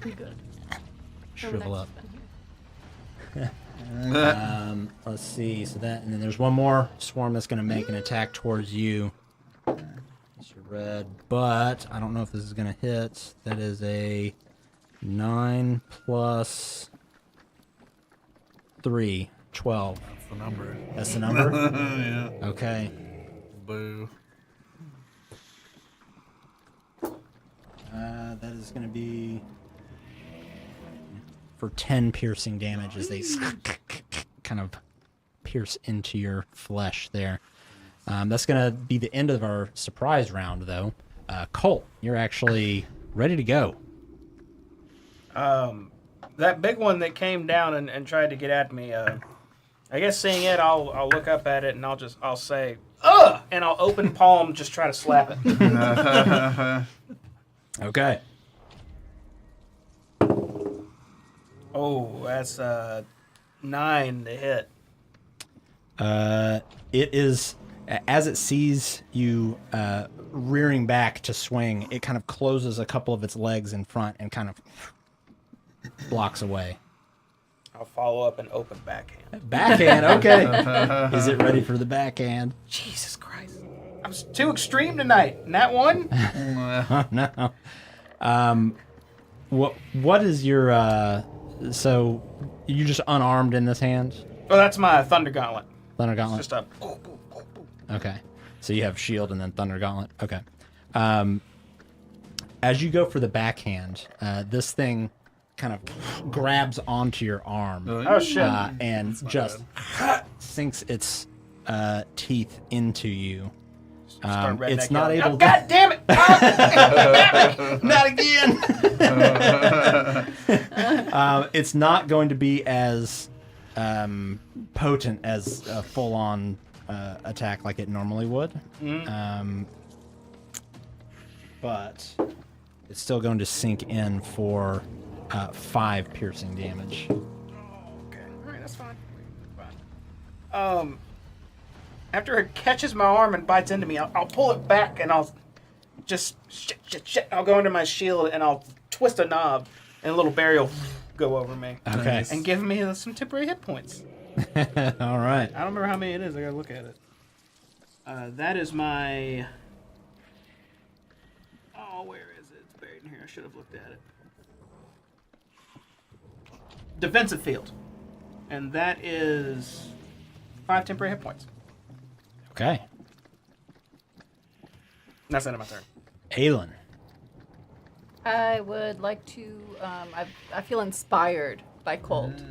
Good. shrivel up. Let's see. So that, and then there's one more swarm that's going to make an attack towards you. It's your red, but I don't know if this is going to hit. That is a 9 plus 3, 12. That's the number. That's the number? Yeah. Okay. Boo. That is going to be for 10 piercing damage as they kind of pierce into your flesh there. That's going to be the end of our surprise round, though. Colt, you're actually ready to go. That big one that came down and tried to get at me, I guess seeing it, I'll look up at it and I'll say, ugh! And I'll open palm, just try to slap it. Okay. Oh, that's 9 to hit. It is, as it sees you rearing back to swing, it kind of closes a couple of its legs in front and kind of blocks away. I'll follow up and open backhand. Backhand, okay. Is it ready for the backhand? Jesus Christ. I'm too extreme tonight. And that one? No. What is your so you're just unarmed in this hand? Oh, that's my Thunder Gauntlet. Thunder Gauntlet. Just a... Okay. So you have shield and then Thunder Gauntlet. Okay. As you go for the backhand, this thing kind of grabs onto your arm Oh, shit. and just sinks its teeth into you. Start redneck It's not yelling, able oh, God damn it! Oh, Not again! It's not going to be as potent as a full-on attack like it normally would. But it's still going to sink in for 5 piercing damage. Okay. Alright, that's fine. After it catches my arm and bites into me, I'll pull it back and I'll just shit. I'll go into my shield and I'll twist a knob and a little berry will go over me. Okay. And give me some temporary hit points. All right. I don't remember how many it is. I gotta look at it. That is my... Oh, where is it? It's buried in here. I should have looked at it. Defensive field. And that is 5 temporary hit points. Okay. That's the end of my turn. Aelin. I would like to. I feel inspired by Colt.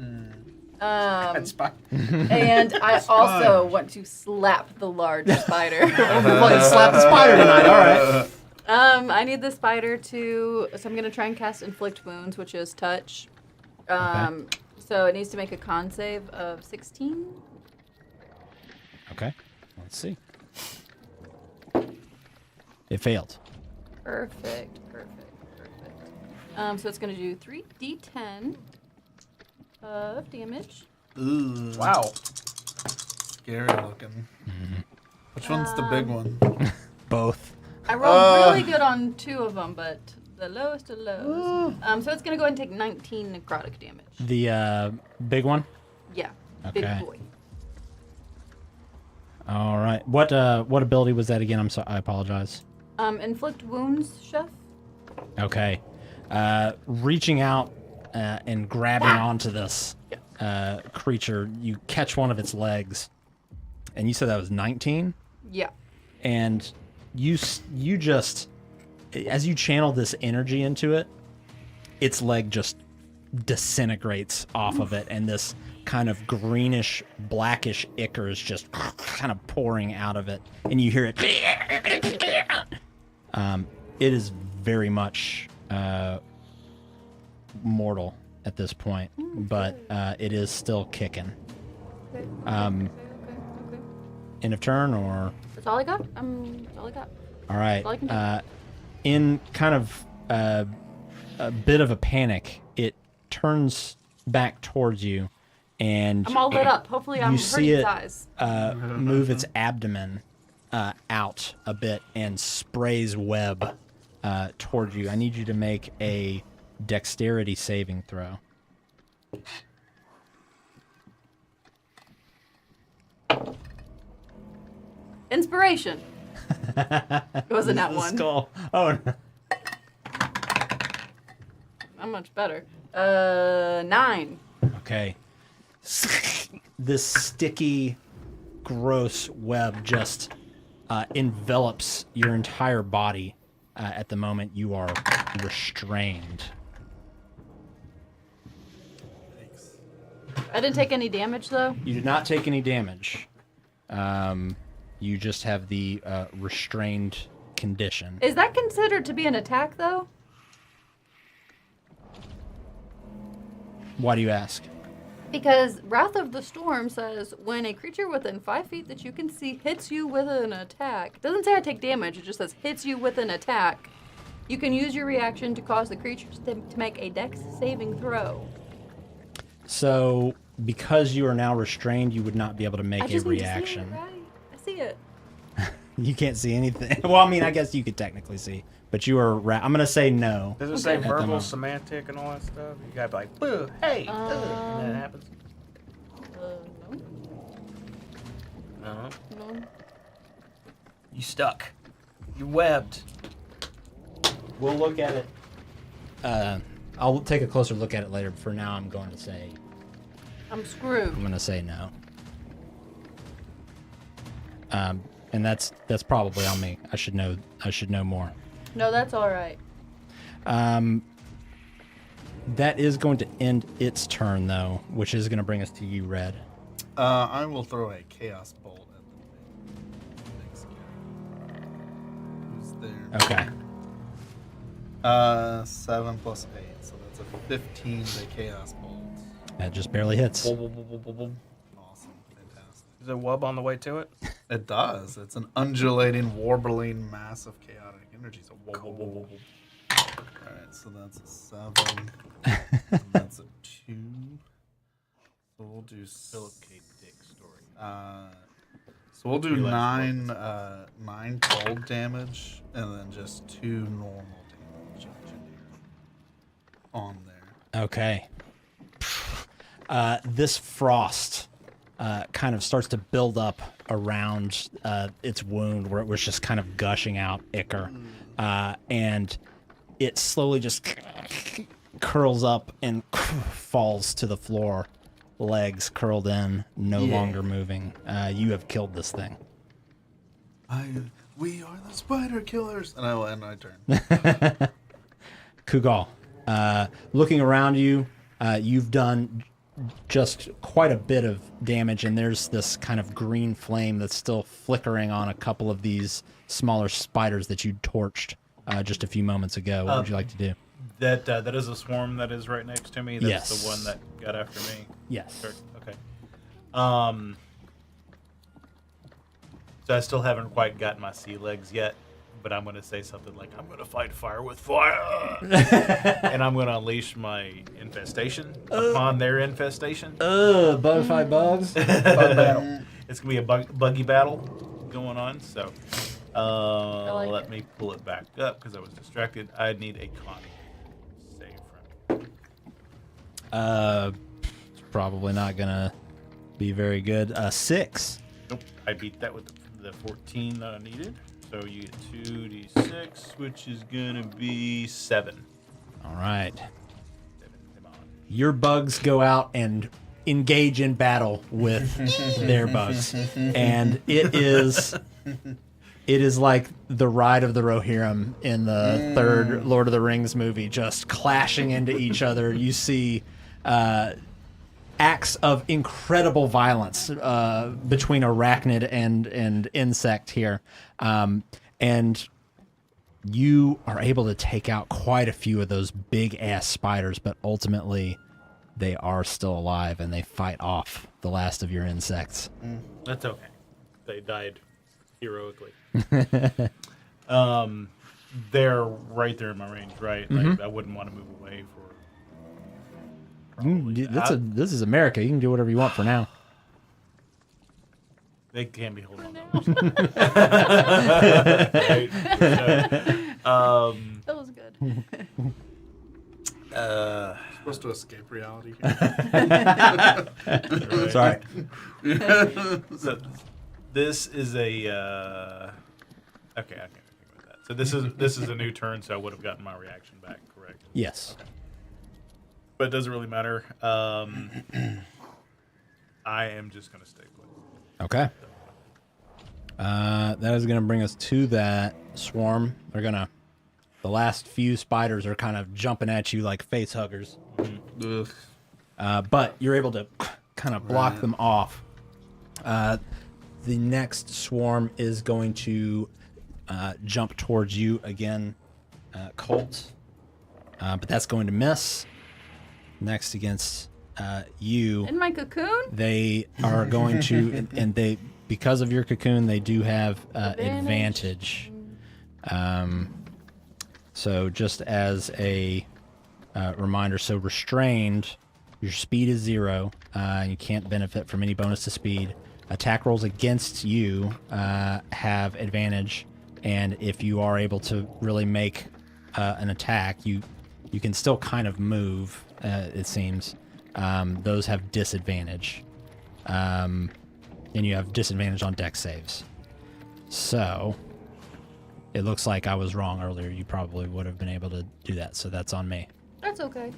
That's fine. And I also want to slap the large spider. Slap the spider tonight. All right. I need the spider to. So I'm gonna try and cast inflict wounds, which is touch. So it needs to make a con save of 16. Okay. Let's see. It failed. Perfect. So it's gonna do 3d10 of damage. Ooh. Wow. Scary looking. Which one's the big one? Both. I rolled really good on 2 of them, but the lowest of lows. So it's gonna go ahead and take 19 necrotic damage. The big one? Yeah. Okay. Big boy. All right. What ability was that again? I'm sorry. I apologize. Inflict wounds, chef. Okay. Reaching out and grabbing onto this creature, you catch one of its legs, and you said that was 19. Yeah. And you just, as you channel this energy into it, its leg just disintegrates off of it, and this kind of greenish, blackish ichor is just kind of pouring out of it, and you hear it. It is very much mortal at this point, but it is still kicking. Okay. Um, Okay. End of turn, or That's all I got. That's all I got. all right. All I can do. In kind of a bit of a panic, it turns back towards you, and I'm all lit up. Hopefully, I'm you hurting see his it eyes. move its abdomen out a bit and sprays web towards you. I need you to make a dexterity saving throw. Inspiration. It wasn't that one. Skull. Oh, no. Not much better. 9. Okay. This sticky, gross web just envelops your entire body. At the moment, you are restrained. I didn't take any damage though. You did not take any damage. You just have the restrained condition. Is that considered to be an attack though? Why do you ask? Because Wrath of the Storm says when a creature within 5 feet that you can see hits you with an attack. It doesn't say I take damage, it just says hits you with an attack. You can use your reaction to cause the creature to make a dex saving throw. So, because you are now restrained, you would not be able to make I a just need reaction. to see it, right? I see it. You can't see anything. Well, I mean, I guess you could technically see, but you are. I'm gonna say no. Does it say At the verbal, moment. semantic, and all that stuff? You gotta be like, boo, hey, and that happens. No. No. No. You stuck. You webbed. We'll look at it. I'll take a closer look at it later. But for now, I'm going to say. I'm screwed. I'm going to say no. And that's probably on me. I should know more. No, that's all right. That is going to end its turn, though, which is going to bring us to you, Red. I will throw a chaos bolt at the next guy. Who's there? Okay. 7 plus 8, so that's a 15 to chaos bolt. That just barely hits. Awesome, fantastic. Is there a wub on the way to it? It does. It's an undulating, warbling mass of chaotic energy. So cool. All right, so that's a 7. And that's a 2. So we'll do Philip K. Dick story. So we'll do Realize 9 cold damage, and then just 2 normal damage on there. Okay. This frost kind of starts to build up around its wound where it was just kind of gushing out ichor. And it slowly just curls up and falls to the floor. Legs curled in, no longer moving. You have killed this thing. We are the spider killers, and I end my turn. Kugal, looking around you, you've done just quite a bit of damage, and there's this kind of green flame that's still flickering on a couple of these smaller spiders that you torched just a few moments ago. What would you like to do? That is a swarm that is right next to me. That's Yes. the one that got after me. Yes. Sure. Okay. So I still haven't quite gotten my sea legs yet, but I'm going to say something like, I'm going to fight fire with fire! And I'm going to unleash my infestation upon their infestation. Bug fight bugs? Bug battle. It's going to be a buggy battle going on, so like let it. me pull it back up because I was distracted. I need a con save from It's probably not gonna be very good. 6. Nope, I beat that with the 14 that I needed. So you get 2d6, which is gonna be 7. All right. 7, come on. Your bugs go out and engage in battle with their bugs, and it is like the Ride of the Rohirrim in the third Lord of the Rings movie, just clashing into each other. You see acts of incredible violence between arachnid and insect here. And you are able to take out quite a few of those big-ass spiders, but ultimately they are still alive, and they fight off the last of your insects. That's okay. They died heroically. They're right there in my range, right? Like, I wouldn't want to move away for... This is America. You can do whatever you want for now. They can't be holding on. Right? That was good. Supposed to escape reality. Sorry. So this is a okay. I can't think about that. So this is a new turn, so I would have gotten my reaction back, correct? Yes. But it doesn't really matter. I am just gonna stay put. Okay. That is going to bring us to that swarm. The last few spiders are kind of jumping at you like face huggers. But you're able to kind of block them off. The next swarm is going to jump towards you again, Colt. But that's going to miss. Next against you. In my cocoon? They are going to, and they, because of your cocoon, they do have advantage. So just as a reminder, so restrained, your speed is 0. You can't benefit from any bonus to speed. Attack rolls against you have advantage, and if you are able to really make an attack, you can still kind of move, it seems. Those have disadvantage. And you have disadvantage on dex saves. So, it looks like I was wrong earlier. You probably would have been able to do that, so that's on me. That's okay.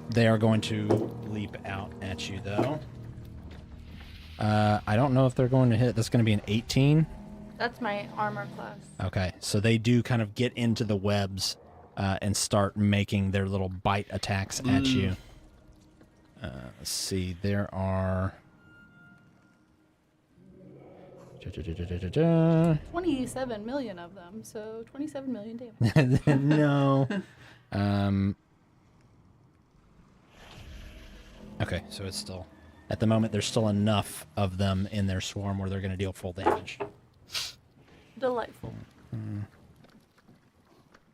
They are going to leap out at you, though. I don't know if they're going to hit. That's going to be an 18. That's my armor class. Okay, so they do kind of get into the webs and start making their little bite attacks at you. Let's see, there are... 27 million of them, so 27 million damage. No. Okay, so it's still... At the moment, there's still enough of them in their swarm where they're going to deal full damage. Delightful.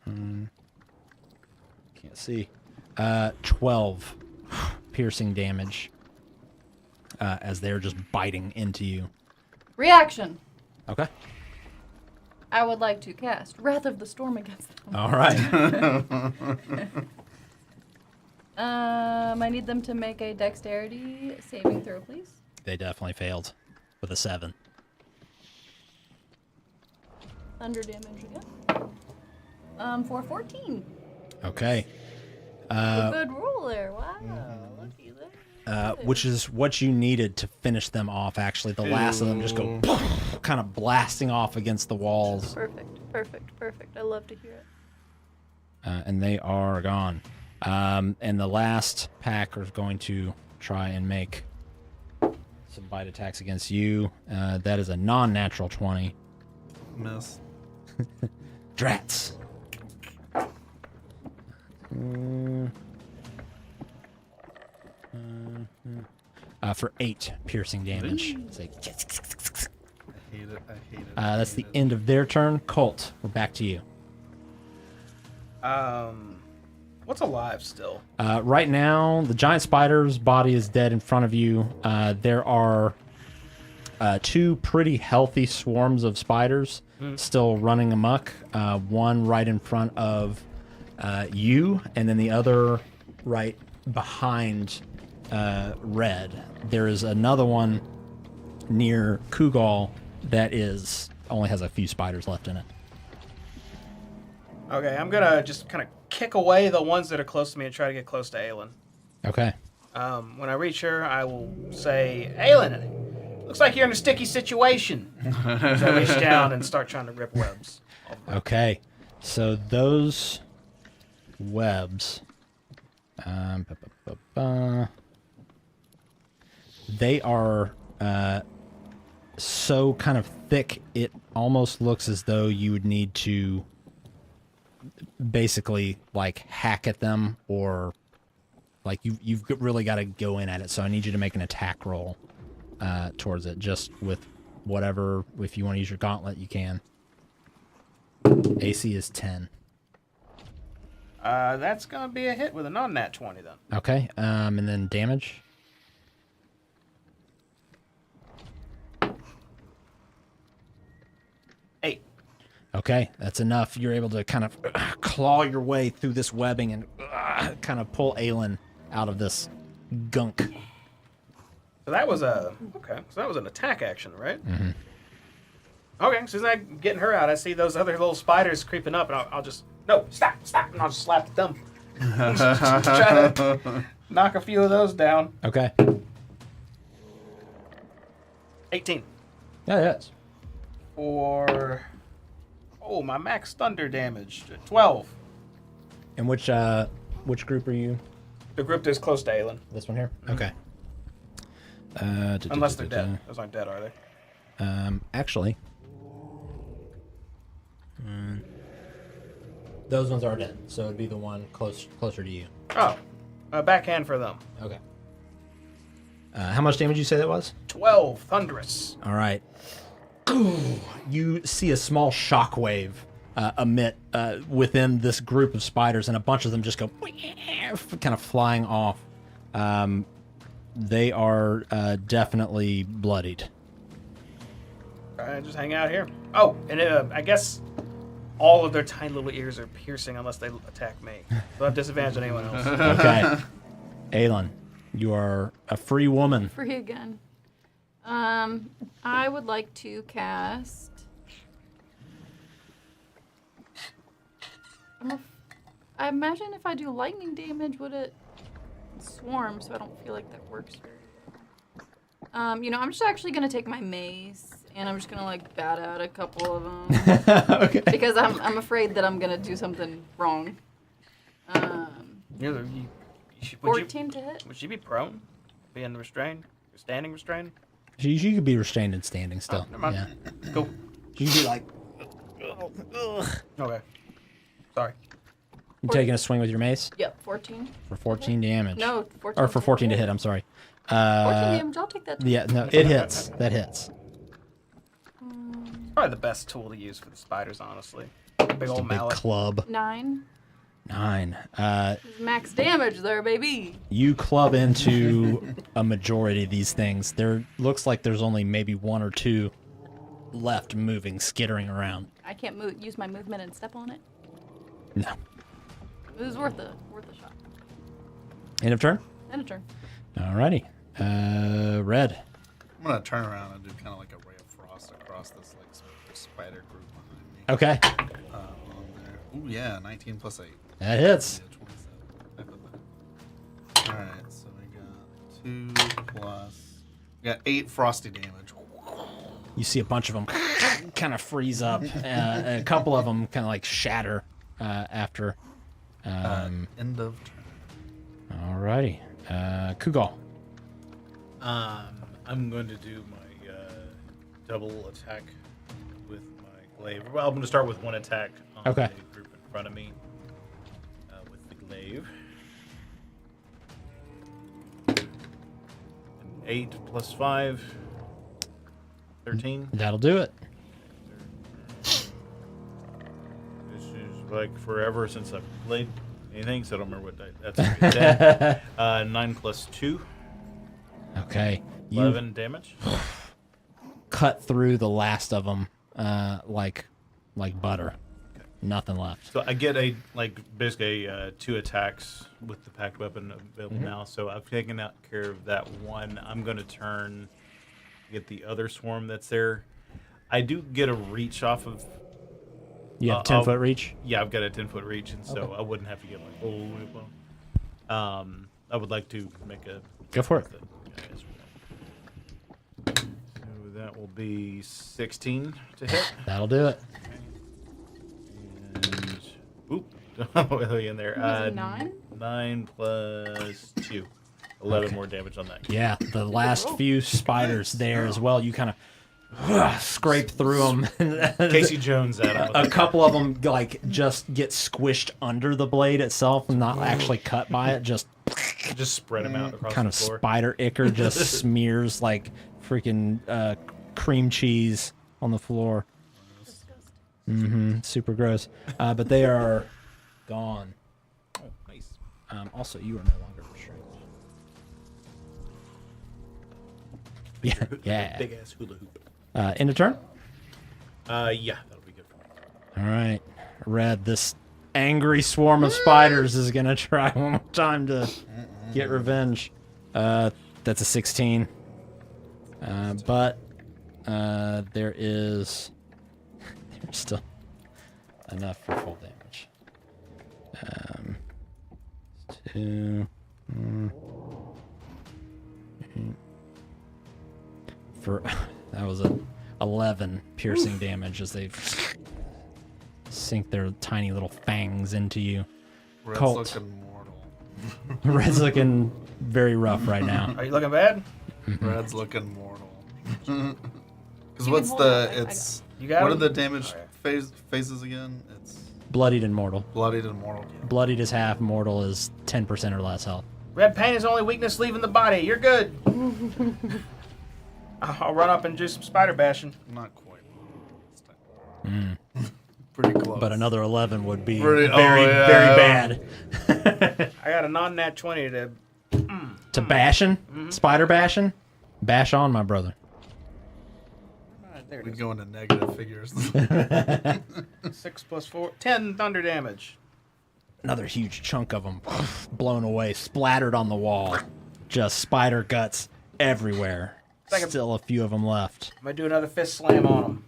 Can't see. 12 piercing damage as they're just biting into you. Reaction. Okay. I would like to cast Wrath of the Storm against them. All right. I need them to make a dexterity saving throw, please. They definitely failed with a 7. Thunder damage again. For 14. Okay. A good roll there. Wow. Looky there. Which is what you needed to finish them off, actually. The last of them just go kind of blasting off against the walls. Perfect. I love to hear it. And they are gone. And the last pack are going to try and make some bite attacks against you. That is a non-natural 20. Miss. Drats. For 8 piercing damage. It's like, I hate it. that's the end of their turn. Colt, we're back to you. What's alive still? Right now, the giant spider's body is dead in front of you. There are 2 pretty healthy swarms of spiders still running amok. One right in front of you, and then the other right behind Red. There is another one near Kugal that only has a few spiders left in it. Okay, I'm gonna just kind of kick away the ones that are close to me and try to get close to Aelin. Okay. When I reach her, I will say, Aelin, looks like you're in a sticky situation. As I reach down and start trying to rip webs. Okay. So those webs Ba, ba, ba, ba. They are so kind of thick, it almost looks as though you would need to basically like hack at them, or like you've really got to go in at it. So I need you to make an attack roll towards it, just with whatever. If you want to use your gauntlet, you can. AC is 10. That's gonna be a hit with a non-nat 20 then. Okay, and then damage. Eight. Okay, that's enough. You're able to kind of claw your way through this webbing and kind of pull Aelin out of this gunk. So that was a So that was an attack action, right? Mm-hmm. Okay. As soon as I'm getting her out, I see those other little spiders creeping up, and I'll just stop, and I'll just slap the thumb. Try to knock a few of those down. Okay. 18. Yeah, yes. For my max thunder damage 12. And which group are you? The group that's close to Aelin. This one here. Okay. Unless they're dead. Those aren't dead, are they? Actually, those ones are dead, so it'd be the one closer to you. Oh, backhand for them. Okay. How much damage did you say that was? 12 thunderous. All right. You see a small shockwave emit within this group of spiders, and a bunch of them just go kind of flying off. They are definitely bloodied. Just hang out here. Oh, and I guess all of their tiny little ears are piercing unless they attack me. They'll have disadvantage on anyone else. Okay. Aelin, you are a free woman. Free again. I would like to cast. I imagine if I do lightning damage, would it swarm? So I don't feel like that works. I'm just actually gonna take my mace and I'm just gonna like bat out a couple of them. Okay. Because I'm afraid that I'm gonna do something wrong. 14 to hit. Would she be prone? Being restrained? Standing restrained? She could be restrained and standing still. Never mind. Yeah. Cool. She could be like, Okay. Sorry. you taking a swing with your mace Yep, 14. for 14 damage. No, 14. Or for 14 to hit, I'm sorry. 14 damage, I'll take that. Yeah, no, it hits. That hits. Probably the best tool to use for the spiders, honestly. Big old Big mallet. club. 9. 9. Max damage there, baby. You club into a majority of these things. There looks like there's only maybe one or two left moving, skittering around. I can't use my movement and step on it. No. It was worth a shot. End of turn? And a turn. Alrighty. Red. I'm gonna turn around and do kind of like a ray of frost across this like spider group behind me. Okay. On there. Ooh yeah, 19 plus 8. That hits. Yeah, 27. All right, so we got 2 plus. We got 8 frosty damage. You see a bunch of them kind of freeze up. And a couple of them kind of like shatter after. End of turn. Alrighty. Kugal. I'm going to do my double attack with my glaive. Well, I'm going to start with one attack on Okay. the group in front of me with the glaive. 8 plus 5, 13. That'll do it. This is like forever since I've played anything, so I don't remember what that's 10. 9 plus 2, Okay. You 11 damage. cut through the last of them like butter. Nothing left. So I get basically 2 attacks with the packed weapon available now. So I've taken out care of that one. I'm going to get the other swarm that's there. I do get a reach off of. You have 10-foot reach? Yeah, I've got a 10-foot reach, and so I wouldn't have to get all the way up. I would like to make a. Go for it. So that will be 16 to hit. That'll do it. And all the way in there. Was it 9? 9 plus 2. 11 more damage on that. Yeah, the last few spiders there as well. You kind of scrape through them. Casey Jones at him. A couple of them like just get squished under the blade itself and not actually cut by it. Just spread him out across kind the of floor. spider ichor just smears like freaking cream cheese on the floor. Super gross. But they are gone. Oh, nice. Also, you are no longer restrained. Yeah. Big ass hula hoop. End of turn? Yeah, that'll be good for me. All right. Red, this angry swarm of spiders is going to try one more time to get revenge. That's a 16. But there's still enough for full damage. 2. For that was a 11 piercing damage as they sink their tiny little fangs into you. Red's Colt. looking mortal. Red's looking very rough right now. Are you looking bad? Red's looking mortal. Because You what's can hold the it. I got it's You got what are him? the damage Okay. phases again? It's Bloodied and mortal. bloodied and mortal. Bloodied is half, mortal is 10% or less health. Red pain is only weakness leaving the body. You're good. I'll run up and do some spider bashing. Not quite. Pretty close. But another 11 would be Pretty- very, oh, yeah. very bad. I got a non-nat 20 to... To bashing? Spider bashing? Bash on, my brother. There it We is. go into negative figures. 6 plus 4. 10 thunder damage. Another huge chunk of them blown away, splattered on the wall. Just spider guts everywhere. Like a- Still a few of them left. I'm going to do another fist slam on him.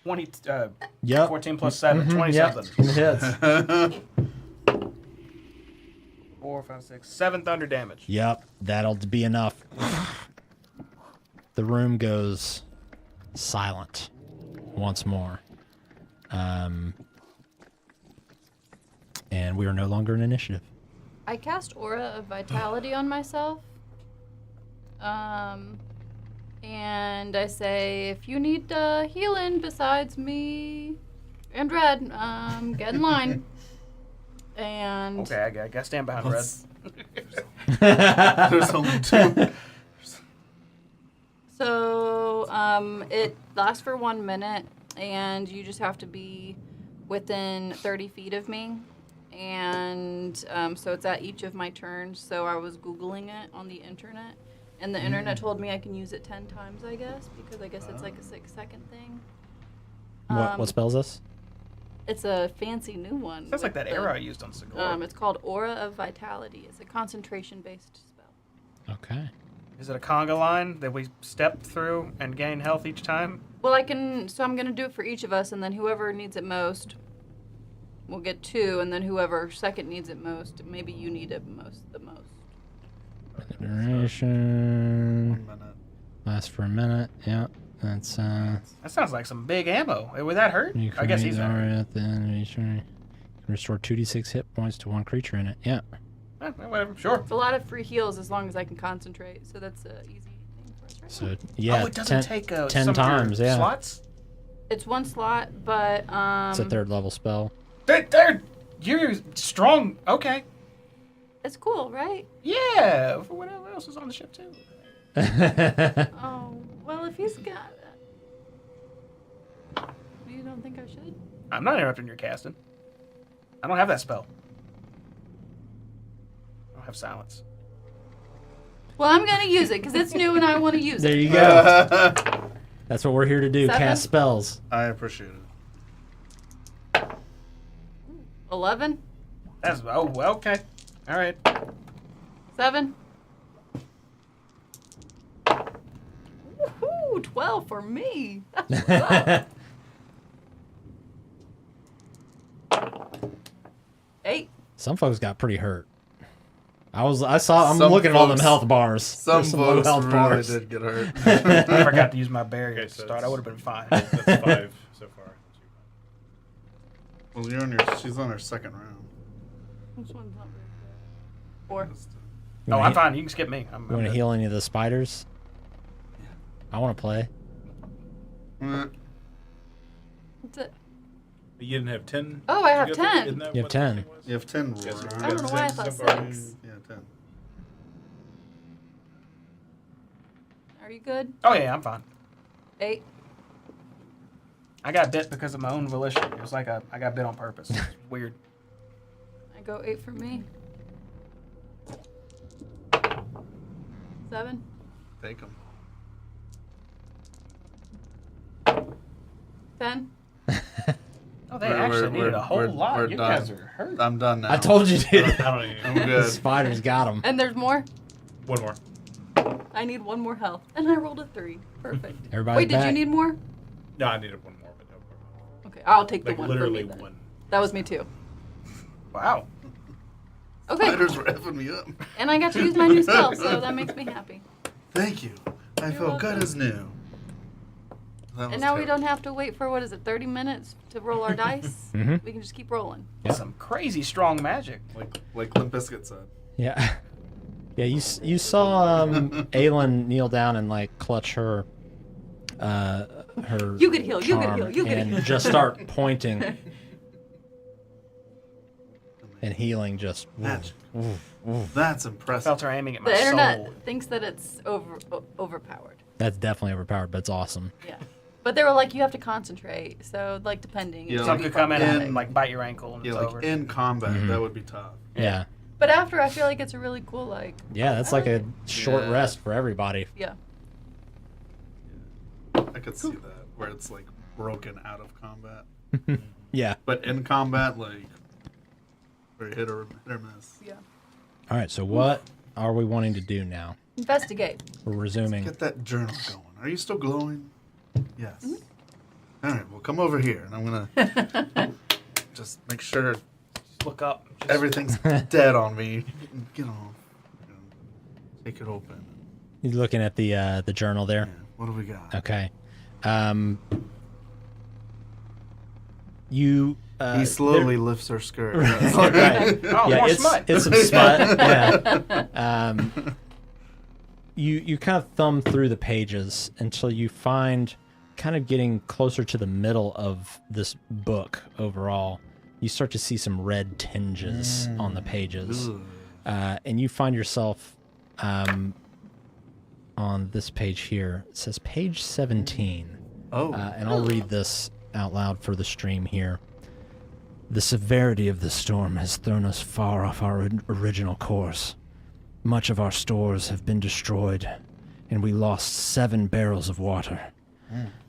20... Yep. 14 plus 7. 20 Yep. something. It hits. 4, 5, 6. 7 thunder damage. Yep, that'll be enough. The room goes silent once more. And we are no longer in initiative. I cast Aura of Vitality on myself. And I say, if you need healing besides me and Red, get in line. And Okay, I gotta stand behind Red. There's only 2. so it lasts for 1 minute, and you just have to be within 30 feet of me. And so it's at each of my turns. So I was Googling it on the internet. And the internet told me I can use it 10 times, I guess, because I guess it's like a 6-second thing. What spell is this? It's a fancy new one. Sounds like with that the- arrow I used on Sigor. It's called Aura of Vitality. It's a concentration-based spell. Okay. Is it a conga line that we step through and gain health each time? Well, so I'm going to do it for each of us, and then whoever needs it most will get 2, and then whoever second needs it most, maybe you need it the most. Duration 1 minute. lasts for a minute. Yep, that's That sounds like some big ammo. Would that hurt? You I guess create he's the not. aura at the end of each turn. Restore 2d6 hit points to one creature in it. Yeah. Whatever, sure. It's a lot of free heals as long as I can concentrate, so that's an easy thing for us right now. So yeah, Oh, it doesn't 10, take 10 some of your times. Yeah, slots? It's 1 slot, but it's a 3rd level spell. You're strong. Okay. it's cool, right? Yeah. For whatever else is on the ship, too. Oh, well, if he's got it. You don't think I should? I'm not interrupting your casting. I don't have that spell. I don't have silence. Well, I'm going to use it because it's new and I want to use There it. you go. That's what we're here to do. 7? Cast spells. I appreciate it. 11? That's okay. All right. 7? Woohoo! 12 for me. That's what's up. 8. Some folks got pretty hurt. I'm Some looking at all them folks- health bars. Some There's low folks health really bars. did get hurt. I forgot to use my barrier Okay, at the so start. I it's- would have been fine. That's 5 so far. Well, she's on her second round. Which one's not very good? 4. You Oh, wanna I'm fine. You can skip me. I'm You want to good. heal any of the spiders? I want to play. That's it. You didn't have 10? Oh, I have Did you get 10. that? Isn't that You have what the 10. thing was? You have 10 Yes, roar. sir. I don't know why I thought 6. Yeah, 10. Are you good? Oh yeah, I'm fine. 8. I got bit because of my own volition. It was like I got bit on purpose. It's weird. I go 8 for me. 7. Take them. 10. Oh, they actually needed a whole lot. we're You done. guys are hurt. I'm done now. I told you, I dude. don't even. I'm The good. spiders got him. And there's more? One more. I need 1 more health. And I rolled a 3. Perfect. Everybody Wait, did you back. need more? No, I needed one more, but no problem. Okay, I'll take the Like 1 for literally me then. one. That was me too. Wow. Okay, Spiders were effing me up. and I got to use my new spell, so that makes me happy. Thank you. I You're feel good welcome. as new. That was And now we terrible. don't have to wait for, 30 minutes to roll our dice? Mhm. We can just keep rolling. Yeah. Some crazy strong magic. Like Limp Bizkit said. Yeah. Yeah, you saw Aelin kneel down and like clutch her You could heal, you could charm heal, you could and heal. just start pointing and healing just Magic. That's impressive. Felt her aiming at my The internet soul. thinks that it's overpowered. That's definitely overpowered, but it's awesome. Yeah. But they were like, you have to concentrate. So, like, depending. Yeah, it Some could could be come in problematic. and like bite your ankle and Yeah, it's like over. in combat, Mhm. that would be tough. Yeah. But after, I feel like it's a really cool, like, Yeah, that's like a short Yeah. rest for everybody. yeah. I could see that, where it's like broken out of combat. Yeah. But in combat, like, very hit or miss. Yeah. All right, so what are we wanting to do now? Investigate. We're resuming. Get that journal going. Are you still glowing? Yes. Mm-hmm. All right, well, come over here, and I'm gonna just make sure Look up. Just everything's dead on me. Get off. Take it open. He's looking at the journal there. Yeah, what do we got? Okay. You. He slowly lifts her skirt. Right. Oh, Yeah, more it's smut. it's some smut. Yeah. You kind of thumb through the pages until you find, kind of getting closer to the middle of this book overall, you start to see some red tinges on the pages. Ugh. And you find yourself on this page here. It says page 17. Oh. And I'll read this out loud for the stream here. The severity of the storm has thrown us far off our original course. Much of our stores have been destroyed, and we lost 7 barrels of water.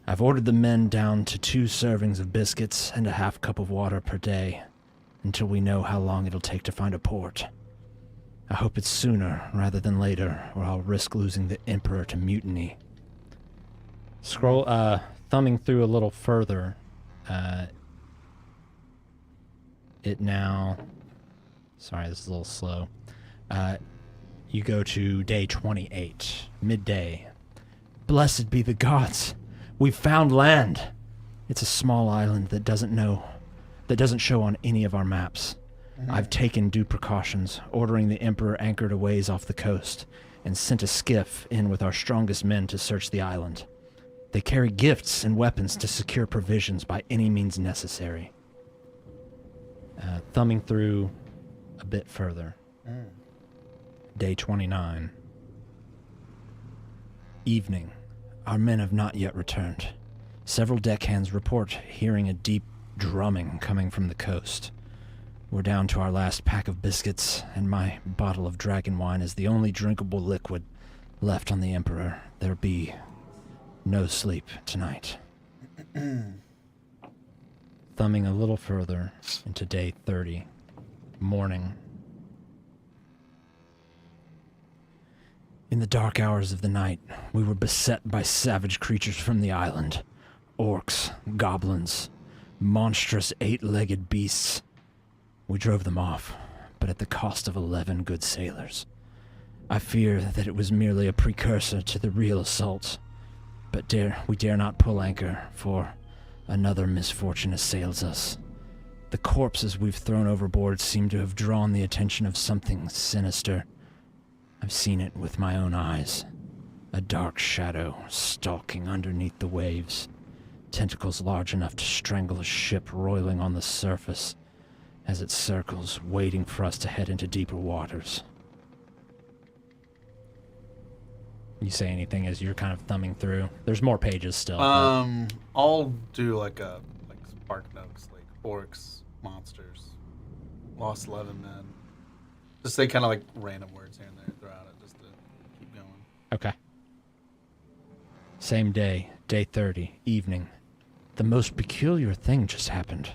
I've ordered the men down to 2 servings of biscuits and a half cup of water per day, until we know how long it'll take to find a port. I hope it's sooner rather than later, or I'll risk losing the Emperor to mutiny. Thumbing through a little further, it now... Sorry, this is a little slow. You go to day 28, midday. Blessed be the gods! We've found land! It's a small island that doesn't show on any of our maps. I've taken due precautions, ordering the Emperor anchored a ways off the coast, and sent a skiff in with our strongest men to search the island. They carry gifts and weapons to secure provisions by any means necessary. Thumbing through a bit further. Day 29. Evening. Our men have not yet returned. Several deckhands report hearing a deep drumming coming from the coast. We're down to our last pack of biscuits, and my bottle of dragon wine is the only drinkable liquid left on the Emperor. There be no sleep tonight. Thumbing a little further into day 30. Morning. In the dark hours of the night, we were beset by savage creatures from the island. Orcs, goblins, monstrous 8-legged beasts. We drove them off, but at the cost of 11 good sailors. I fear that it was merely a precursor to the real assault, but we dare not pull anchor, for another misfortune assails us. The corpses we've thrown overboard seem to have drawn the attention of something sinister. I've seen it with my own eyes. A dark shadow stalking underneath the waves. Tentacles large enough to strangle a ship roiling on the surface as it circles, waiting for us to head into deeper waters. You say anything as you're kind of thumbing through? There's more pages still. I'll do like spark notes, like orcs, monsters, lost 11 men. Just say kind of like random words here and there throughout it, just to keep going. Okay. Same day, day 30, evening. The most peculiar thing just happened.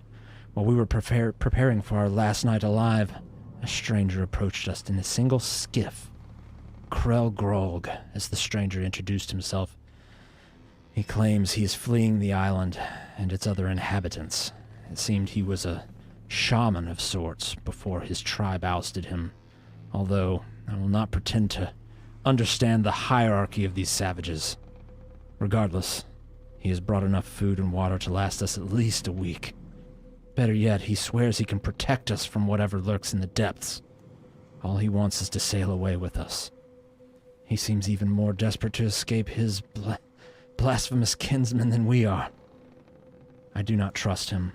While we were preparing for our last night alive, a stranger approached us in a single skiff. Krell Grog, as the stranger introduced himself. He claims he is fleeing the island and its other inhabitants. It seemed he was a shaman of sorts before his tribe ousted him, although I will not pretend to understand the hierarchy of these savages. Regardless, he has brought enough food and water to last us at least a week. Better yet, he swears he can protect us from whatever lurks in the depths. All he wants is to sail away with us. He seems even more desperate to escape his blasphemous kinsmen than we are. I do not trust him,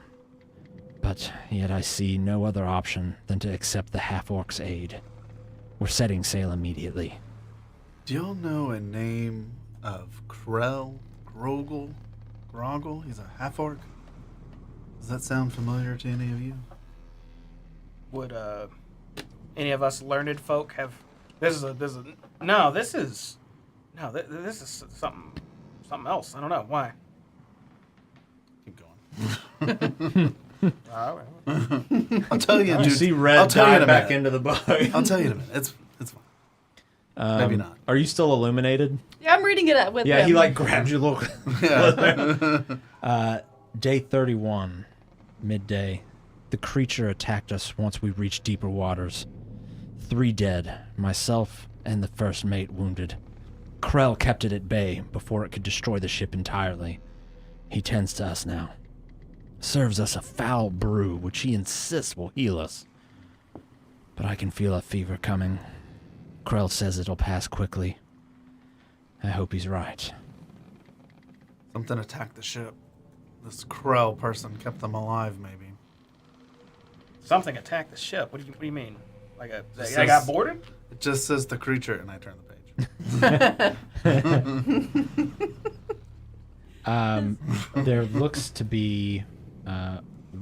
but yet I see no other option than to accept the half-orc's aid. We're setting sail immediately. Do y'all know a name of Krell Groggle? He's a half-orc? Does that sound familiar to any of you? Would any of us learned folk have? This is something else. I don't know why. Keep going. I'll tell you, You dude. see I'll Red tell you in dive a back minute. into the boat. I'll tell you in a minute. It's fine. Maybe not. Are you still illuminated? Yeah, I'm reading it with Yeah, him. he like grabbed you. Look. Yeah. Day 31, midday. The creature attacked us once we reached deeper waters. 3 dead, myself and the first mate wounded. Krell kept it at bay before it could destroy the ship entirely. He tends to us now. Serves us a foul brew, which he insists will heal us. But I can feel a fever coming. Krell says it'll pass quickly. I hope he's right. Something attacked the ship. This Krell person kept them alive, maybe. Something attacked the ship. What do you mean? Like they says- got boarded? It just says the creature, and I turn the page. There looks to be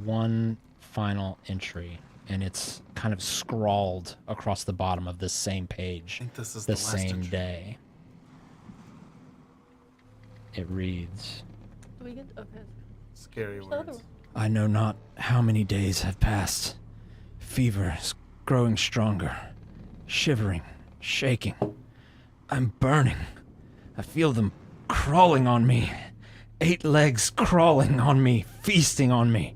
one final entry, and it's kind of scrawled across the bottom of this same page. I think this is the the last same entry. day. It reads, Do we get okay? Scary Where's the other words. one? I know not how many days have passed. Fever is growing stronger. Shivering, shaking. I'm burning. I feel them crawling on me. 8 legs crawling on me, feasting on me.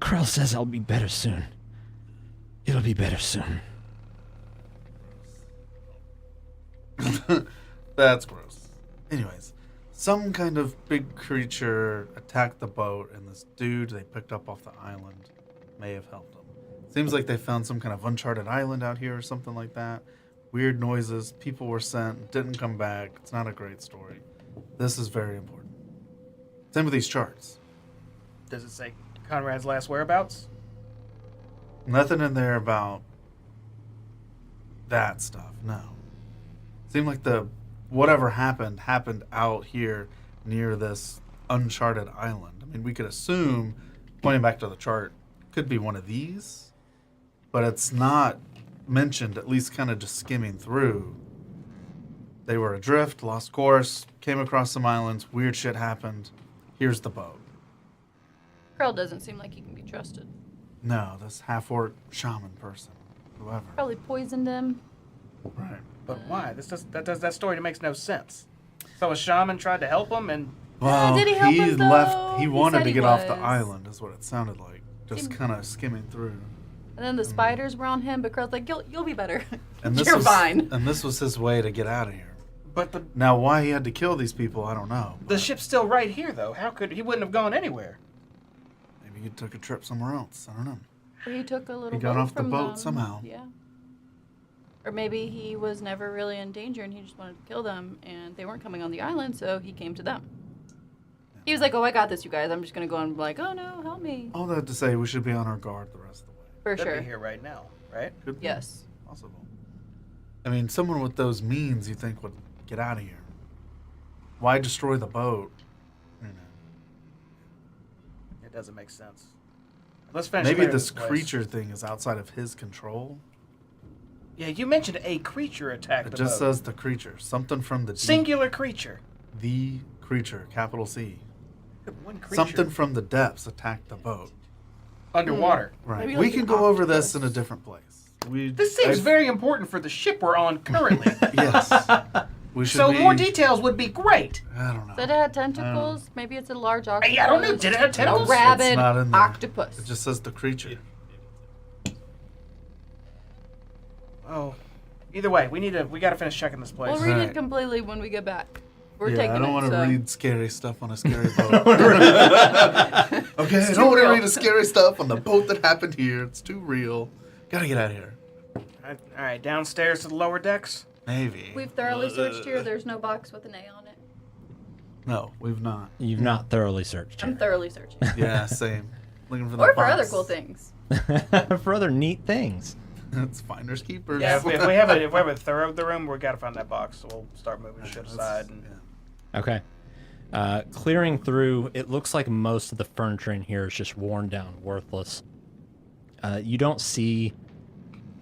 Krell says I'll be better soon. It'll be better soon. That's gross. Anyways, some kind of big creature attacked the boat, and this dude they picked up off the island may have helped them. Seems like they found some kind of uncharted island out here or something like that. Weird noises, people were sent, didn't come back. It's not a great story. This is very important. Same with these charts. Does it say Conrad's last whereabouts? Nothing in there about that stuff, no. Seemed like whatever happened out here near this uncharted island. I mean, we could assume, pointing back to the chart, could be one of these, but it's not mentioned, at least kind of just skimming through. They were adrift, lost course, came across some islands, weird shit happened. Here's the boat. Krell doesn't seem like he can be trusted. No, this half-orc shaman person, whoever. Probably poisoned him. Right. But why? That story makes no sense. So a shaman tried to help him, and Well, did he help him, though? He He wanted said to he get off the was. island, is what it sounded like. Just Seemed- kind of skimming through. And then the spiders were on him, but Krell's like, you'll be better. And this You're was, fine. And this was his way to get out of here. but Now, why he had to kill these people, I don't know. the ship's still right here, though. How could he wouldn't have gone anywhere? Maybe Maybe he took a trip somewhere else. I don't know. Or he took a little. He got boat off the from boat them. somehow. Yeah. Or maybe he was never really in danger and he just wanted to kill them, and they weren't coming on the island, so he came to them. He was like, "Oh, I got this, you guys. I'm just gonna go and be like, oh no, help me." All that to say, we should be on our guard the rest of the way. For Could sure. be here right now, right? Could be. Yes. Possible. I mean, someone with those means you think would get out of here. Why destroy the boat? You know. It doesn't make sense. Let's finish. Maybe clearing this place. creature thing is outside of his control. Yeah, you mentioned a creature attacked It the just boat. says the creature. Something from the deep. Singular creature. The creature, capital C. One creature. Something from the depths attacked the boat. Underwater. Right. Maybe We like can an go over this octopus. in a different place. This seems very important for the ship we're on currently. Yes. We should So be, more details would be great. I don't know. Said it had tentacles. Maybe it's a large octopus. Hey, I don't know. Did it have A tentacles? rabid not in there. octopus. It just says the creature. Oh. Either way, we gotta finish checking this place. We'll read Right. it completely when we get back. We're Yeah, taking I don't it, want to so. read scary stuff on a scary boat. Okay, I don't want to read the scary stuff on the boat that happened here. It's too real. Gotta get out of here. All right, downstairs to the lower decks. Maybe. We've thoroughly searched here. There's no box with an A on it. No, we've not. You've not thoroughly searched I'm here. thoroughly searching. Yeah, same. Looking for the Or for box. other cool things. For other neat things. It's finders keepers. Yeah, if we have a thorough the room, we gotta find that box. So we'll start moving shit aside. And Okay. Clearing through, it looks like most of the furniture in here is just worn down, worthless. You don't see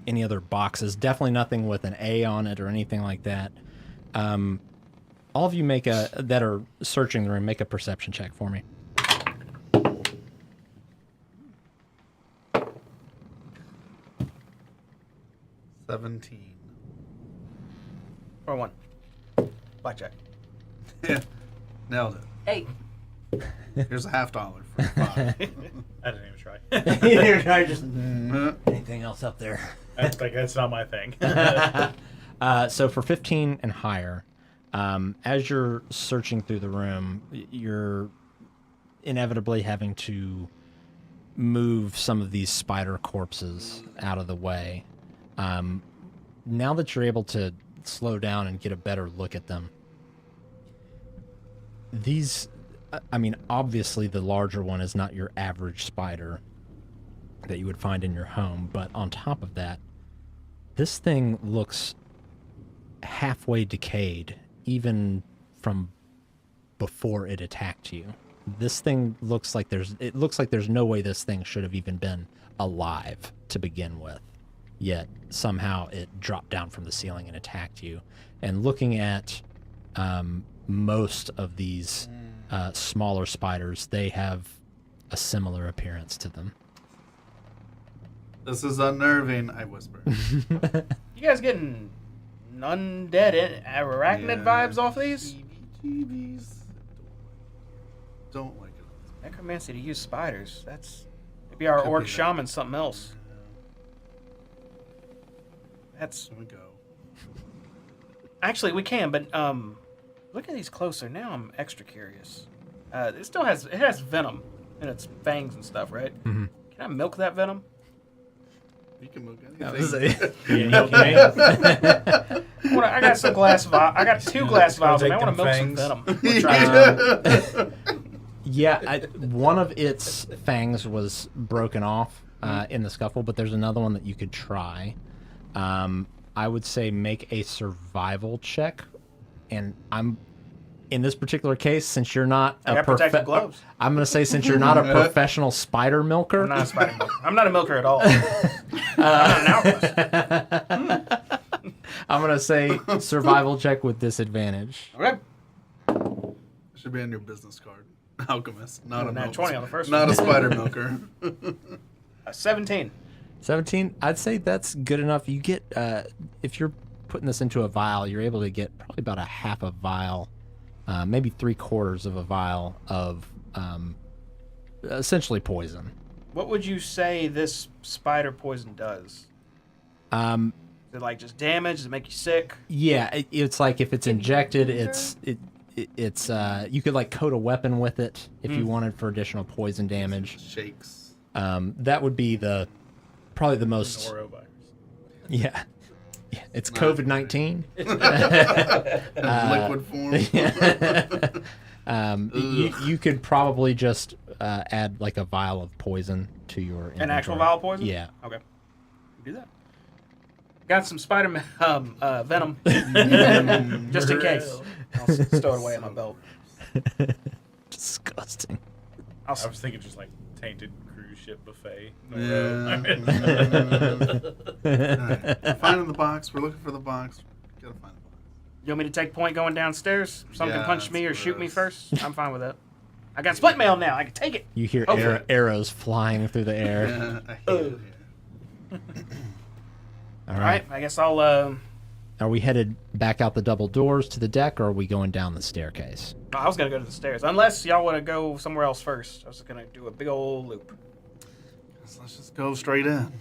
any other boxes. Definitely nothing with an A on it or anything like that. All of you that are searching the room, make a perception check for me. $17. or one. Blackjack. Yeah, nailed it. 8. Here's a $50 for 5. I didn't even try. Anything else up there? That's not my thing. So for 15 and higher, as you're searching through the room, you're inevitably having to move some of these spider corpses out of the way. Now that you're able to slow down and get a better look at them, these, I mean, obviously the larger one is not your average spider that you would find in your home, but on top of that, this thing looks halfway decayed, even from before it attacked you. This thing looks like there's no way this thing should have even been alive to begin with. Yet somehow it dropped down from the ceiling and attacked you. And looking at most of these smaller spiders, they have a similar appearance to them. This is unnerving, I whisper. You guys getting undead arachnid vibes off these? GBs. Don't like it. Necromancy to use spiders. That's maybe our Could orc be that. shaman something else. That's Here we go. actually we can, but look at these closer. Now I'm extra curious. It has venom in its fangs and stuff, right? Mm-hmm. Can I milk that venom? You can move I anything. I got some glass vials. I got 2 glass vials. I take want to them milk some fangs. venom. Yeah, one of its fangs was broken off in the scuffle, but there's another one that you could try. I would say make a survival check, and I'm in this particular case, since you're not I got protective gloves. I'm gonna say since you're not a professional spider milker. I'm not a spider milker. I'm not a milker at all. I'm not an alchemist. I'm gonna say survival check with disadvantage. Okay. Should be on your business card. Alchemist, not a Nat milk. 20 on the first Not one. a spider milker. 17. 17. I'd say that's good enough. You get if you're putting this into a vial, you're able to get probably about a half a vial, maybe 3/4 of a vial of essentially poison. What would you say this spider poison does? Is it like just damage? Does it make you sick? Yeah, it's like if it's injected, it's you could like coat a weapon with it if you wanted for additional poison damage. Shakes. That would be probably the most. Norovirus. Yeah. It's COVID-19. Liquid form. You could probably just add like a vial of poison to your An actual inventory. vial of poison? Yeah. Okay. Do that. Got some Spider-Man venom, just in case. I'll stow it away in my belt. Disgusting. I was thinking just like tainted cruise ship buffet. Yeah. We're finding the box. We're looking for the box. Gotta find the box. You want me to take point going downstairs? Something Yeah, punch me or that's shoot me gross. first? I'm fine with that. I got split mail now. I can take it. You hear Hopefully. arrows flying through the air. Yeah, I hate it here. All All right. right. I guess I'll. Are we headed back out the double doors to the deck, or are we going down the staircase? I was gonna go to the stairs, unless y'all want to go somewhere else first. I was gonna do a big old loop. So let's just go straight in.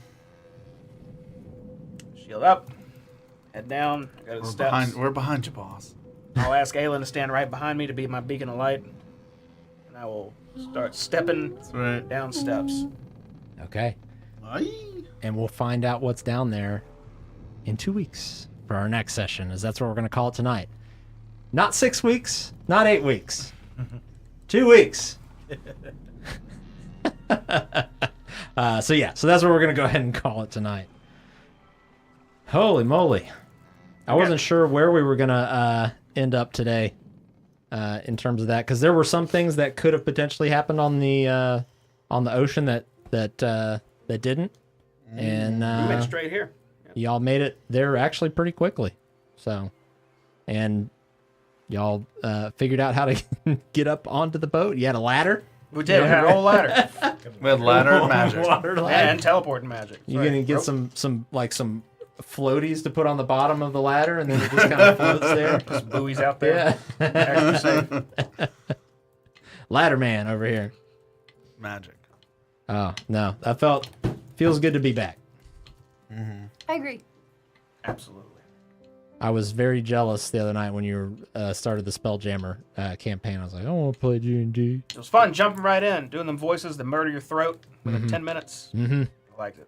Shield up. Head down. Go to the We're steps. behind you, boss. I'll ask Aelin to stand right behind me to be my beacon of light, and I will start stepping That's right. down steps. Okay. Aye. And we'll find out what's down there in 2 weeks for our next session, as that's what we're going to call it tonight. Not 6 weeks, not 8 weeks. 2 weeks. So that's what we're going to go ahead and call it tonight. Holy moly. I wasn't sure where we were going to end up today in terms of that, because there were some things that could have potentially happened on the ocean that didn't. And We went straight here. y'all made it there actually pretty quickly. So, and y'all figured out how to get up onto the boat. You had a ladder. We did. We had a whole ladder. We had ladder and magic. Water ladder. And teleporting magic. You're Right. gonna get Rope. some floaties to put on the bottom of the ladder, and then it just kind of floats there. Just buoys out there. Yeah, Extra safe. ladder man over here. Magic. Oh no, feels good to be back. I agree. Absolutely. I was very jealous the other night when you started the Spelljammer campaign. I was like, I want to play D&D. It was fun jumping right in, doing them voices that murder your throat within 10 minutes. Mm-hmm. I liked it.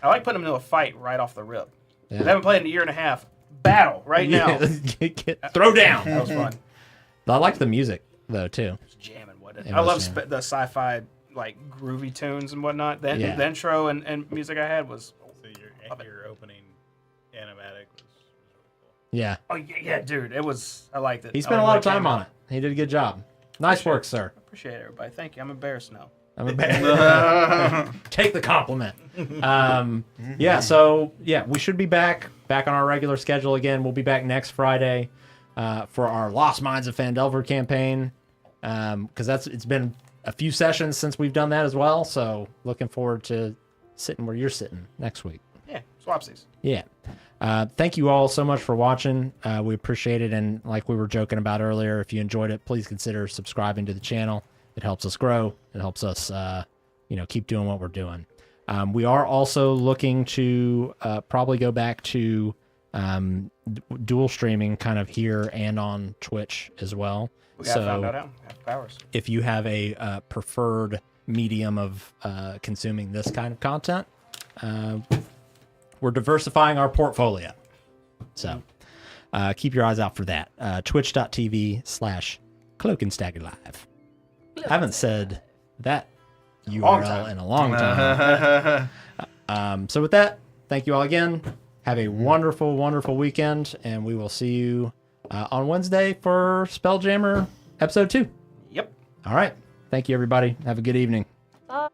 I like putting them into a fight right off the rip. Yeah. I haven't played in a year and a half. Battle right now. Throw down. That was fun. I liked the music though too. It was jamming, wasn't It it? I was love jamming. the sci-fi like groovy tunes and whatnot. The Yeah. intro and music I had was. So your opening animatic was really cool. Yeah, Oh yeah, dude. It was. I liked it. he spent a lot of time on it. He did a good job. Nice work, sir. Appreciate it, everybody. Thank you. I'm embarrassed now. I'm a Take the compliment. So we should be back on our regular schedule again. We'll be back next Friday for our Lost Mines of Phandelver campaign, because it's been a few sessions since we've done that as well. So looking forward to sitting where you're sitting next week. Yeah, swapsies. Yeah. Thank you all so much for watching. We appreciate it. And like we were joking about earlier, if you enjoyed it, please consider subscribing to the channel. It helps us grow. It helps us, keep doing what we're doing. We are also looking to probably go back to dual streaming kind of here and on Twitch as well. We got found out. Have powers. If you have a preferred medium of consuming this kind of content, we're diversifying our portfolio. So keep your eyes out for that. Twitch.tv/Cloak and Stagger Live. I haven't said that URL in a long time. So with that, thank you all again. Have a wonderful, wonderful weekend, and we will see you on Wednesday for Spelljammer episode 2. Yep. All right. Thank you, everybody. Have a good evening. Bye.